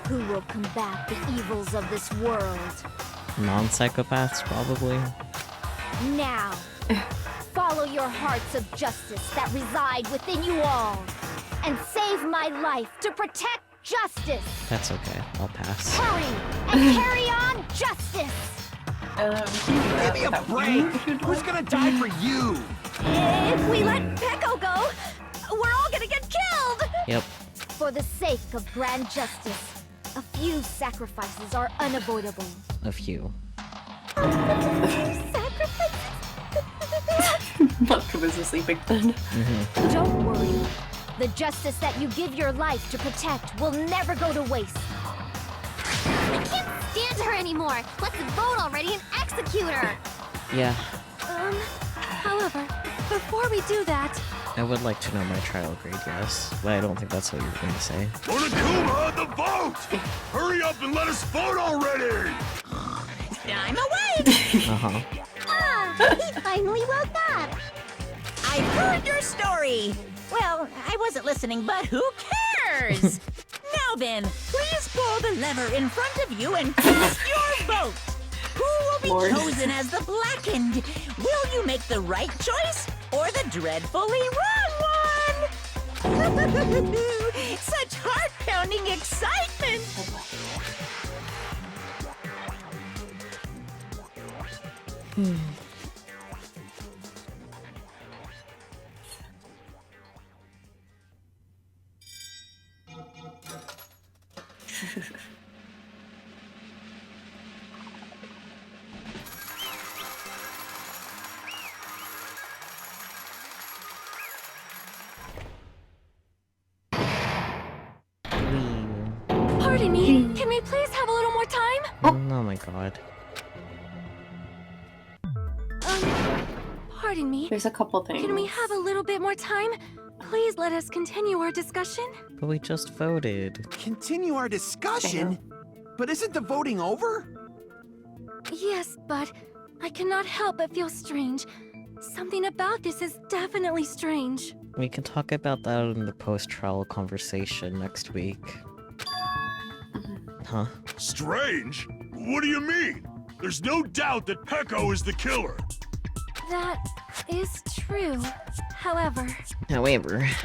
who will combat the evils of this world? Non-psychopaths, probably. Now, follow your hearts of justice that reside within you all, and save my life to protect justice. That's okay. I'll pass. Hurry and carry on justice. Give me a break! Who's gonna die for you? If we let Peko go, we're all gonna get killed! Yep. For the sake of grand justice, a few sacrifices are unavoidable. A few. Malcolm is asleeping then. Don't worry. The justice that you give your life to protect will never go to waste. I can't stand her anymore. Let's vote already and execute her. Yeah. However, before we do that... I would like to know my trial grade, yes. But I don't think that's what you were going to say. Monokuma, the vote! Hurry up and let us vote already! I'm awake! Uh-huh. He finally woke up. I've heard your story. Well, I wasn't listening, but who cares? Now then, please pull the lever in front of you and cast your vote. Who will be chosen as the blackened? Will you make the right choice or the dreadfully wrong one? Such heart-pounding excitement! Pardon me, can we please have a little more time? Oh my god. Pardon me. There's a couple things. Can we have a little bit more time? Please let us continue our discussion. But we just voted. Continue our discussion? But isn't the voting over? Yes, but I cannot help but feel strange. Something about this is definitely strange. We can talk about that in the post-trial conversation next week. Huh? Strange? What do you mean? There's no doubt that Peko is the killer. That is true. However,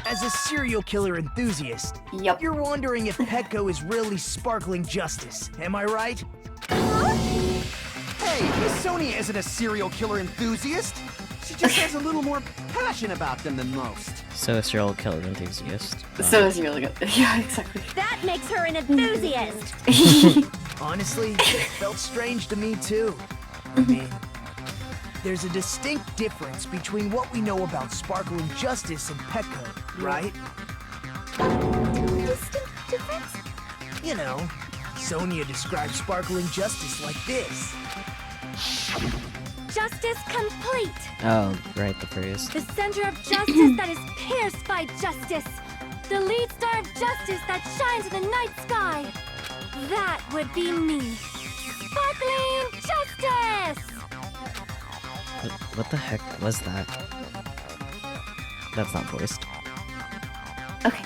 as a serial killer enthusiast, you're wondering if Peko is really sparkling justice. Am I right? Hey, Miss Sonia isn't a serial killer enthusiast. She just has a little more passion about them than most. So a serial killer enthusiast. So is really good. Yeah, exactly. That makes her an enthusiast. Honestly, it felt strange to me too. I mean, there's a distinct difference between what we know about sparkling justice and Peko, right? Distinct difference? You know, Sonia describes sparkling justice like this. justice complete. Oh, right, the phrase. The center of justice that is pierced by justice. The lead star of justice that shines in the night sky. That would be me. Sparkling justice! What the heck was that? That's not voiced. Okay.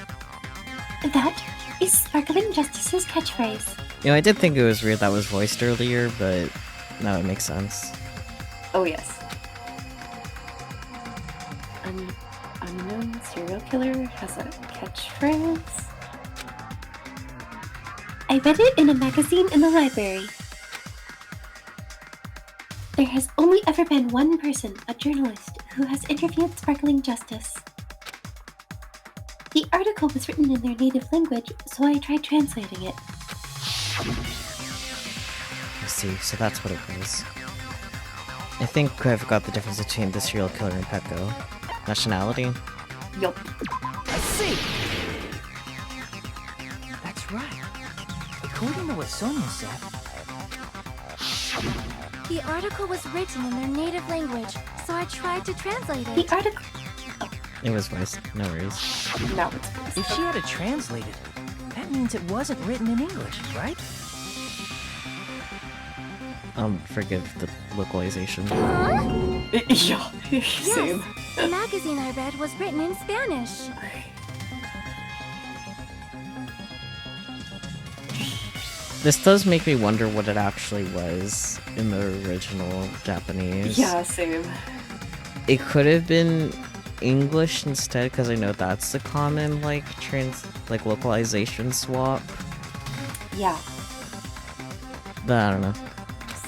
That is Sparkling Justice's catchphrase. You know, I did think it was weird that was voiced earlier, but now it makes sense. Oh, yes. An unknown serial killer has a catchphrase. I read it in a magazine in the library. There has only ever been one person, a journalist, who has interviewed Sparkling Justice. The article was written in their native language, so I tried translating it. I see, so that's what it was. I think I forgot the difference between the serial killer and Peko. Nationality? Yup. I see! That's right. According to what Sonia said, the article was written in their native language, so I tried to translate it. The article... It was voiced, no worries. No, it's voiced. if she had it translated, that means it wasn't written in English, right? Forgive the localization. Yeah, same. Yes, the magazine I read was written in Spanish. This does make me wonder what it actually was in the original Japanese. Yeah, same. It could have been English instead, because I know that's the common, localization swap. Yeah. But I don't know.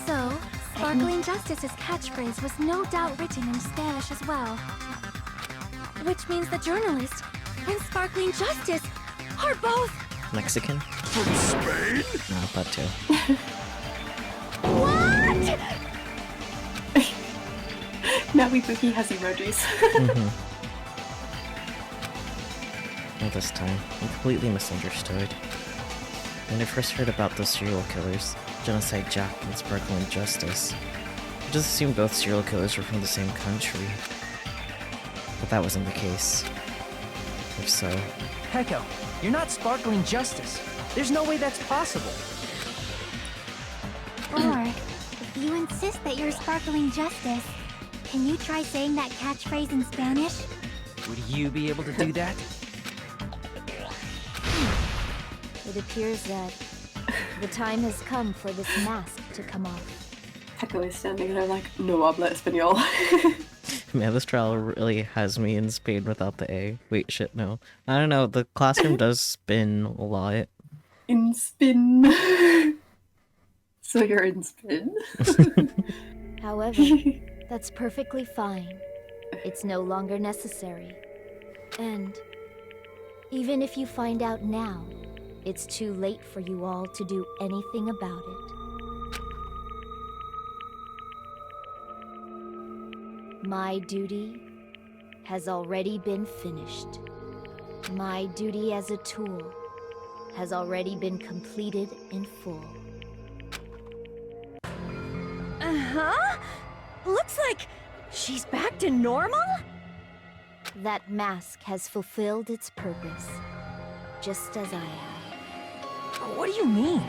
So, Sparkling Justice's catchphrase was no doubt written in Spanish as well. Which means the journalist and Sparkling Justice are both... Mexican? From Spain? No, that too. What? Now Ibuki has emojis. All this time, I'm completely misunderstood. When I first heard about those serial killers, Genocide Jack and Sparkling Justice, I just assumed both serial killers were from the same country. But that wasn't the case. If so... Peko, you're not Sparkling Justice. There's no way that's possible. Or, if you insist that you're Sparkling Justice, can you try saying that catchphrase in Spanish? Would you be able to do that? It appears that the time has come for this mask to come off. Peko is standing there like, no habla español. Man, this trial really has me in Spain without the A. Wait, shit, no. I don't know, the classroom does spin a lot. In spin. So you're in spin? However, that's perfectly fine. It's no longer necessary. And even if you find out now, it's too late for you all to do anything about it. My duty has already been finished. My duty as a tool has already been completed in full. Uh-huh? Looks like she's back to normal? That mask has fulfilled its purpose, just as I have. What do you mean?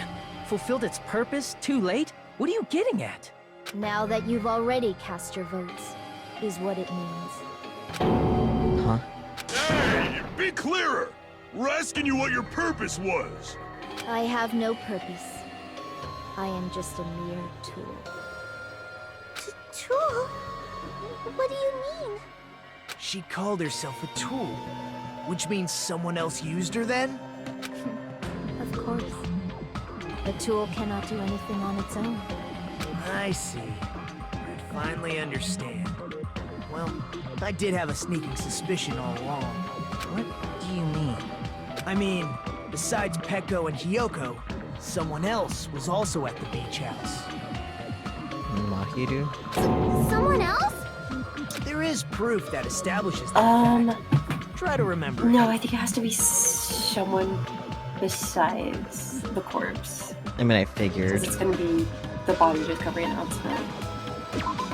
Fulfilled its purpose? Too late? What are you getting at? Now that you've already cast your votes, is what it means. Huh? Hey, be clearer! We're asking you what your purpose was. I have no purpose. I am just a mere tool. Tool? What do you mean? She called herself a tool, which means someone else used her then? Of course. A tool cannot do anything on its own. I see. I finally understand. Well, I did have a sneaking suspicion all along. What do you mean? I mean, besides Peko and Hiyoko, someone else was also at the beach house. Mahiru? Someone else? There is proof that establishes that fact. Try to remember. No, I think it has to be someone besides the corpse. I mean, I figured. Because it's gonna be the body discovery announcement.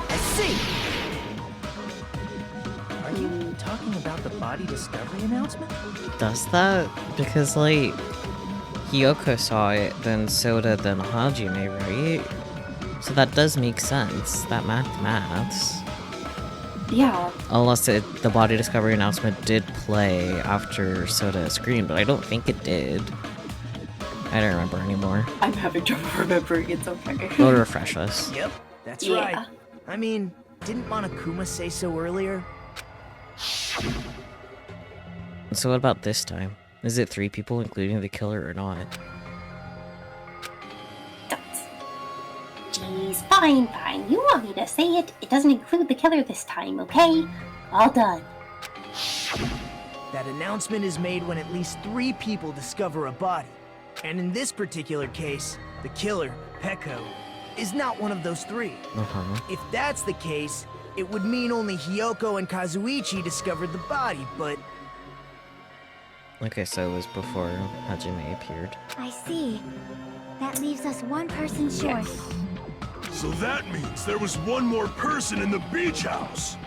I see! Are you talking about the body discovery announcement? Does that? Because, like, Hiyoko saw it, then Soda, then Hajime, right? So that does make sense. That maths. Yeah. Unless the body discovery announcement did play after Soda screamed, but I don't think it did. I don't remember anymore. I'm having trouble remembering, it's okay. Go to refresh us. Yep, that's Yeah. right. I mean, didn't Monokuma say so earlier? So what about this time? Is it 3 people, including the killer, or not? Jeez, fine. You want me to say it? It doesn't include the killer this time, okay? All done. That announcement is made when at least 3 people discover a body. And in this particular case, the killer, Peko, is not one of those 3. If that's the case, it would mean only Hiyoko and Kazuichi discovered the body, but... Okay, so it was before Hajime appeared. I see. That leaves us one person short. So that means there was one more person in the beach house.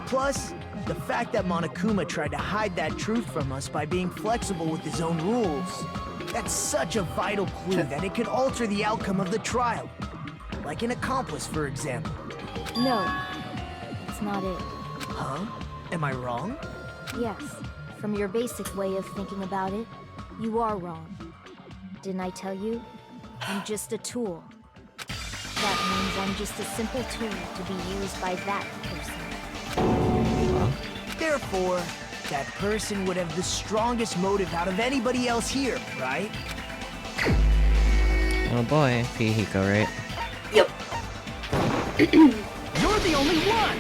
Plus, the fact that Monokuma tried to hide that truth from us by being flexible with his own rules. That's such a vital clue that it could alter the outcome of the trial. Like an accomplice, for example. No, it's not it. Huh? Am I wrong? Yes, from your basic way of thinking about it, you are wrong. Didn't I tell you? I'm just a tool. That means I'm just a simple tool to be used by that person. Therefore, that person would have the strongest motive out of anybody else here, right? Oh boy, Hihiko, right? Yep. You're the only one!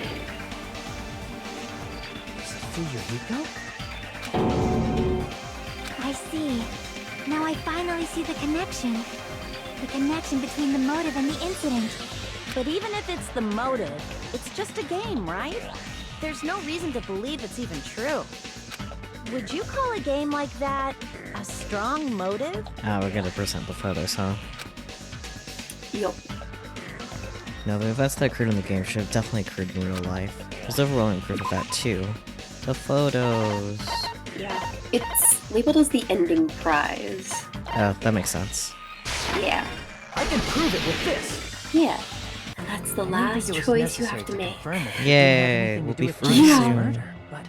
Is it Fuyuhiko? I see. Now I finally see the connection. The connection between the motive and the incident. But even if it's the motive, it's just a game, right? There's no reason to believe it's even true. Would you call a game like that a strong motive? Ah, we're gonna present the photos, huh? Yup. No, the events that occurred in the game should have definitely occurred in real life. There's overwhelming proof of that too. The photos. Yeah. It's labeled as the ending prize. That makes sense. Yeah. I can prove it with this. Yeah. And that's the last choice you have to make. Yay, we'll be free soon. Murder, but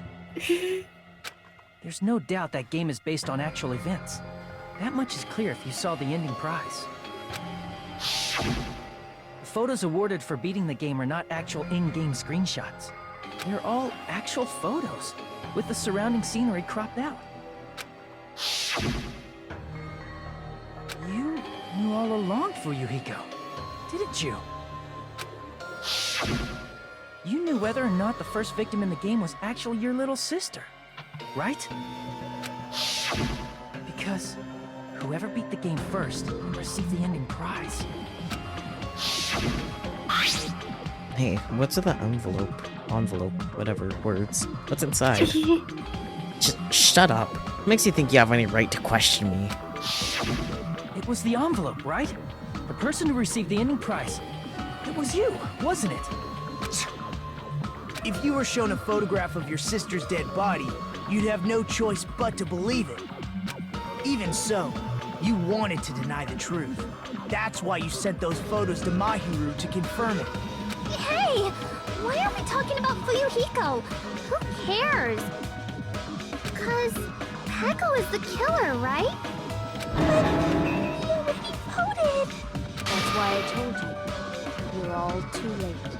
there's no doubt that game is based on actual events. That much is clear if you saw the ending prize. The photos awarded for beating the game are not actual in-game screenshots. They're all actual photos, with the surrounding scenery cropped out. You knew all along, Fuyuhiko, didn't you? You knew whether or not the first victim in the game was actually your little sister, right? Because whoever beat the game first would receive the ending prize. Hey, what's in the envelope? Envelope, whatever words. What's inside? Just shut up. What makes you think you have any right to question me? It was the envelope, right? The person who received the ending prize. It was you, wasn't it? If you were shown a photograph of your sister's dead body, you'd have no choice but to believe it. Even so, you wanted to deny the truth. That's why you sent those photos to Mahiru to confirm it. Hey! Why are we talking about Fuyuhiko? Who cares? 'Cause Peko is the killer, right? But he already voted! That's why I told you. You're all too late.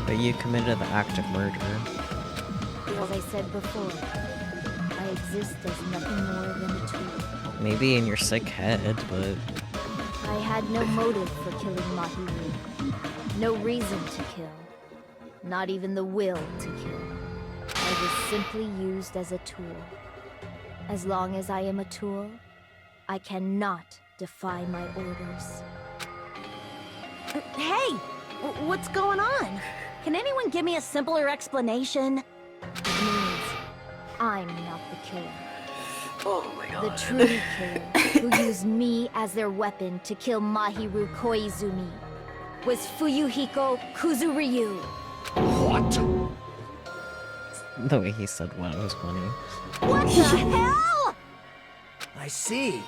But you committed the act of murder. As I said before, I exist as nothing more than a tool. Maybe in your sick head, but... I had no motive for killing Mahiru. No reason to kill. Not even the will to kill. I was simply used as a tool. As long as I am a tool, I cannot defy my orders. Hey! What's going on? Can anyone give me a simpler explanation? It means I'm not the killer. Oh my god. The true killer, who used me as their weapon to kill Mahiru Koizumi, was Fuyuhiko Kuzuryu. What? The way he said what was funny. What the hell? I see.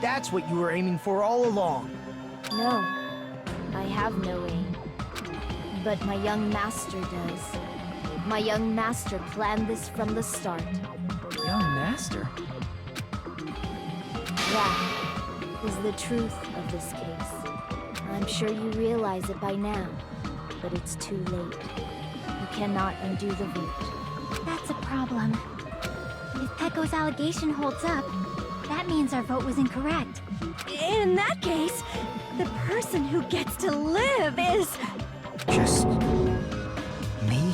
That's what you were aiming for all along. No, I have no aim. But my young master does. My young master planned this from the start. Young master? That is the truth of this case. I'm sure you realize it by now, but it's too late. You cannot undo the vote. That's a problem. If Peko's allegation holds up, that means our vote was incorrect. In that case, the person who gets to live is... Just... me?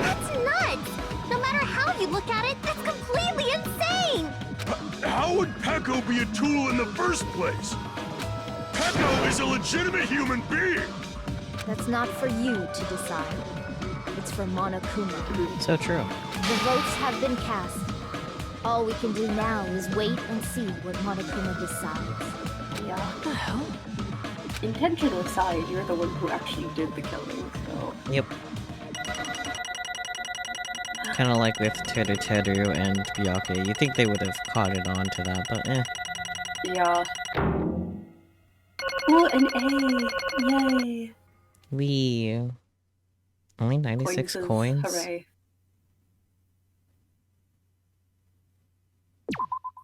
That's nuts! No matter how you look at it, that's completely insane! How would Peko be a tool in the first place? Peko is a legitimate human being! That's not for you to decide. It's for Monokuma. So true. The votes have been cast. All we can do now is wait and see what Monokuma decides. Yeah. What the hell? Intention aside, you're the one who actually did the killing, so... Yep. Kind of like with Teru and Byakuya. You think they would have caught it on to that, but eh. Yeah. Oh, an A! Yay! We... Only 96 coins? Hooray.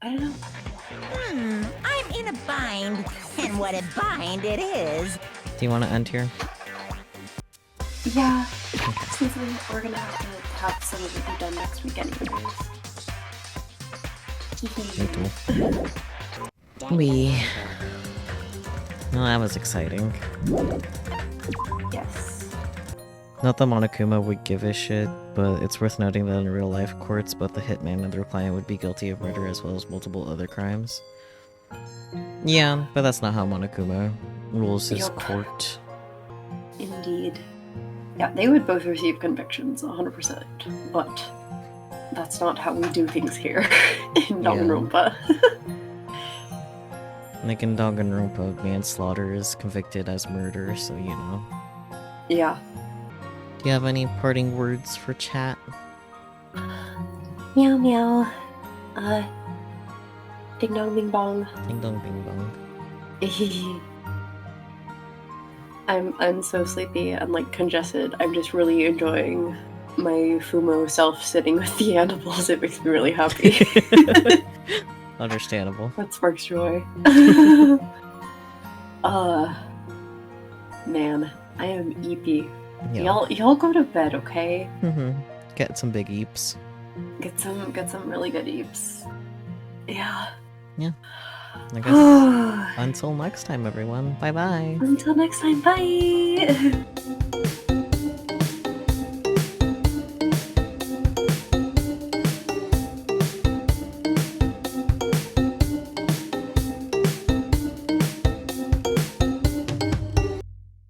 I don't know. I'm in a bind. And what a bind it is. Do you want to end here? Yeah. Since we're gonna have some of it be done next week anyways. We... Well, that was exciting. Yes. Not that Monokuma would give a shit, but it's worth noting that in real-life courts, both the hitman and their client would be guilty of murder as well as multiple other crimes. Yeah, but that's not how Monokuma rules his court. Indeed. Yeah, they would both receive convictions, 100%. But that's not how we do things here in Danganronpa. Like in Danganronpa, manslaughter is convicted as murder, so you know. Yeah. Do you have any parting words for chat? Meow meow. Ding dong bing bong. Ding dong bing bong. I'm so sleepy and like congested. I'm just really enjoying my Fumo self sitting with the animals. It makes me really happy. Understandable. That sparks joy. Man, I am eepy. Yeah. Y'all go to bed, okay? Get some big eeps. Get some really good eeps. Yeah. Yeah. I guess until next time, everyone. Bye bye. Until next time, bye.